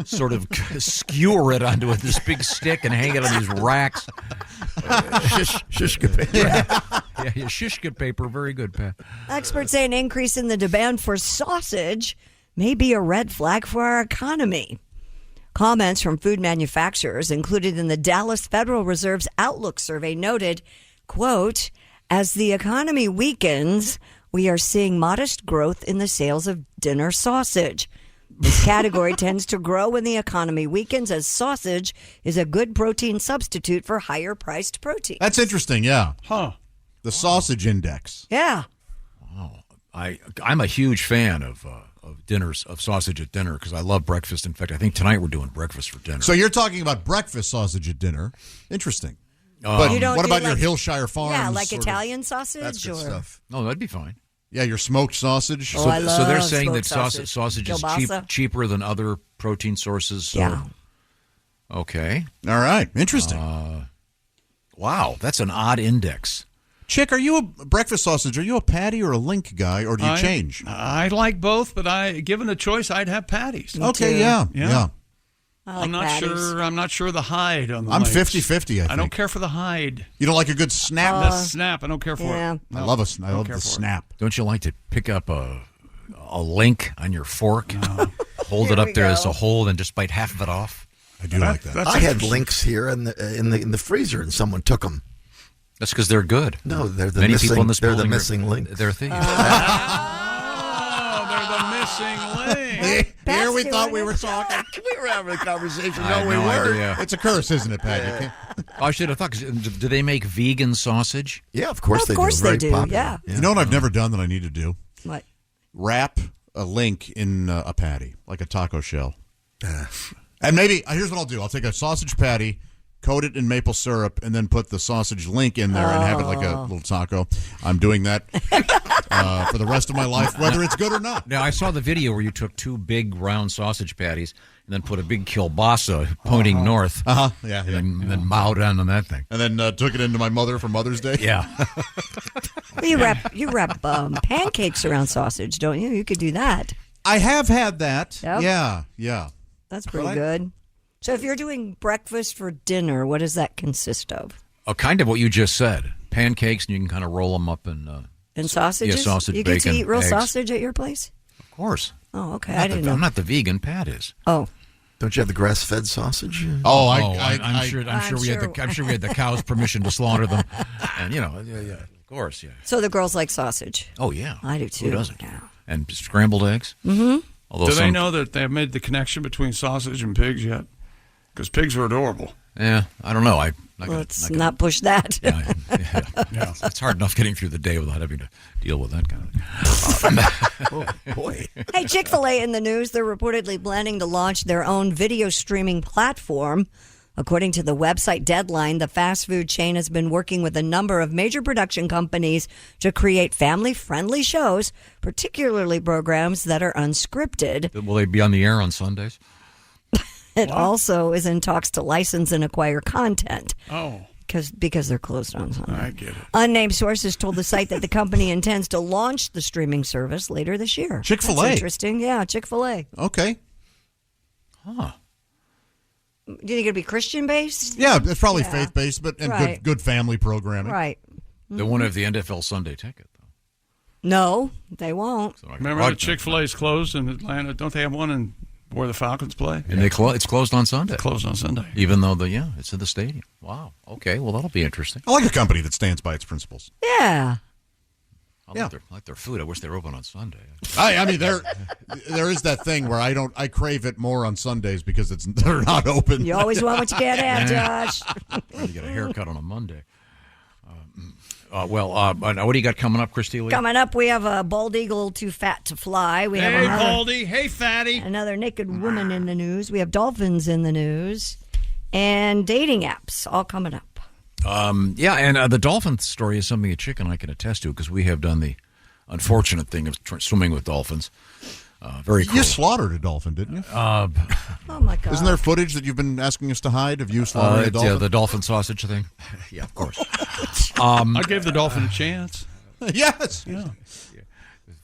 sort of skewer it onto this big stick and hang it on these racks. Shishka paper. Yeah, shishka paper. Very good, Pat. Experts say an increase in the demand for sausage may be a red flag for our economy. Comments from food manufacturers included in the Dallas Federal Reserve's Outlook survey noted, quote, as the economy weakens, we are seeing modest growth in the sales of dinner sausage. This category tends to grow when the economy weakens, as sausage is a good protein substitute for higher priced protein. That's interesting, yeah. Huh. The sausage index. Yeah. Wow. I'm a huge fan of dinners, of sausage at dinner, because I love breakfast. In fact, I think tonight we're doing breakfast for dinner. So you're talking about breakfast sausage at dinner. Interesting. But what about your Hillshire Farms? Yeah, like Italian sausage? That's good stuff. No, that'd be fine. Yeah, your smoked sausage. Oh, I love so they're saying that sausage. sausage is Kielbasa. cheaper than other protein sources. So. Yeah. Okay. All right. Interesting. Wow, that's an odd index. Chick, are you a breakfast sausage? Are you a patty or a link guy, or do you change? I like both, but given a choice, I'd have patties. Okay, yeah. I'm not sure the hide on the I'm links. 50-50, I don't care for the hide. You don't like a good snap? The snap, I don't care for it. I love the snap. Don't you like to pick up a link on your fork, hold it up there as a whole, and just bite half of it off? I do like that. I had links here in the freezer, and someone took them. That's because they're good. No, they're the Many missing. People in this they're the building missing link. They're thieves. They're the missing link. Here we thought we were talking. We were having a conversation. I No, we had no weren't. idea. It's a curse, isn't it, Pat? You can't- I should have thought. Do they make vegan sausage? Yeah, of course Of course Very they do. popular. Yeah. You know what I've never done that I need to do? What? Wrap a link in a patty, like a taco shell. And maybe, here's what I'll do. I'll take a sausage patty, coat it in maple syrup, and then put the sausage link in there and have it like a little taco. I'm doing that for the rest of my life, whether it's good or not. Now, I saw the video where you took two big round sausage patties and then put a big kielbasa pointing north. Yeah. And then mowed on that thing. And then took it into my mother for Mother's Day. Yeah. Well, you wrap pancakes around sausage, don't you? You could do that. I have had that. Yep. Yeah. That's pretty good. So if you're doing breakfast for dinner, what does that consist of? Kind of what you just said. Pancakes, and you can kind of roll them up in... And sausages? Yeah, sausage, you bacon, get to eat real eggs. sausage at your place? Of course. Oh, okay. I didn't know. I'm not the vegan. Pat is. Oh. Don't you have the grass-fed sausage? I'm sure we had the cow's permission to slaughter them, and yeah, of course, yeah. So the girls like sausage. Oh yeah, I do too. Who doesn't? Yeah. And scrambled eggs. Mm-hmm. Do they know that they've made the connection between sausage and pigs yet? Because pigs are adorable. Yeah, I don't know. Let's not push that. Yeah. It's hard enough getting through the day without having to deal with that kind of thing. Boy. Hey, Chick-fil-A in the news. They're reportedly planning to launch their own video streaming platform. According to the website Deadline, the fast food chain has been working with a number of major production companies to create family-friendly shows, particularly programs that are unscripted. Will they be on the air on Sundays? It also is in talks to license and acquire content. Oh. Because they're closed on Sunday. I get it. Unnamed sources told the site that the company intends to launch the streaming service later this year. Chick-fil-A. That's interesting. Yeah, Chick-fil-A. Okay. Huh. Do you think it'd be Christian-based? Yeah, it's probably faith-based, but and Right. good family programming. Right. They won't have the NFL Sunday ticket. No, they won't. Remember the Chick-fil-A's closed in Atlanta? Don't they have one in where the Falcons play? And it's closed on Sunday. It's closed on Sunday. Even though it's in the stadium. Wow. Okay. Well, that'll be interesting. I like a company that stands by its principles. Yeah. I like their food. I wish they were open on Sunday. I mean, there is that thing where I crave it more on Sundays because they're not open. You always want what you can't have, Josh. Trying to get a haircut on a Monday. What do you got coming up, Christy Lee? Coming up, we have a bald eagle too fat to fly. We have Hey, Baldy. Hey, fatty. another naked woman in the news. We have dolphins in the news, and dating apps all coming up. And the dolphin story is something that Chick and I can attest to because we have done the unfortunate thing of swimming with dolphins. Very cool. You slaughtered a dolphin, didn't you? Oh, my God. Isn't there footage that you've been asking us to hide of you slaughtering a dolphin? Yeah, the dolphin sausage thing. Yeah, of course. I gave the dolphin a chance. Yes. Yeah.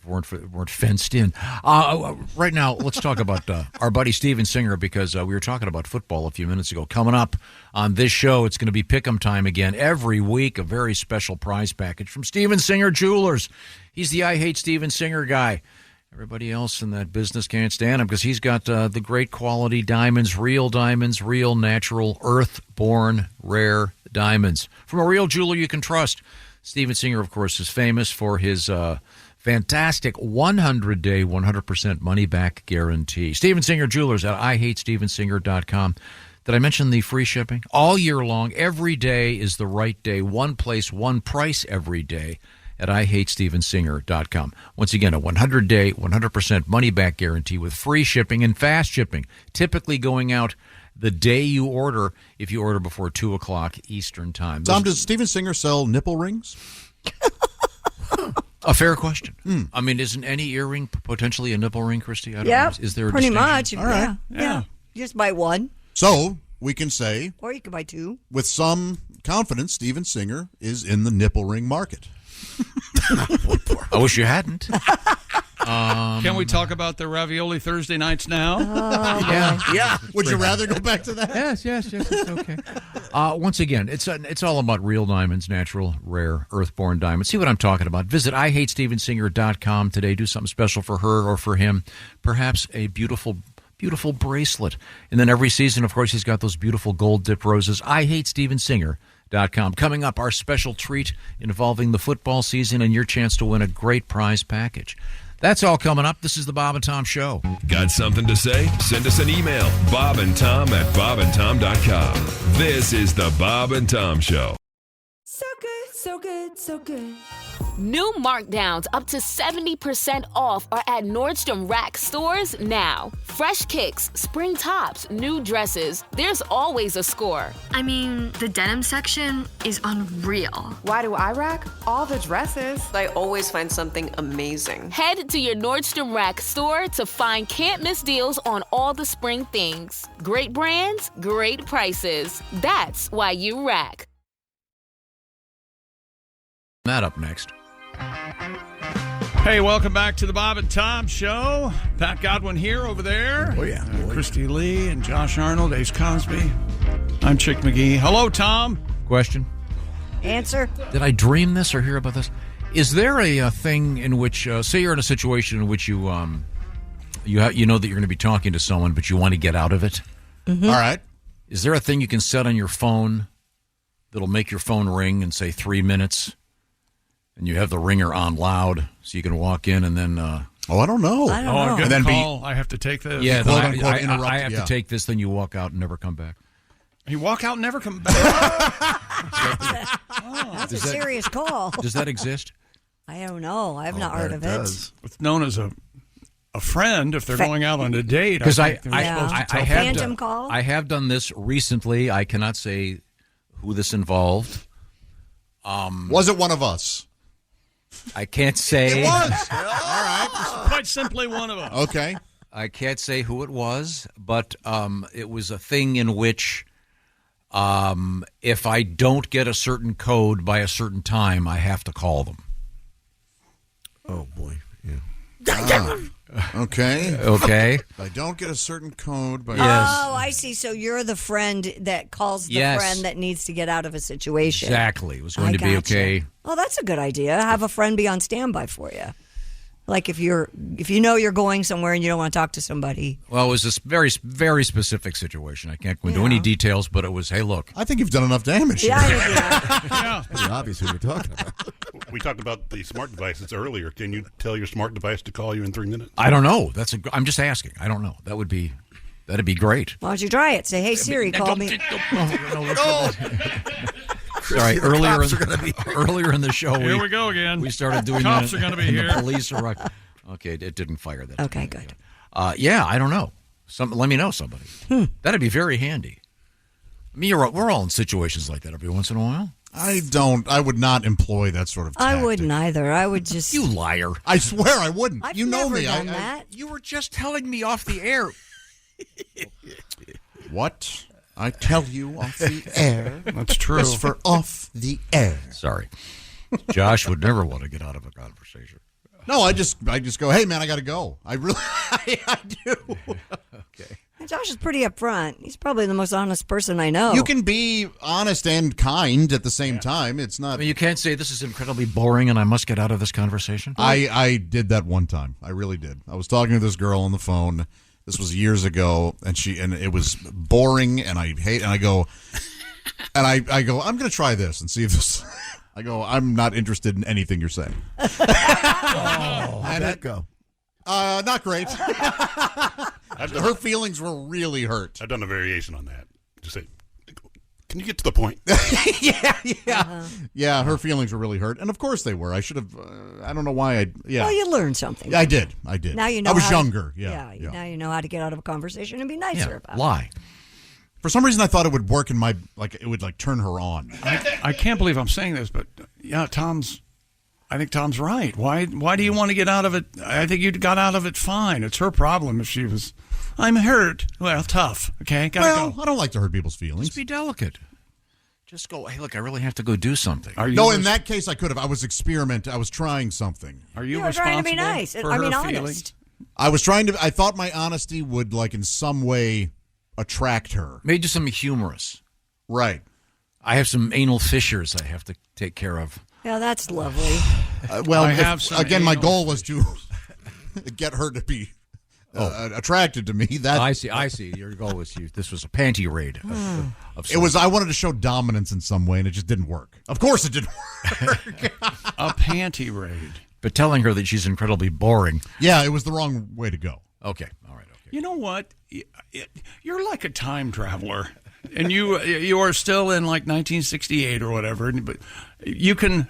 Weren't fenced in. Right now, let's talk about our buddy Steven Singer because we were talking about football a few minutes ago. Coming up on this show, it's going to be pick'em time again. Every week, a very special prize package from Steven Singer Jewelers. He's the I Hate Steven Singer guy. Everybody else in that business can't stand him because he's got the great quality diamonds, real natural, earth-born, rare diamonds from a real jeweler you can trust. Steven Singer, of course, is famous for his fantastic 100-day, 100% money-back guarantee. Steven Singer Jewelers at IHateStevenSinger.com. Did I mention the free shipping? All year long, every day is the right day. One place, one price every day at IHateStevenSinger.com. Once again, a 100-day, 100% money-back guarantee with free shipping and fast shipping, typically going out the day you order if you order before 2 o'clock Eastern Time. Tom, does Steven Singer sell nipple rings? A fair question. I mean, isn't any earring potentially a nipple ring, Christy? I don't Yeah, know. Is there a pretty distinction? much. All right. Yeah. You just buy one, So we can say, or you can buy two. with some confidence, Steven Singer is in the nipple ring market. I wish you hadn't. Can we talk about the ravioli Thursday nights now? Yeah. Would you rather go back to that? Yes, it's okay. Once again, it's all about real diamonds, natural, rare, earthborn diamonds. See what I'm talking about. Visit IHateStevenSinger.com today. Do something special for her or for him. Perhaps a beautiful bracelet. And then every season, of course, he's got those beautiful gold-dipped roses. IHateStevenSinger.com. Coming up, our special treat involving the football season and your chance to win a great prize package. That's all coming up. This is the Bob and Tom Show. Got something to say? Send us an email, bobandtom@bobandtom.com. This is the Bob and Tom Show. So good, so good, so good. New markdowns up to 70% off are at Nordstrom Rack stores now. Fresh kicks, spring tops, new dresses. There's always a score. I mean, the denim section is unreal. Why do I rack? All the dresses. I always find something amazing. Head to your Nordstrom Rack store to find can't-miss deals on all the spring things. Great brands, great prices. That's why you rack. That up next. Hey, welcome back to the Bob and Tom Show. Pat Godwin here, over there. Oh, yeah. Christy Lee and Josh Arnold, Ace Cosby. I'm Chick McGee. Hello, Tom. Question. Answer. Did I dream this or hear about this? Is there a thing in which, say you're in a situation in which you know that you're going to be talking to someone, but you want to get out of it? Mm-hmm. All right. Is there a thing you can set on your phone that'll make your phone ring and say 3 minutes, and you have the ringer on loud so you can walk in and then... I don't know. I don't know. I'm And then call. I have to take this. Yeah, Quote, then unquote, interrupt, I have yeah. to take this, then you walk out and never come back. You walk out and never come back. That's a serious call. Does that exist? I don't know. I've not heard of it. It's known as a friend if they're going out on a date. Because think they're supposed to tell have Phantom done, call? I have done this recently. I cannot say who this involved. Was it one of us? I can't say. It was. All right. quite simply one of us. Okay. I can't say who it was, but it was a thing in which if I don't get a certain code by a certain time, I have to call them. Oh, boy. Yeah. Okay. Okay. If I don't get a certain code, but Oh, I see. So you're the friend that calls the Yes. friend that needs to get out of a situation. Exactly. It was going I to be gotcha. okay. Oh, that's a good idea. Have a friend be on standby for you. Like if you know you're going somewhere and you don't want to talk to somebody. Well, it was this very, very specific situation. I can't go into any details, but it was, hey, look. I think you've done enough damage. Yeah, Yeah. It's pretty obvious who we're talking about. We talked about the smart devices earlier. Can you tell your smart device to call you in 3 minutes? I don't know. I'm just asking. I don't know. That'd be great. Why don't you try it? Say, hey, Siri, call me. Sorry, earlier in the show, Here we go again. We started doing Cops that. are gonna be and here. The police are okay. It didn't fire that. Okay, good. Yeah, I don't know. Let me know somebody. That'd be very handy. I mean, we're all in situations like that every once in a while. I would not employ that sort of tactic. I wouldn't either. I would just. You liar! I swear I wouldn't. I've you know never me. done that. You were just telling me off the air. What? I tell you off the air. That's true. It's for off the air. Sorry, Josh would never want to get out of a conversation. No, I just go, hey man, I got to go. I really, I do. Okay. Josh is pretty upfront. He's probably the most honest person I know. You can be honest and kind at the same time. It's not. I mean, you can't say this is incredibly boring and I must get out of this conversation. I did that one time. I really did. I was talking to this girl on the phone. This was years ago, and it was boring, and I go, I'm going to try this and see if this. I go, I'm not interested in anything you're saying. How'd that go? Not great. Her feelings were really hurt. I've done a variation on that. Just say, can you get to the point? Yeah. Yeah, her feelings were really hurt. And of course they were. I should have, I don't know why Well, you learned something. I did. Now you know. I was how younger. To, yeah. Now you know how to get out of a conversation and be nicer about it. Lie. For some reason, I thought it would work in my, it would turn her on. I can't believe I'm saying this, but yeah, I think Tom's right. Why do you want to get out of it? I think you got out of it fine. It's her problem if she was, I'm hurt. Well, tough. Okay, gotta go. I don't like to hurt people's feelings. Just be delicate. Just go, hey, look, I really have to go do something. No, in that case, I could have. I was experimenting. I was trying something. Are you were trying to be responsible nice. for I her mean, feelings? honest. I was trying to. I thought my honesty would, in some way, attract her. Maybe do something humorous. Right. I have some anal fissures I have to take care of. Yeah, that's lovely. My goal was to get her to be attracted to me. That I see. Your goal was this was a panty raid. Of it was. I wanted to show dominance in some way, and it just didn't work. Of course, it didn't work. A panty raid. But telling her that she's incredibly boring. Yeah, it was the wrong way to go. Okay, all right. Okay. You know what? You're like a time traveler, and you are still in 1968 or whatever. But you can,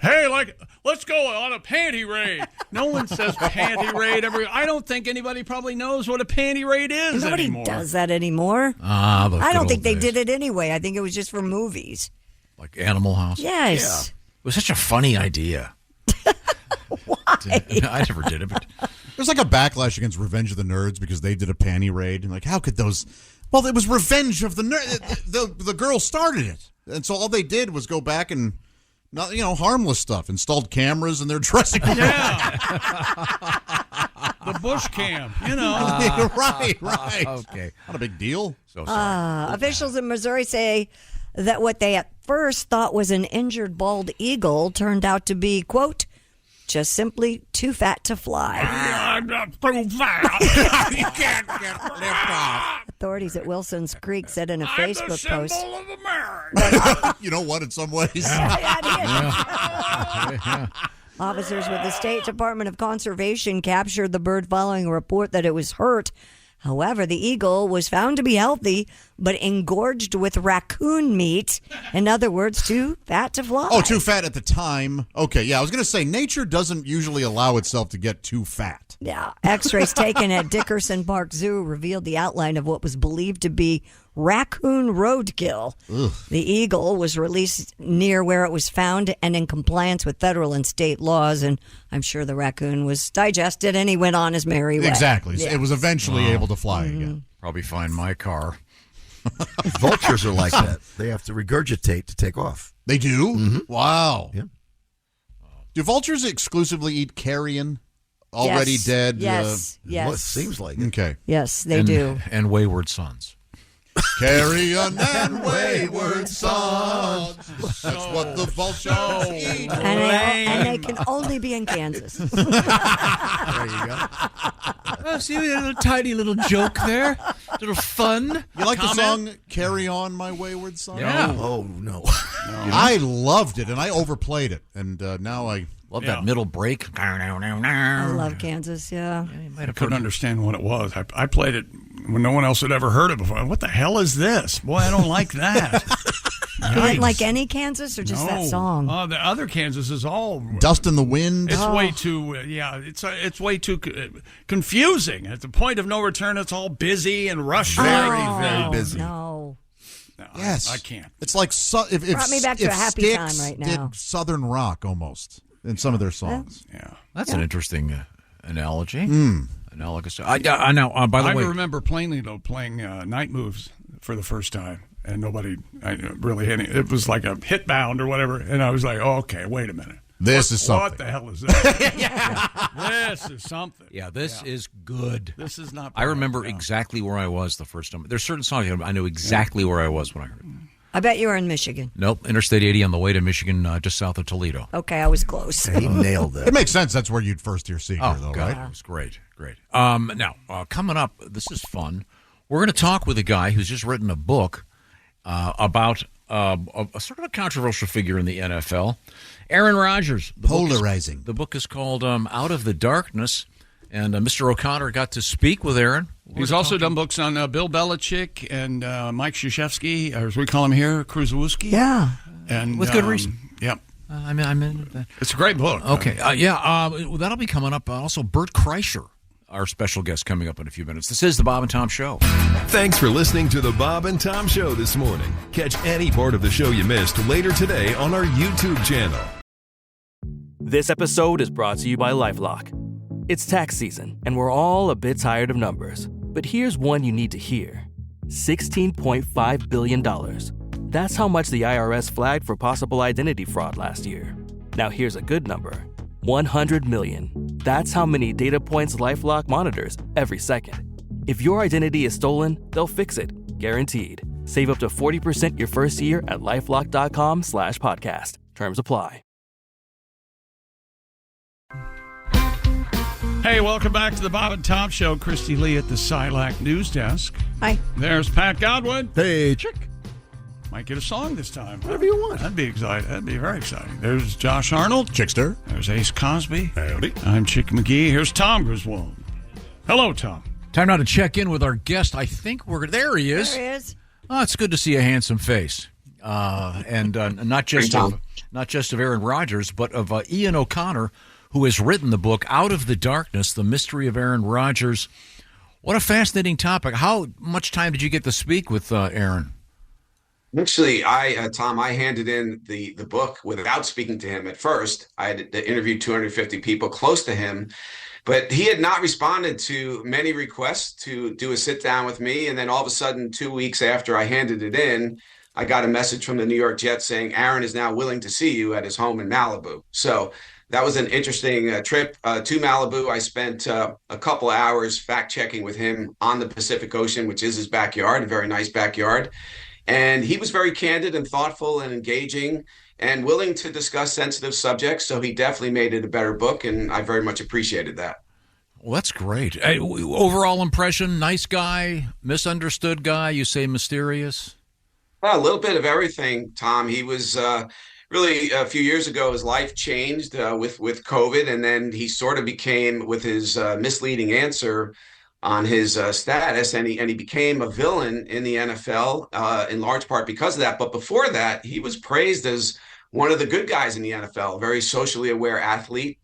let's go on a panty raid. No one says panty raid. I don't think anybody probably knows what a panty raid is Nobody anymore. does that anymore. I don't think they did it anyway. I think it was just for movies. Like Animal House? Yes. Yeah. It was such a funny idea. Why? I never did it, but there's a backlash against Revenge of the Nerds because they did a panty raid. And how could those? Well, it was Revenge of the Nerds. The girl started it, and so all they did was go back and not, harmless stuff. Installed cameras in their dressing room. Yeah. The bush cam, Right. Okay. Not a big deal. So sorry. Officials in Missouri say that what they at first thought was an injured bald eagle turned out to be, quote, just simply too fat to fly. I'm not too fat. You can't get lift off. Authorities at Wilson's Creek said in a Facebook post. Of America. You know what, in some ways? Officers with the State Department of Conservation captured the bird following a report that it was hurt. However, the eagle was found to be healthy, but engorged with raccoon meat. In other words, too fat to fly. Oh, too fat at the time. Okay, yeah, I was going to say, nature doesn't usually allow itself to get too fat. Yeah. X-rays taken at Dickerson Park Zoo revealed the outline of what was believed to be raccoon roadkill. Ugh. The eagle was released near where it was found and in compliance with federal and state laws, and I'm sure the raccoon was digested and he went on his merry way. Exactly. Yeah. It was eventually able to fly again. Probably find my car. Vultures are like that. They have to regurgitate to take off. They do? Mm-hmm. Wow. Yeah. Do vultures exclusively eat carrion? Already Yes. dead? Yes. Yes. Well, it seems like it. Okay. Yes, they do. And wayward sons. Carrion and wayward sons. That's what the vultures eat. And they can only be in Kansas. There you go. Oh, see, we had a little tiny little joke there. A little fun. You like comment? the song Carry On, My Wayward Son? Yeah. Oh, no. I loved it, and I overplayed it. And now I love that middle break. I love Kansas, yeah. I couldn't understand what it was. I played it when no one else had ever heard it before. What the hell is this? Boy, I don't like that. You didn't like any Kansas or just that song? The other Kansas is all Dust in the Wind. It's way too, it's way too confusing. At the point of no return, it's all busy and rushing. Very busy. No. Yes. I can't. It's like if Brought me back to if a happy time Styx right now. did Southern rock almost in some of their songs. Yeah. That's an interesting analogy. Mm. Analogous. I know. By the way, I remember plainly, though, playing Night Moves for the first time, and nobody really hit it. It was like a hit bound or whatever, and I was like, oh, okay, wait a minute. This is something. What the hell is that? This is something. Yeah, this is good. This is not bad. I remember exactly where I was the first time. There's certain songs I knew exactly where I was when I heard it. I bet you were in Michigan. Nope, Interstate 80 on the way to Michigan, just south of Toledo. Okay, I was close. He nailed that. It makes sense. That's where you'd first hear Seeger, though, God, right? it was great. Now, coming up, this is fun. We're going to talk with a guy who's just written a book about a sort of a controversial figure in the NFL, Aaron Rodgers. Polarizing. The book is called Out of the Darkness, and Mr. O'Connor got to speak with Aaron. He's also done books on Bill Belichick and Mike Krzyzewski, or as we call him here, Krzyzewski. Yeah. And with good reason. Yep. I'm in that. It's a great book. Okay. That'll be coming up. Also, Bert Kreischer, our special guest, coming up in a few minutes. This is the Bob and Tom Show. Thanks for listening to the Bob and Tom Show this morning. Catch any part of the show you missed later today on our YouTube channel. This episode is brought to you by LifeLock. It's tax season, and we're all a bit tired of numbers. But here's one you need to hear. $16.5 billion. That's how much the IRS flagged for possible identity fraud last year. Now here's a good number. 100 million. That's how many data points LifeLock monitors every second. If your identity is stolen, they'll fix it. Guaranteed. Save up to 40% your first year at LifeLock.com/podcast. Terms apply. Hey, welcome back to the Bob and Tom Show. Christy Lee at the Silac News Desk. Hi. There's Pat Godwin. Hey, chick. Might get a song this time. Whatever you want. That'd be exciting. That'd be very exciting. There's Josh Arnold. Chickster. There's Ace Cosby. Howdy. I'm Chick McGee. Here's Tom Griswold. Hello, Tom. Time now to check in with our guest. I think there he is. There he is. Oh, it's good to see a handsome face, and not just of Aaron Rodgers, but of Ian O'Connor, who has written the book Out of the Darkness: The Mystery of Aaron Rodgers. What a fascinating topic! How much time did you get to speak with Aaron? Actually, Tom, I handed in the book without speaking to him at first. I had interviewed 250 people close to him, but he had not responded to many requests to do a sit down with me. And then all of a sudden, 2 weeks after I handed it in, I got a message from the New York Jets saying Aaron is now willing to see you at his home in Malibu. So that was an interesting trip to Malibu. I spent a couple of hours fact checking with him on the Pacific Ocean, which is his backyard, a very nice backyard. And he was very candid and thoughtful and engaging and willing to discuss sensitive subjects. So he definitely made it a better book, and I very much appreciated that. Well, that's great. Overall impression, nice guy, misunderstood guy, you say mysterious? Well, a little bit of everything, Tom. He was really a few years ago, his life changed with COVID, and then he sort of became, with his misleading answer on his status, and he became a villain in the NFL in large part because of that. But before that, he was praised as one of the good guys in the NFL, very socially aware athlete.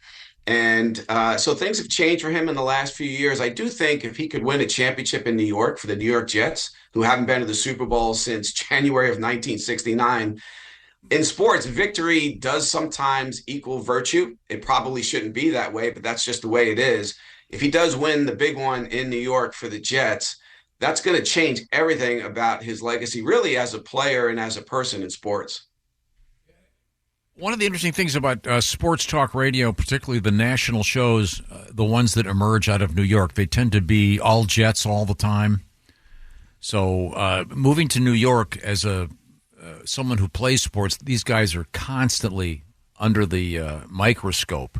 And so things have changed for him in the last few years. I do think if he could win a championship in New York for the New York Jets, who haven't been to the Super Bowl since January of 1969, in sports, victory does sometimes equal virtue. It probably shouldn't be that way, but that's just the way it is. If he does win the big one in New York for the Jets, that's going to change everything about his legacy, really, as a player and as a person in sports. One of the interesting things about sports talk radio, particularly the national shows, the ones that emerge out of New York, they tend to be all Jets all the time. So moving to New York as someone who plays sports, these guys are constantly under the microscope.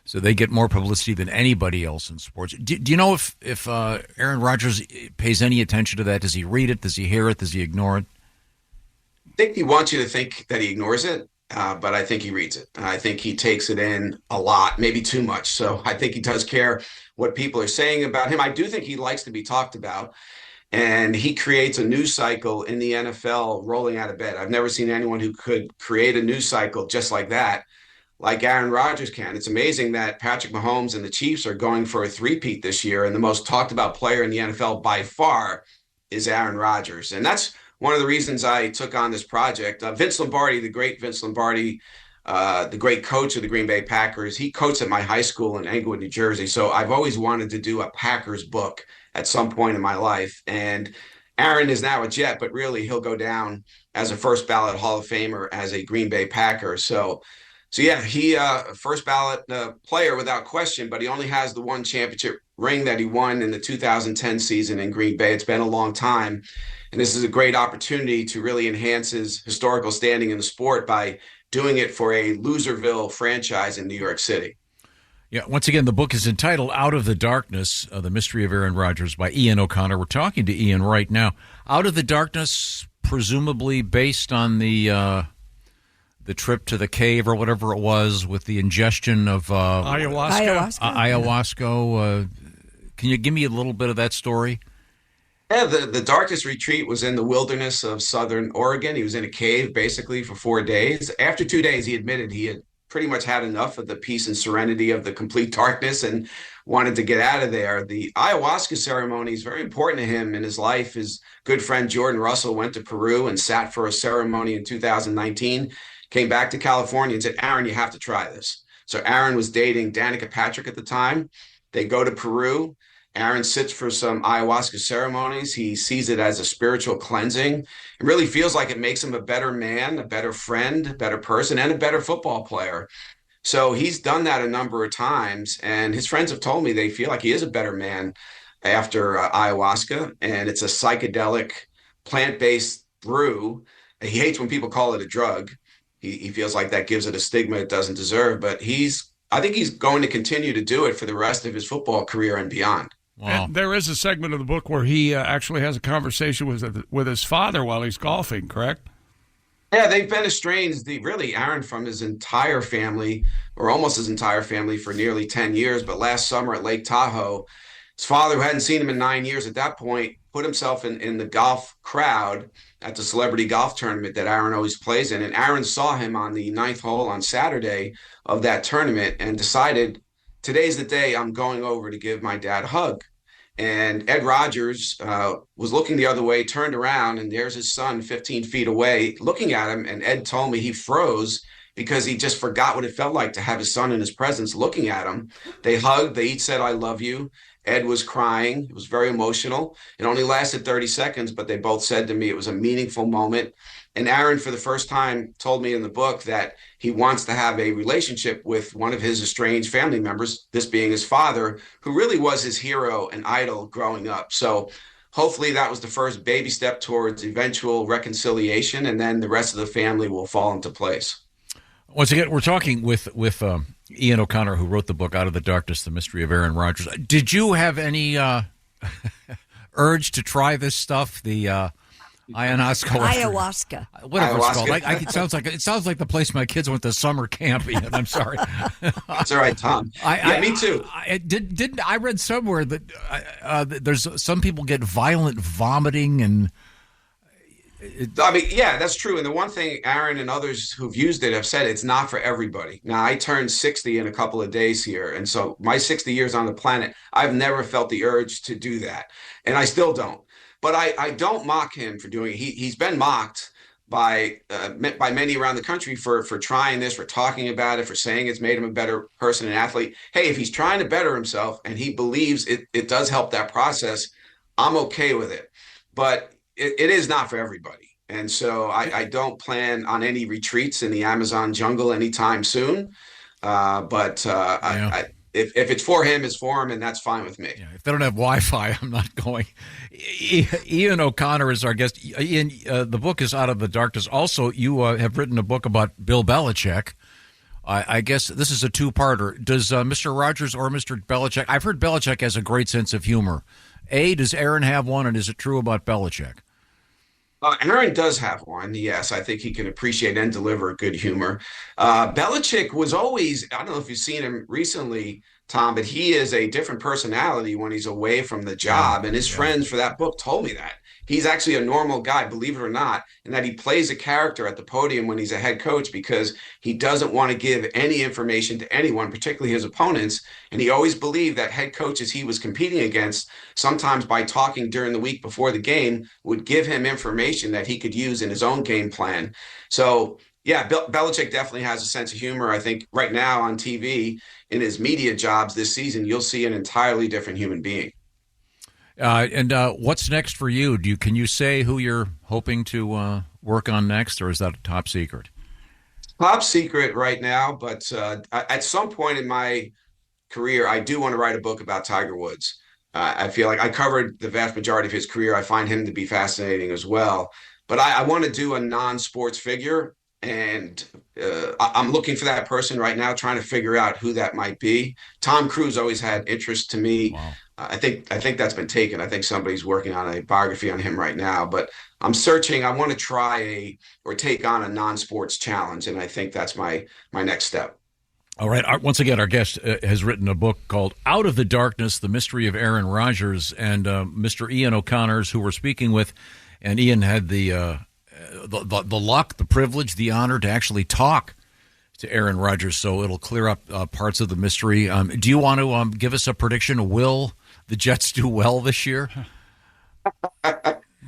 So they get more publicity than anybody else in sports. Do you know if Aaron Rodgers pays any attention to that? Does he read it? Does he hear it? Does he ignore it? I think he wants you to think that he ignores it, but I think he reads it. I think he takes it in a lot, maybe too much. So I think he does care what people are saying about him. I do think he likes to be talked about, and he creates a news cycle in the NFL rolling out of bed. I've never seen anyone who could create a news cycle just like that, like Aaron Rodgers can. It's amazing that Patrick Mahomes and the Chiefs are going for a three-peat this year, and the most talked about player in the NFL by far is Aaron Rodgers. And that's one of the reasons I took on this project. Vince Lombardi, the great Vince Lombardi, the great coach of the Green Bay Packers, he coached at my high school in Englewood, New Jersey. So I've always wanted to do a Packers book at some point in my life. And Aaron is now a Jet, but really he'll go down as a first ballot Hall of Famer as a Green Bay Packer. So yeah, he first ballot player without question, but he only has the one championship ring that he won in the 2010 season in Green Bay. It's been a long time, and this is a great opportunity to really enhance his historical standing in the sport by doing it for a Loserville franchise in New York City. Yeah, once again, the book is entitled Out of the Darkness, The Mystery of Aaron Rodgers by Ian O'Connor. We're talking to Ian right now. Out of the Darkness, presumably based on the trip to the cave or whatever it was with the ingestion of ayahuasca. Can you give me a little bit of that story? Yeah, the darkest retreat was in the wilderness of southern Oregon. He was in a cave basically for 4 days. After 2 days, he admitted he had pretty much had enough of the peace and serenity of the complete darkness and wanted to get out of there. The ayahuasca ceremony is very important to him in his life. His good friend Jordan Russell went to Peru and sat for a ceremony in 2019, came back to California and said, Aaron, you have to try this. So Aaron was dating Danica Patrick at the time. They go to Peru. Aaron sits for some ayahuasca ceremonies. He sees it as a spiritual cleansing and really feels like it makes him a better man, a better friend, a better person, and a better football player. So he's done that a number of times, and his friends have told me they feel like he is a better man after ayahuasca, and it's a psychedelic plant-based brew. He hates when people call it a drug. He feels like that gives it a stigma it doesn't deserve, but I think he's going to continue to do it for the rest of his football career and beyond. Wow. And there is a segment of the book where he actually has a conversation with his father while he's golfing, correct? Yeah, they've been estranged, Aaron, from his entire family, or almost his entire family, for nearly 10 years. But last summer at Lake Tahoe, his father, who hadn't seen him in 9 years at that point, put himself in the golf crowd at the celebrity golf tournament that Aaron always plays in. And Aaron saw him on the 9th hole on Saturday of that tournament and decided, today's the day I'm going over to give my dad a hug. And Ed Rogers was looking the other way, turned around, and there's his son 15 feet away looking at him. And Ed told me he froze because he just forgot what it felt like to have his son in his presence looking at him. They hugged. They each said, I love you. Ed was crying. It was very emotional. It only lasted 30 seconds, but they both said to me it was a meaningful moment. And Aaron, for the first time, told me in the book that he wants to have a relationship with one of his estranged family members, this being his father, who really was his hero and idol growing up. So hopefully that was the first baby step towards eventual reconciliation, and then the rest of the family will fall into place. Once again, we're talking with Ian O'Connor, who wrote the book Out of the Darkness, The Mystery of Aaron Rodgers. Did you have any urge to try this stuff, the ayahuasca? Whatever it's called. It sounds like the place my kids went to summer camp, Ian. I'm sorry. That's all right, Tom. Me too. I read somewhere that there's some people get violent vomiting and... yeah, that's true. And the one thing Aaron and others who've used it have said, it's not for everybody. Now, I turned 60 in a couple of days here. And so my 60 years on the planet, I've never felt the urge to do that. And I still don't. But I don't mock him for doing it. He's been mocked by many around the country for trying this, for talking about it, for saying it's made him a better person and athlete. Hey, if he's trying to better himself and he believes it does help that process, I'm okay with it. But it is not for everybody. And so I don't plan on any retreats in the Amazon jungle anytime soon. If it's for him, it's for him, and that's fine with me. Yeah, if they don't have Wi-Fi, I'm not going. Ian O'Connor is our guest. Ian, the book is Out of the Darkness. Also, you have written a book about Bill Belichick. I guess this is a two-parter. Does Mr. Rodgers or Mr. Belichick... I've heard Belichick has a great sense of humor. Does Aaron have one, and is it true about Belichick? Aaron does have one, yes. I think he can appreciate and deliver good humor. Belichick was always, I don't know if you've seen him recently, Tom, but he is a different personality when he's away from the job. And his friends for that book told me that. He's actually a normal guy, believe it or not, and that he plays a character at the podium when he's a head coach because he doesn't want to give any information to anyone, particularly his opponents. And he always believed that head coaches he was competing against, sometimes by talking during the week before the game, would give him information that he could use in his own game plan. So, yeah, Belichick definitely has a sense of humor. I think right now on TV, in his media jobs this season, you'll see an entirely different human being. And what's next for you? Can you say who you're hoping to work on next, or is that a top secret? Top secret right now, but at some point in my career, I do want to write a book about Tiger Woods. I feel like I covered the vast majority of his career. I find him to be fascinating as well. But I want to do a non-sports figure, and I'm looking for that person right now, trying to figure out who that might be. Tom Cruise always had interest to me. Wow. I think that's been taken. I think somebody's working on a biography on him right now, but I'm searching. I want to try take on a non-sports challenge, and I think that's my next step. All right. Once again, our guest has written a book called Out of the Darkness, The Mystery of Aaron Rodgers, and Mr. Ian O'Connor, who we're speaking with. And Ian had the luck, the privilege, the honor to actually talk to Aaron Rodgers, so it'll clear up parts of the mystery. Do you want to give us a prediction? Will the Jets do well this year?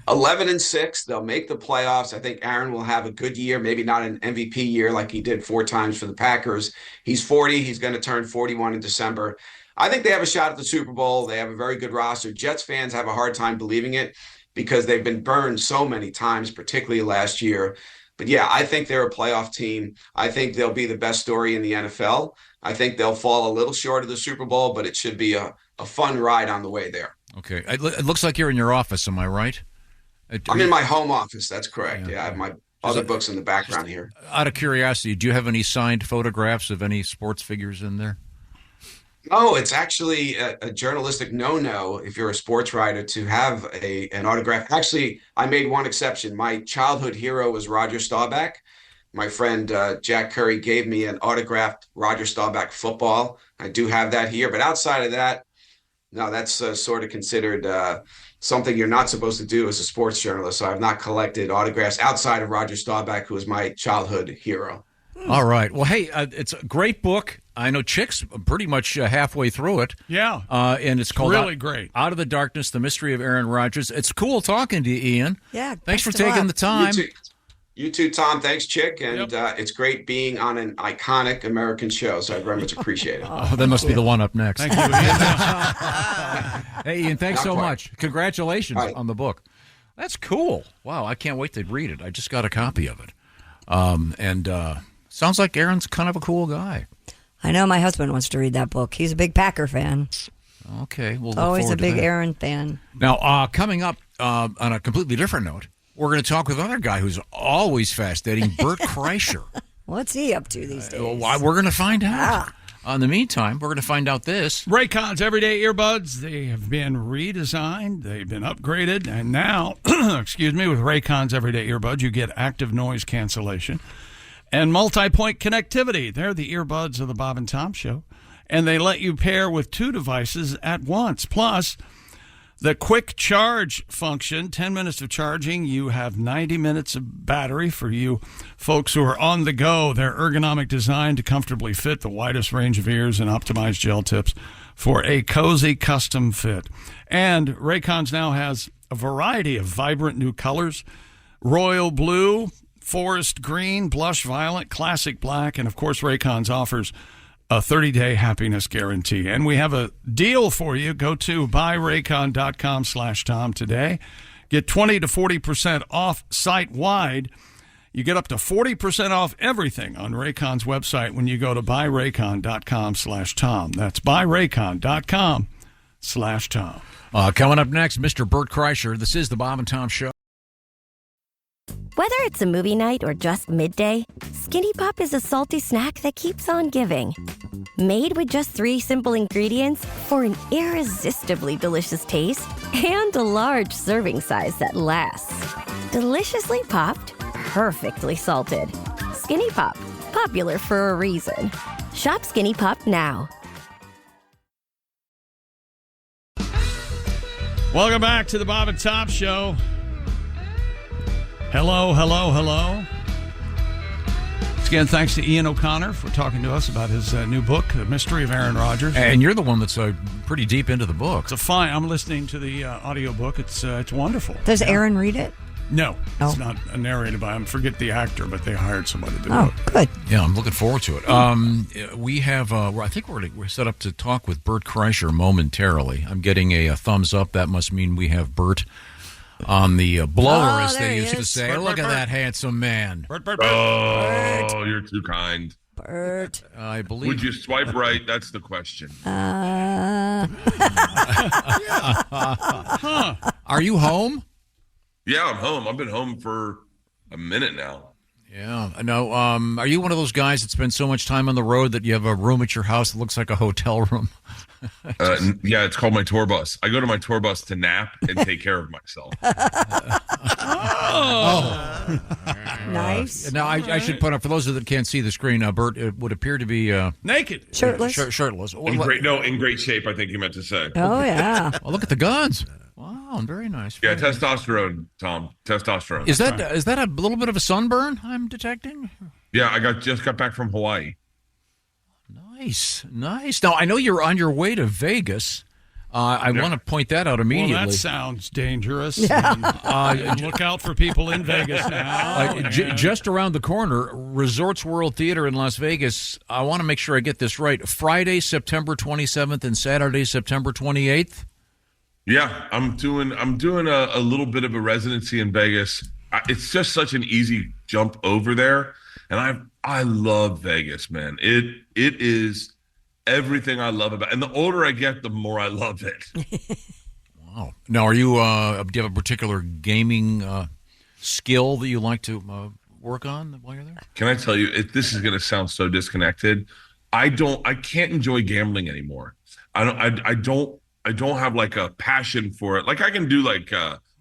11-6, they'll make the playoffs. I think Aaron will have a good year, maybe not an MVP year like he did 4 times for the Packers. He's 40. He's going to turn 41 in December. I think they have a shot at the Super Bowl. They have a very good roster. Jets fans have a hard time believing it because they've been burned so many times, particularly last year. But yeah, I think they're a playoff team. I think they'll be the best story in the NFL. I think they'll fall a little short of the Super Bowl, but it should be a fun ride on the way there. Okay. It looks like you're in your office. Am I right? I'm in my home office. That's correct. Yeah, I have my other books in the background here. Out of curiosity, do you have any signed photographs of any sports figures in there? No, it's actually a journalistic no-no if you're a sports writer to have an autograph. Actually, I made one exception. My childhood hero was Roger Staubach. My friend Jack Curry gave me an autographed Roger Staubach football. I do have that here. But outside of that, no, that's sort of considered something you're not supposed to do as a sports journalist. So I've not collected autographs outside of Roger Staubach, who was my childhood hero. All right. Well, hey, it's a great book. I know Chick's pretty much halfway through it. Yeah. And it's called really great. Out of the Darkness, The Mystery of Aaron Rodgers. It's cool talking to you, Ian. Yeah. Thanks for taking the time. You too, Tom. Thanks, Chick. And it's great being on an iconic American show, so I very much appreciate it. Oh, that must be the one up next. Thank you, Ian. Hey, Ian, thanks Not so quite. much. Congratulations All right. on the book. That's cool. Wow, I can't wait to read it. I just got a copy of it. Sounds like Aaron's kind of a cool guy. I know my husband wants to read that book. He's a big Packer fan. Okay, we'll look Always a forward to big that. Aaron fan. Now, coming up on a completely different note, we're going to talk with another guy who's always fascinating, Bert Kreischer. What's he up to these days? We're going to find out. In the meantime, we're going to find out this. Raycon's everyday earbuds, they have been redesigned, they've been upgraded, and now, excuse me, with Raycon's everyday earbuds, you get active noise cancellation and multi-point connectivity. They're the earbuds of the Bob and Tom Show, and they let you pair with 2 devices at once. Plus, the quick charge function, 10 minutes of charging, you have 90 minutes of battery for you folks who are on the go. They're ergonomic designed to comfortably fit the widest range of ears and optimized gel tips for a cozy custom fit. And Raycons now has a variety of vibrant new colors: royal blue, forest green, blush violet, classic black, and of course Raycons offers a 30-day happiness guarantee. And we have a deal for you. Go to buyraycon.com/Tom today. Get 20 to 40% off site-wide. You get up to 40% off everything on Raycon's website when you go to buyraycon.com/Tom. That's buyraycon.com/Tom. Coming up next, Mr. Bert Kreischer. This is the Bob and Tom Show. Whether it's a movie night or just midday, Skinny Pop is a salty snack that keeps on giving. Made with just 3 simple ingredients for an irresistibly delicious taste and a large serving size that lasts. Deliciously popped, perfectly salted. Skinny Pop, popular for a reason. Shop Skinny Pop now. Welcome back to the Bob and Tom Show. Hello, hello, hello. Once again, thanks to Ian O'Connor for talking to us about his new book, The Mystery of Aaron Rodgers. And you're the one that's pretty deep into the book. I'm listening to the audio book. It's wonderful. Does Aaron read it? No, it's not narrated by him. Forget the actor, but they hired somebody to do Oh, it. good. Yeah, I'm looking forward to it. We have, I think we're set up to talk with Bert Kreischer momentarily. I'm getting a thumbs up. That must mean we have Bert on the blower, as they used to say. Bert, Look Bert, at Bert. that handsome man. Oh, you're too kind. Bert. I believe. Would you swipe right? That's the question. Are you home? Yeah, I'm home. I've been home for a minute now. Yeah. No. Are you one of those guys that spends so much time on the road that you have a room at your house that looks like a hotel room? Yeah, it's called my tour bus. I go to my tour bus to nap and take care of myself. Nice. Now, I should point out, for those that can't see the screen, Bert, it would appear to be naked, shirtless. Shirtless. In great shape, I think you meant to say. Oh, yeah. Oh, look at the guns. Wow, very nice. Yeah, testosterone, Tom. Testosterone. Is that a little bit of a sunburn I'm detecting? Yeah, I just got back from Hawaii. Nice. Now, I know you're on your way to Vegas. I want to point that out immediately. Well, that sounds dangerous. Yeah. And look out for people in Vegas now. Just around the corner, Resorts World Theater in Las Vegas. I want to make sure I get this right. Friday, September 27th and Saturday, September 28th. Yeah, I'm doing a little bit of a residency in Vegas. It's just such an easy jump over there, and I love Vegas, man. It is everything I love about it. And the older I get, the more I love it. Wow. Now, do you have a particular gaming skill that you like to work on while you're there? Can I tell you, this is going to sound so disconnected. I can't enjoy gambling anymore. I don't have like a passion for it. Like I can do like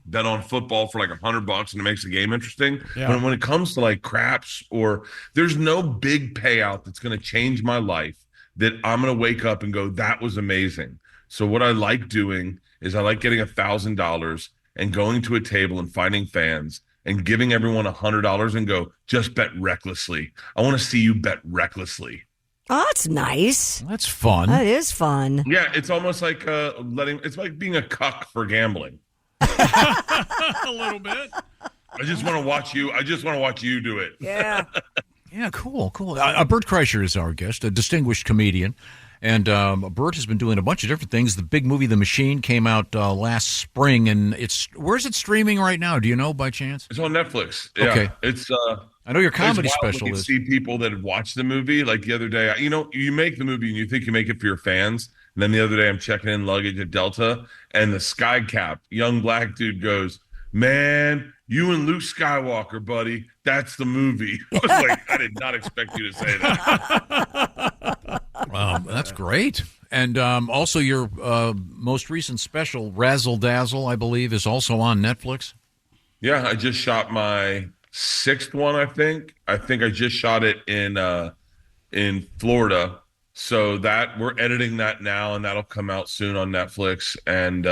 bet on football for like $100 and it makes the game interesting. Yeah. But when it comes to like craps, or there's no big payout that's going to change my life that I'm going to wake up and go, that was amazing. So what I like doing is I like getting $1,000 and going to a table and finding fans and giving everyone $100 and go, just bet recklessly. I want to see you bet recklessly. Oh, that's nice. That's fun. That is fun. Yeah, it's almost like it's like being a cuck for gambling. A little bit. I just want to watch you do it. Yeah. Yeah, cool. Bert Kreischer is our guest, a distinguished comedian. And Bert has been doing a bunch of different things. The big movie, The Machine, came out last spring, and where's it streaming right now? Do you know by chance? It's on Netflix. Yeah. Okay. It's I know your comedy it's wild special when you is. see people that have watched the movie. Like the other day, you make the movie and you think you make it for your fans. And then the other day, I'm checking in luggage at Delta, and the sky cap, young black dude goes, "Man, you and Luke Skywalker, buddy, that's the movie." I was like, I did not expect you to say that. That's great. And also your most recent special, Razzle Dazzle, I believe, is also on Netflix. Yeah, I just shot my 6th one, I think. I just shot it in Florida. So that we're editing that now, and that'll come out soon on Netflix. And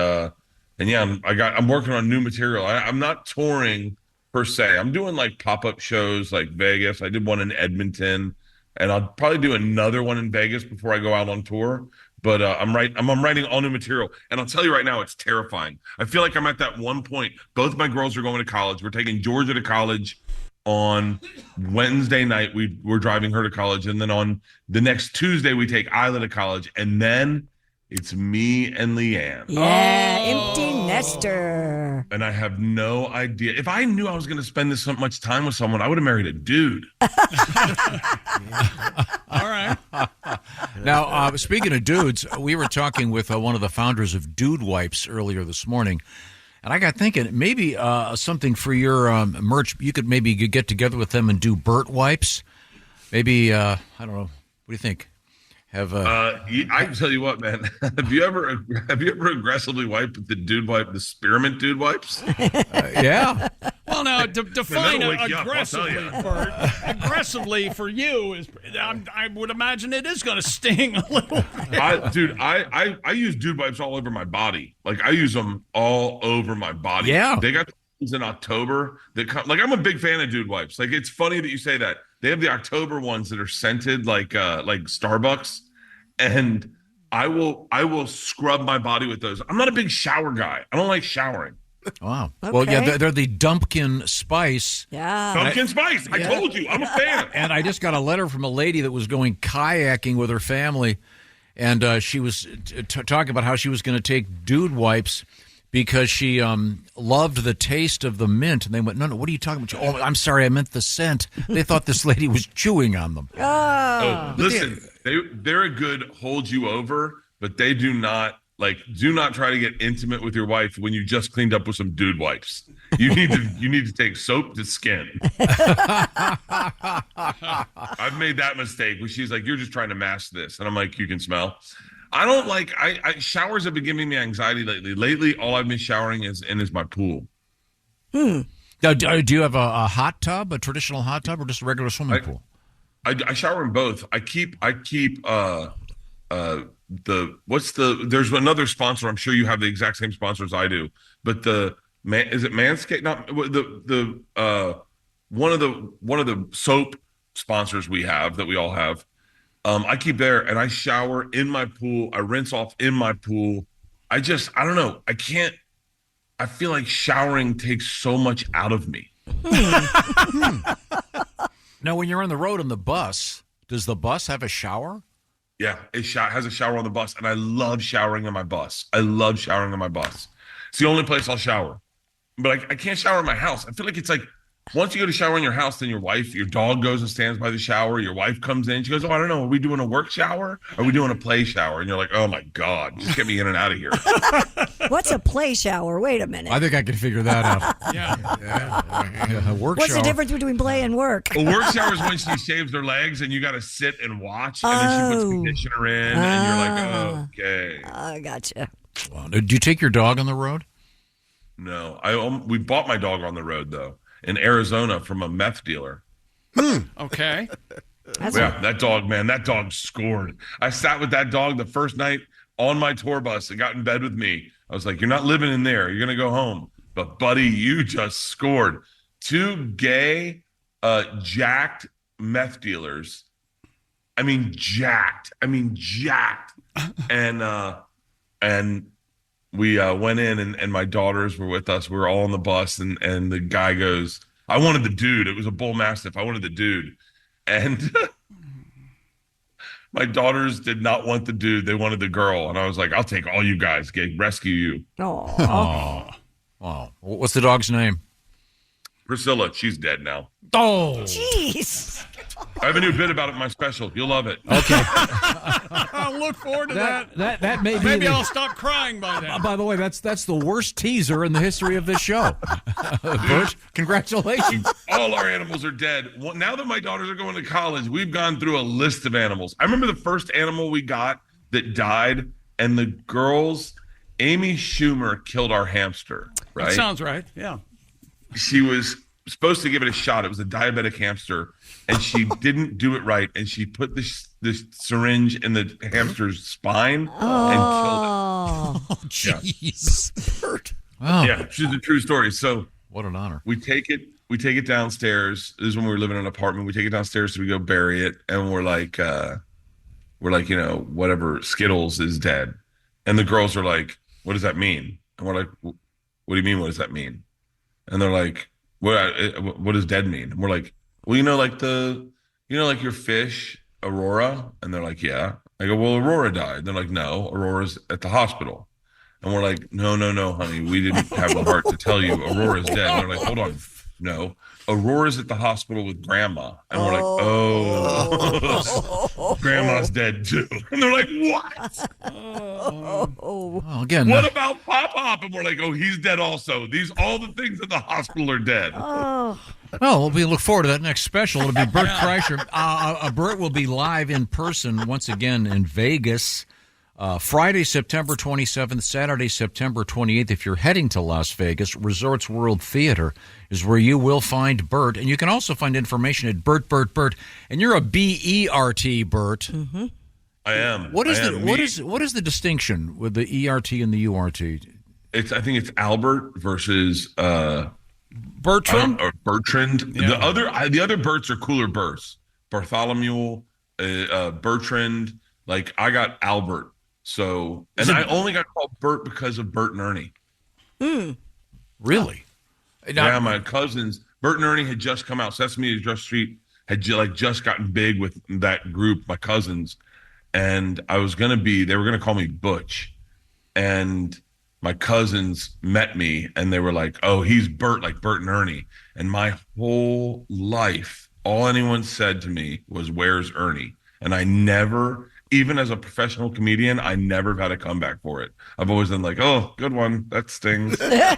yeah, I'm working on new material. I'm not touring per se. I'm doing like pop-up shows like Vegas. I did one in Edmonton, and I'll probably do another one in Vegas before I go out on tour. But I'm writing all new material, and I'll tell you right now, it's terrifying. I feel like I'm at that one point. Both my girls are going to college. We're taking Georgia to college on Wednesday night. We're driving her to college, and then on the next Tuesday we take Isla to college, and then it's me and Leanne. Yeah, empty nester. And I have no idea. If I knew I was going to spend this much time with someone, I would have married a dude. All right. Now, speaking of dudes, we were talking with one of the founders of Dude Wipes earlier this morning, and I got thinking maybe something for your merch. You could maybe get together with them and do Bert Wipes. Maybe I don't know. What do you think? I can tell you what, man. Have you ever aggressively wiped with the Dude Wipe, the spearmint Dude Wipes? Yeah. Well, now define That'll wake you up, I'll aggressively, tell ya. Bert. Aggressively for you is, I would imagine it is going to sting a little. I use Dude Wipes all over my body. Like I use them all over my body. Yeah. They got ones in October that come. Like I'm a big fan of Dude Wipes. Like it's funny that you say that. They have the October ones that are scented like Starbucks, and I will scrub my body with those. I'm not a big shower guy. I don't like showering. Wow. Okay. Well, yeah, they're the Dumpkin Spice. Yeah. Pumpkin spice. I told you, I'm a fan. And I just got a letter from a lady that was going kayaking with her family, and she was talking about how she was going to take Dude Wipes because she loved the taste of the mint. And they went, no, what are you talking about? Oh, I'm sorry, I meant the scent. They thought this lady was chewing on them. Oh, listen, they're a good hold you over, but they do not try to get intimate with your wife when you just cleaned up with some Dude Wipes. You need to take soap to skin. I've made that mistake where she's like, "You're just trying to mask this," and I'm like, "You can smell." I don't like. I showers have been giving me anxiety lately. Lately, all I've been showering is my pool. Now, do you have a hot tub, a traditional hot tub, or just a regular swimming pool? I shower in both. I keep there's another sponsor. I'm sure you have the exact same sponsor as I do, but is it Manscaped? Not one of the soap sponsors we have that we all have. I keep there, and I shower in my pool. I rinse off in my pool. I don't know. I can't. I feel like showering takes so much out of me. Now, when you're on the road on the bus, does the bus have a shower? Yeah, it has a shower on the bus, and I love showering on my bus. It's the only place I'll shower. But I can't shower in my house. I feel like it's like once you go to shower in your house, then your dog goes and stands by the shower. Your wife comes in. She goes, "Oh, I don't know. Are we doing a work shower? Are we doing a play shower?" And you're like, "Oh, my God. Just get me in and out of here." What's a play shower? Wait a minute. I think I can figure that out. Yeah. A work What's shower. the difference between play and work? A work shower is when she shaves her legs, and you got to sit and watch, and then she puts conditioner in, and you're like, "Okay." I gotcha. Wow. Do you take your dog on the road? No, we bought my dog on the road though in Arizona from a meth dealer. Okay. That dog scored. I sat with that dog the first night on my tour bus and got in bed with me. I was like, "You're not living in there. You're gonna go home." But buddy, you just scored. 2 gay, jacked meth dealers. I mean, jacked. And we went in, and my daughters were with us. We were all on the bus, and the guy goes, "I wanted the dude." It was a bull mastiff. I wanted the dude. And My daughters did not want the dude; they wanted the girl, and I was like, "I'll take all you guys, rescue you." Oh, wow. What's the dog's name? Priscilla. She's dead now. Oh, jeez. I have a new bit about it in my special. You'll love it. Okay. I look forward to that. That may be. Maybe I'll stop crying by then. By the way, that's the worst teaser in the history of this show. Bert, congratulations. All our animals are dead. Well, now that my daughters are going to college, we've gone through a list of animals. I remember the first animal we got that died, and the girls, Amy Schumer killed our hamster. Right? That sounds right. Yeah. She was supposed to give it a shot. It was a diabetic hamster, and she didn't do it right, and she put this syringe in the hamster's spine and killed it. Oh, jeez. Bert. Wow. Yeah, she's a true story. So what an honor. We take it downstairs. This is when we were living in an apartment. We take it downstairs, so we go bury it, and we're like, whatever, Skittles is dead. And the girls are like, what does that mean? And we're like, what do you mean, what does that mean? And they're like, what does dead mean? And we're like, well, like your fish, Aurora? And they're like, yeah. I go, well, Aurora died. They're like, no, Aurora's at the hospital. And we're like, no, honey, we didn't have the heart to tell you Aurora's dead. And they're like, hold on. No, Aurora's at the hospital with Grandma. And we're like, oh, Grandma's dead too. And they're like, what? Well, again, what about Pop? And we're like, oh, he's dead also. All the things at the hospital are dead. Well, we look forward to that next special. It'll be Bert Kreischer. Bert will be live in person once again in Vegas. Friday, September 27th, Saturday, September 28th. If you're heading to Las Vegas, Resorts World Theater is where you will find Bert. And you can also find information at Bert. And you're a B-E-R-T, Bert. Mm-hmm. I am. What is the distinction with the E-R-T and the U-R-T? I think it's Albert versus Bertram or Bertrand. Yeah. The other Berts are cooler Berts. Bartholomew, Bertrand. Like I got Albert. So, and I only got called Bert because of Bert and Ernie. Really? Yeah, my cousins, Bert and Ernie had just come out. Sesame Street had just gotten big with that group, my cousins. And they were going to call me Butch. And my cousins met me and they were like, oh, he's Bert, like Bert and Ernie. And my whole life, all anyone said to me was, where's Ernie? And I never, even as a professional comedian, I never have had a comeback for it. I've always been like, oh, good one. That stings. Well,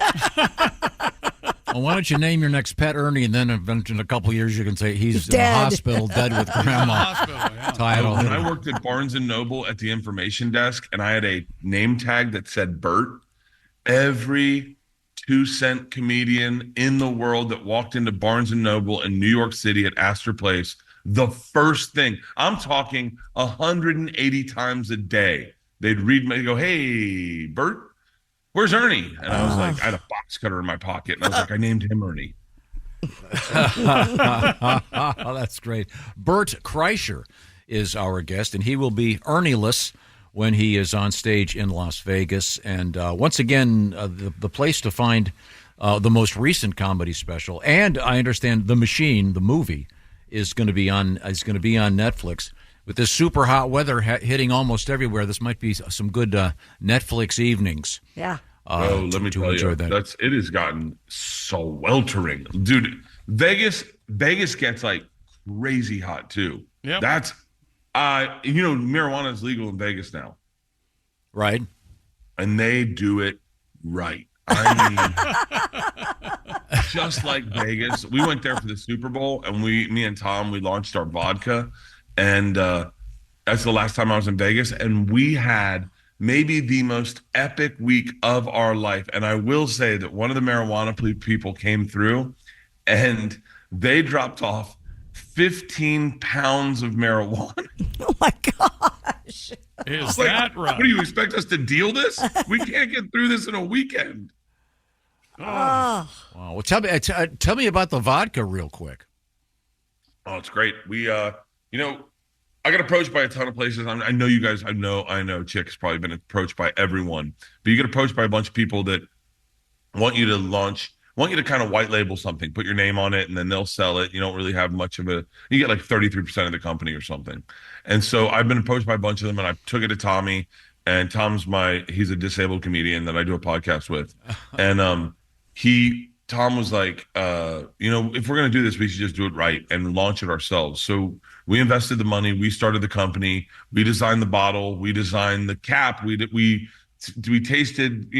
why don't you name your next pet Ernie, and then in a couple of years you can say he's in the hospital, dead with Grandma. Title. When I worked at Barnes & Noble at the information desk, and I had a name tag that said Bert, every 2-cent comedian in the world that walked into Barnes & Noble in New York City at Astor Place, the first thing, I'm talking 180 times a day, they'd read me and go, hey, Bert, where's Ernie? And I was like, I had a box cutter in my pocket. And I was like, I named him Ernie. Oh, that's great. Bert Kreischer is our guest, and he will be Ernie-less when he is on stage in Las Vegas. And once again, the place to find the most recent comedy special, and I understand The Machine, the movie, is going to be on Netflix. With this super hot weather hitting almost everywhere, this might be some good Netflix evenings. Yeah. Let me tell you, it has gotten sweltering, dude. Vegas gets like crazy hot too. Yeah. That's marijuana is legal in Vegas now, right? And they do it right. I mean, just like Vegas. We went there for the Super Bowl, and me and Tom, we launched our vodka, and that's the last time I was in Vegas, and we had maybe the most epic week of our life. And I will say that one of the marijuana people came through, and they dropped off 15 pounds of marijuana. Oh my gosh. Is that right? What do you expect us to deal this? We can't get through this in a weekend. Oh. Wow. Well, tell me about the vodka real quick. Oh, it's great. We, I got approached by a ton of places. I know you guys, I know Chick has probably been approached by everyone, but you get approached by a bunch of people that want you to launch want you to kind of white label something, put your name on it, and then they'll sell it. You don't really have much of a, you get like 33% of the company or something. And so I've been approached by a bunch of them, and I took it to Tommy, and he's a disabled comedian that I do a podcast with. And Tom was like, if we're going to do this, we should just do it right and launch it ourselves. So we invested the money. We started the company. We designed the bottle. We designed the cap. We tasted,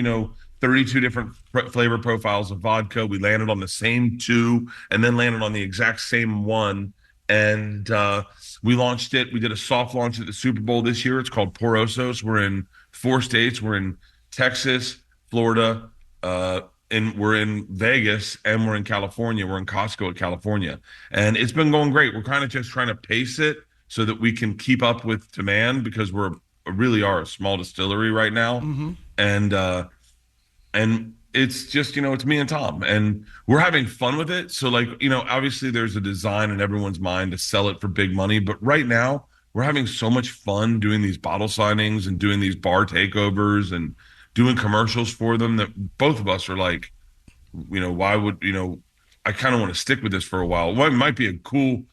32 different flavor profiles of vodka. We landed on the same 2 and then landed on the exact same 1. And we launched it. We did a soft launch at the Super Bowl this year. It's called Porosos. We're in 4 states. We're in Texas, Florida, and we're in Vegas, and we're in California. We're in Costco at California. And it's been going great. We're kind of just trying to pace it so that we can keep up with demand, because we really are a small distillery right now. Mm-hmm. And it's just, it's me and Tom, and we're having fun with it. So obviously there's a design in everyone's mind to sell it for big money. But right now we're having so much fun doing these bottle signings and doing these bar takeovers and doing commercials for them that both of us are like, why would, I kind of want to stick with this for a while. Well, it might be a cool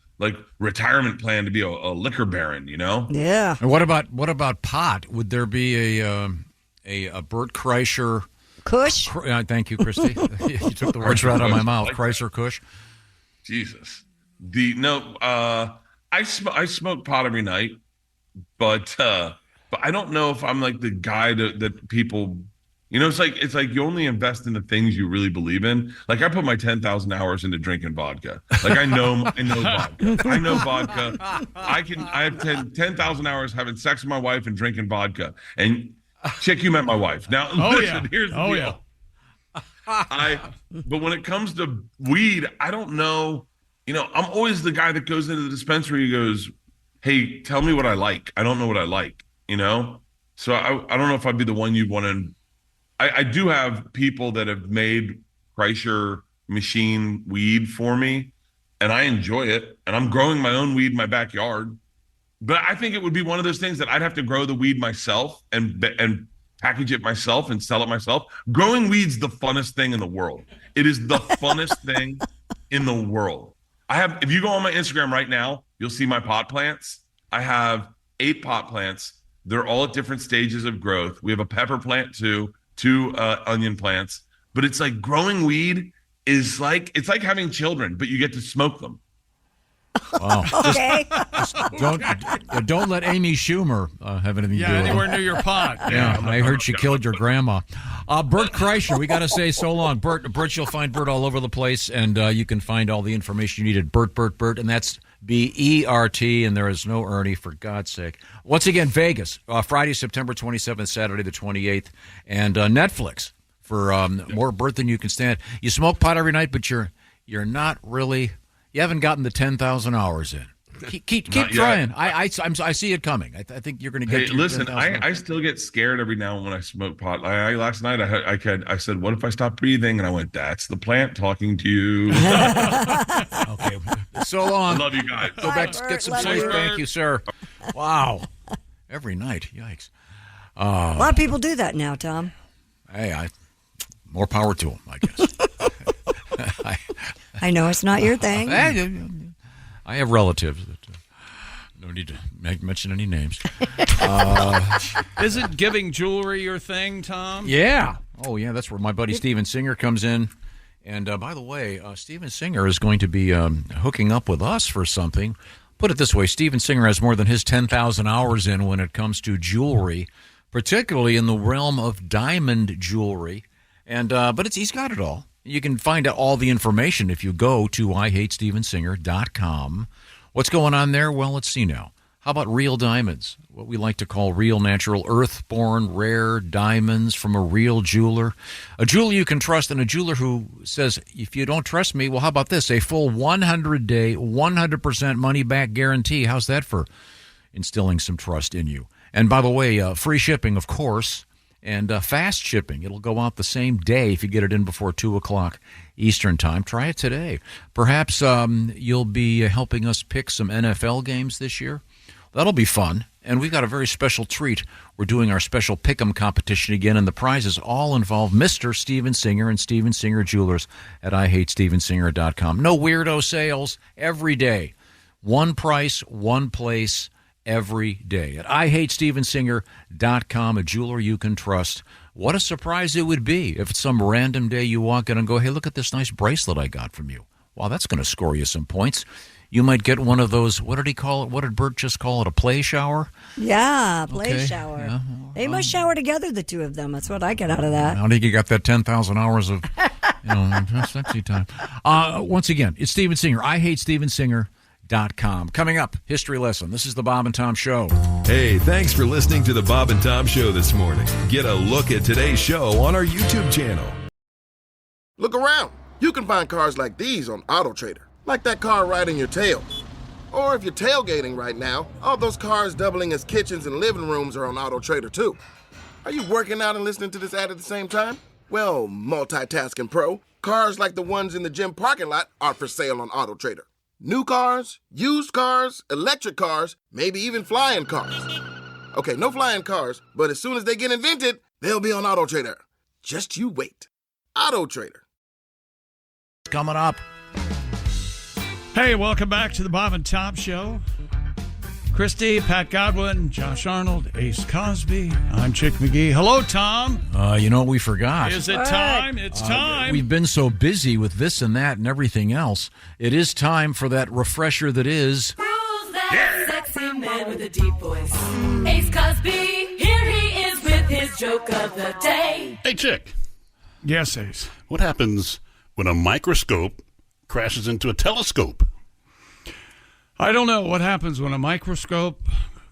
retirement plan to be a liquor baron, Yeah. And what about pot? Would there be a Bert Kreischer Kush? Thank you, Christy. You took the words right out of my mouth. Kreischer Kush. Jesus. I smoke pot every night, but I don't know if I'm like the guy that people, it's like you only invest in the things you really believe in. Like I put my 10,000 hours into drinking vodka. Like I know vodka. I know vodka. I have 10,000 hours having sex with my wife and drinking vodka. And chick, you met my wife. Now, listen, here's the deal. But when it comes to weed, I don't know. I'm always the guy that goes into the dispensary and goes, hey, tell me what I like. I don't know what I like, So I don't know if I'd be the one you'd want to. I do have people that have made Kreischer machine weed for me, and I enjoy it. And I'm growing my own weed in my backyard. But I think it would be one of those things that I'd have to grow the weed myself and package it myself and sell it myself. Growing weed's the funnest thing in the world. It is the funnest thing in the world. If you go on my Instagram right now, you'll see my pot plants. I have 8 pot plants. They're all at different stages of growth. We have a pepper plant too, 2 onion plants. But it's like growing weed is it's like having children, but you get to smoke them. Wow. Okay. Just don't let Amy Schumer have anything to do with it. Anywhere near your pot. Yeah, I heard she killed your grandma. Bert Kreischer, we got to say so long. Bert, you'll find Bert all over the place, and you can find all the information you need at Bert, and that's BERT, and there is no Ernie, for God's sake. Once again, Vegas, Friday, September 27th, Saturday the 28th, and Netflix for more Bert than you can stand. You smoke pot every night, but you're not really... You haven't gotten the 10,000 hours in. Keep trying. I see it coming. I think you're going to get. Hey, listen, I still get scared every now and then when I smoke pot. Last night I said, "What if I stop breathing?" And I went, "That's the plant talking to you." Okay, so long. I love you guys. Go back, get some sleep. Thank you, sir. Wow, every night. Yikes. A lot of people do that now, Tom. Hey, more power to them, I guess. I know it's not your thing. I have relatives that no need to mention any names. Isn't giving jewelry your thing, Tom? Yeah. Oh, yeah. That's where my buddy Steven Singer comes in. And by the way, Steven Singer is going to be hooking up with us for something. Put it this way: Steven Singer has more than his 10,000 hours in when it comes to jewelry, particularly in the realm of diamond jewelry. And but he's got it all. You can find out all the information if you go to IHateStevenSinger.com. What's going on there? Well, let's see now. How about real diamonds? What we like to call real, natural, earth-born, rare diamonds from a real jeweler. A jeweler you can trust, and a jeweler who says, if you don't trust me, well, how about this? A full 100-day, 100% money-back guarantee. How's that for instilling some trust in you? And by the way, free shipping, of course. And fast shipping. It'll go out the same day if you get it in before 2 o'clock Eastern time. Try it today. Perhaps you'll be helping us pick some NFL games this year. That'll be fun. And we've got a very special treat. We're doing our special Pick'em competition again, and the prizes all involve Mr. Steven Singer and Steven Singer Jewelers at IHateStevenSinger.com. No weirdo sales every day. One price, one place, every day. At IHateStevenSinger.com, a jeweler you can trust. What a surprise it would be if it's some random day you walk in and go, hey, look at this nice bracelet I got from you. Wow, that's going to score you some points. You might get one of those, what did he call it? What did Bert just call it? A play shower? Yeah, play shower. Yeah. They must shower together, the two of them. That's what I get out of that. I think you got that 10,000 hours of sexy time. Once again, it's Steven Singer. IHateStevenSinger.com. Coming up, history lesson. This is the Bob and Tom Show. Hey, thanks for listening to the Bob and Tom Show this morning. Get a look at today's show on our YouTube channel. Look around. You can find cars like these on AutoTrader. Like that car riding your tail. Or if you're tailgating right now, all those cars doubling as kitchens and living rooms are on AutoTrader too. Are you working out and listening to this ad at the same time? Well, multitasking pro, cars like the ones in the gym parking lot are for sale on AutoTrader. New cars, used cars, electric cars, maybe even flying cars. Okay, no flying cars, but as soon as they get invented, they'll be on AutoTrader. Just you wait. AutoTrader. Coming up. Hey, welcome back to the Bob and Tom Show. Christy, Pat Godwin, Josh Arnold, Ace Cosby. I'm Chick McGee. Hello, Tom. You know what we forgot? Is it time? It's time. We've been so busy with this and that and everything else. It is time for that refresher that is... Who's that sexy man with a deep voice? Ace Cosby. Here he is with his joke of the day. Hey, Chick. Yes, Ace. What happens when a microscope crashes into a telescope? I don't know what happens when a microscope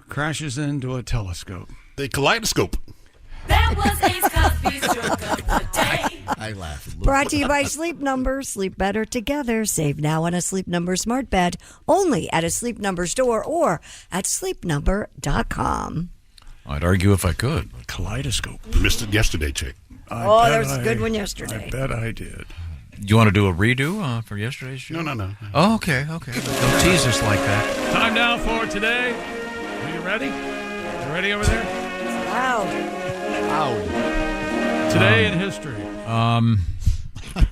crashes into a telescope. The kaleidoscope. That was Ace Cosby's joke of the day. I laughed. Brought to you by Sleep Number. Sleep better together. Save now on a Sleep Number smart bed. Only at a Sleep Number store or at sleepnumber.com. I'd argue if I could. A kaleidoscope. You missed it yesterday, Chick. There was a good one yesterday. I bet I did. You want to do a redo for yesterday's show? No. Oh, okay. Don't tease us like that. Time now for today. Are you ready? You ready over there? Wow. Today in history.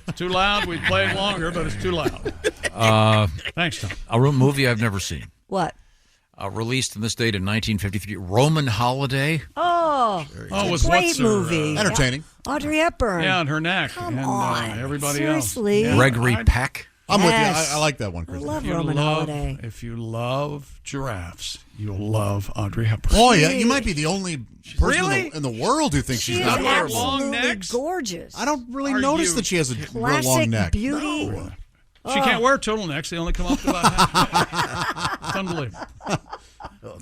It's too loud. We played longer, but it's too loud. Thanks, Tom. A movie I've never seen. What? Released in this date in 1953, Roman Holiday. Oh, it was great movie. Entertaining. Yeah. Audrey Hepburn. Yeah, and her neck. Come and on. Everybody Seriously? else. Gregory Peck. I'm with you. I like that one, Chris. I love Roman Holiday. If you love giraffes, you'll love Audrey Hepburn. Oh, yeah. You might be the only person Really? in the world who thinks she's She's not long absolutely necks? gorgeous. I don't really Are notice you that she has a real Classic long neck. beauty. No. She can't wear turtlenecks. They only come up to about half. It's unbelievable.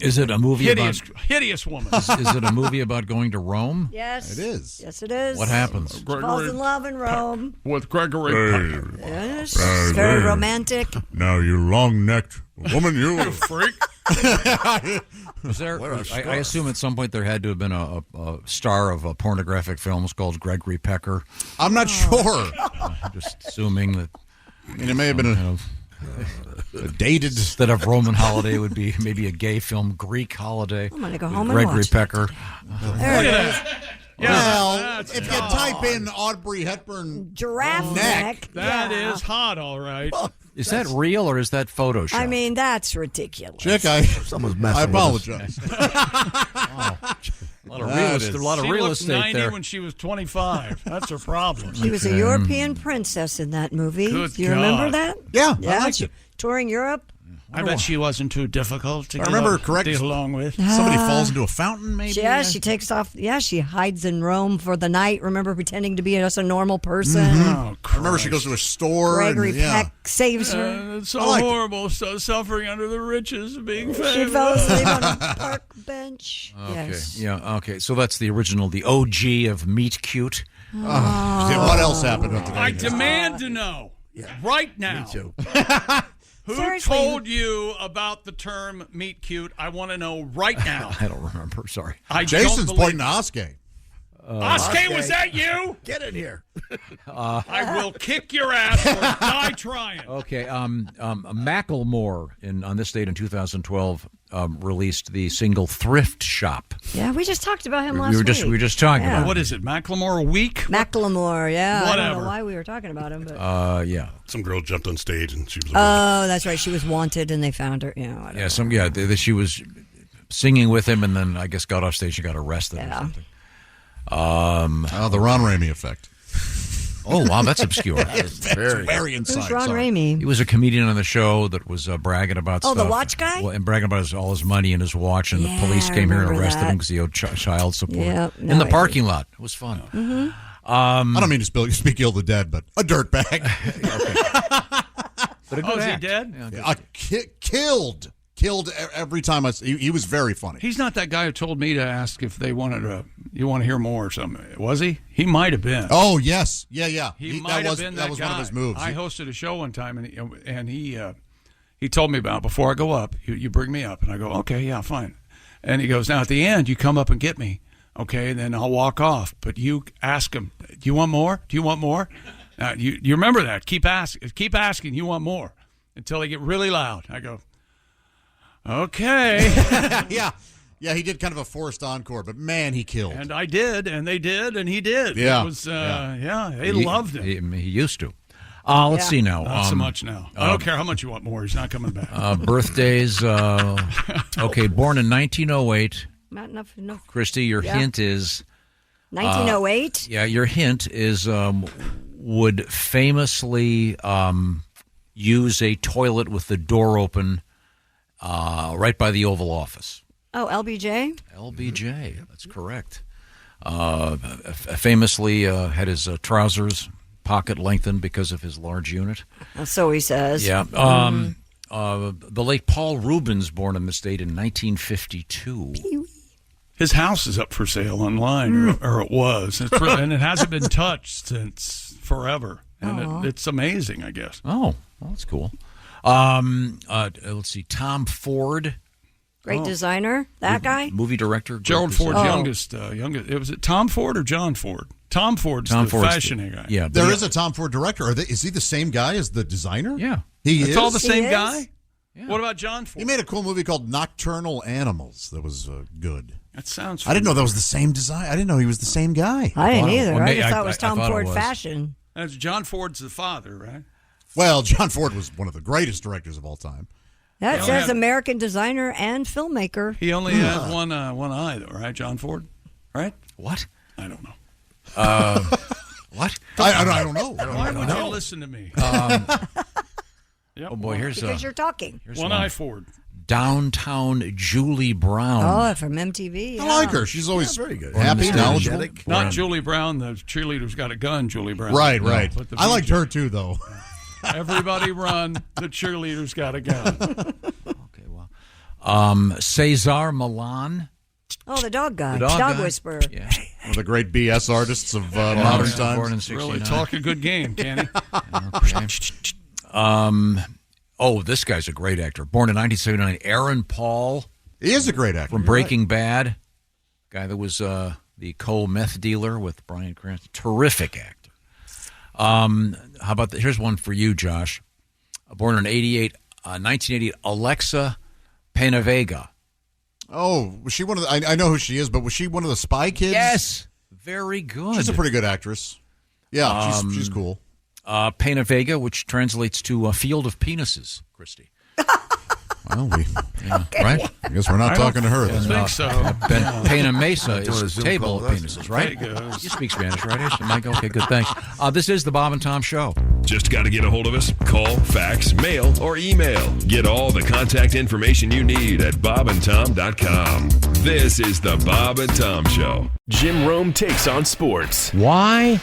Is it a movie Hideous woman. Is it a movie about going to Rome? Yes. It is. Yes, it is. What happens? She falls in love in Rome. With Gregory Peck. Yes. It's very romantic. Now, you long-necked woman, you freak. Was there? I assume at some point there had to have been a star of pornographic films called Gregory Pecker. I'm not sure. Just assuming that. I mean, it may have been a dated. Instead of Roman Holiday, would be maybe a gay film, Greek Holiday. I'm going to go home and Gregory watch Pecker. There it is. Yeah, Well, if you type in Audrey Hepburn Giraffe neck. That is hot, all right. Is that real or is that Photoshop? I mean, that's ridiculous. Chick, Someone's messing I with us. apologize. A lot of She real looked estate 90 there. when she was 25. That's her problem. She was a European princess in that movie. Good Do you remember God. that? Yeah, Yeah, I liked she- it. touring Europe. I bet she wasn't too difficult to I remember deal along with. Somebody falls into a fountain, maybe? Yeah, she takes off. Yeah, she hides in Rome for the night. Remember, pretending to be just a normal person. Oh, I remember she goes to a store. Gregory and, yeah. Peck saves her. It's so I liked it. horrible, so suffering under the riches of being famous. She fell asleep on a park bench. Okay. Yes. Yeah. Okay. So that's the original, the OG of Meet Cute. What else happened up today? I demand to know right now. Me too. Who Seriously. told you about the term meet cute? I want to know right now. I don't remember. Sorry. I Jason's don't pointing to Oskay. Oskay, was that you? Get in here. I will kick your ass or die trying. Okay, Macklemore on this date in 2012 released the single "Thrift Shop." Yeah, we just talked about him last We week. were just talking about. What is it, Macklemore a week? Macklemore, yeah. I don't Whatever. know why we were talking about him, but Yeah. Some girl jumped on stage and she was. oh, that's right. She was wanted, and they found her. Yeah, she was singing with him, and then I guess got off stage and got arrested or something. The Ron Ramey effect. Oh, wow, that's obscure. That's very inside. Who's Ron Ramey? He was a comedian on the show that was bragging about Oh, stuff. the watch guy? And bragging about all his money and his watch, and Yeah, the police I came here and remember arrested that. him because he owed child support. Yep, in no, the I parking lot. It was fun. Mm-hmm. I don't mean to speak ill of the dead, but a dirtbag. But a Oh, good is he act. dead? Killed every time he was very funny. He's not that guy who told me to ask if they wanted you want to hear more or something. Was he? He might have been. Oh, yes. Yeah. He might have been that was guy. one of his moves. I hosted a show one time, and he told me about it. Before I go up, you bring me up, and I go, okay, yeah, fine. And he goes, now at the end, you come up and get me, okay, and then I'll walk off. But you ask him, do you want more? Do you want more? You remember that. Keep asking, you want more, until they get really loud. I go, okay. Yeah, he did kind of a forced encore, but man, he killed. And I did, and they did, and he did. Yeah. It was, they loved him. He used to. Let's see now. Not so much now. I don't care how much you want more. He's not coming back. Birthdays. Okay, born in 1908. Not enough. Christy, your hint is 1908. Your hint is would famously use a toilet with the door open right by the Oval Office. Oh, LBJ? LBJ, that's correct. Famously had his trousers pocket lengthened because of his large unit. So he says. Yeah. The late Paul Rubens, born in this date in 1952. His house is up for sale online, or it was, and it hasn't been touched since forever. And it's amazing, I guess. Oh, well, that's cool. Let's see, Tom Ford. Great designer, that guy? Movie director. Gerald Ford's youngest. Was it Tom Ford or John Ford? Tom Ford's the fashion guy. Yeah, there is a Tom Ford director. Is he the same guy as the designer? Yeah. He it's all the same guy? Yeah. What about John Ford? He made a cool movie called Nocturnal Animals that was good. That sounds I didn't know that was the same design. I didn't know he was the same guy. I didn't either. Well, I just thought it was Tom Ford fashion. That's John Ford's the father, right? Well, John Ford was one of the greatest directors of all time. That says American designer and filmmaker. He only has one eye, though, right? John Ford, right? What? I don't know. What? I don't know. Why would you listen to me? Oh boy, here's because you're talking. One eye Ford. Downtown Julie Brown. Oh, from MTV. I like her. She's always very good. Happy, knowledgeable. Not Julie Brown, the cheerleader's got a gun, Julie Brown. Right. But I liked her too, though. Everybody run. The cheerleader's got a gun. Okay, well. Cesar Millan. Oh, the dog guy. The dog guy? whisperer. Yeah. One of the great BS artists of modern times. Born in 69. Really talk a good game, can he? This guy's a great actor. Born in 1979, Aaron Paul. He is a great actor. From Breaking Bad. Guy that was the co-meth dealer with Bryan Cranston. Terrific actor. How about here's one for you, Josh. Born in 1988, Alexa Penavega. Oh, was she one of the... I know who she is, but was she one of the Spy Kids? Yes. Very good. She's a pretty good actress. Yeah, she's cool. Penavega, which translates to a field of penises, Christy. Well, okay. Right? I guess we're not talking to her. I think so. Pena Mesa is a table of penises, right? You speak Spanish, right? Mike? Okay, good, thanks. This is the Bob and Tom Show. Just got to get a hold of us. Call, fax, mail, or email. Get all the contact information you need at bobandtom.com. This is the Bob and Tom Show. Jim Rome takes on sports. Why?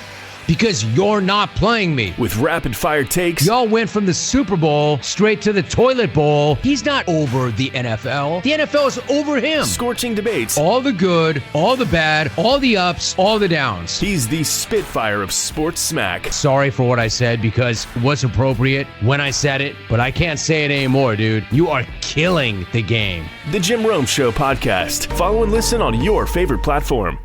Because you're not playing me. With rapid-fire takes. Y'all went from the Super Bowl straight to the toilet bowl. He's not over the NFL. The NFL is over him. Scorching debates. All the good, all the bad, all the ups, all the downs. He's the Spitfire of sports smack. Sorry for what I said because it was appropriate when I said it, but I can't say it anymore, dude. You are killing the game. The Jim Rome Show podcast. Follow and listen on your favorite platform.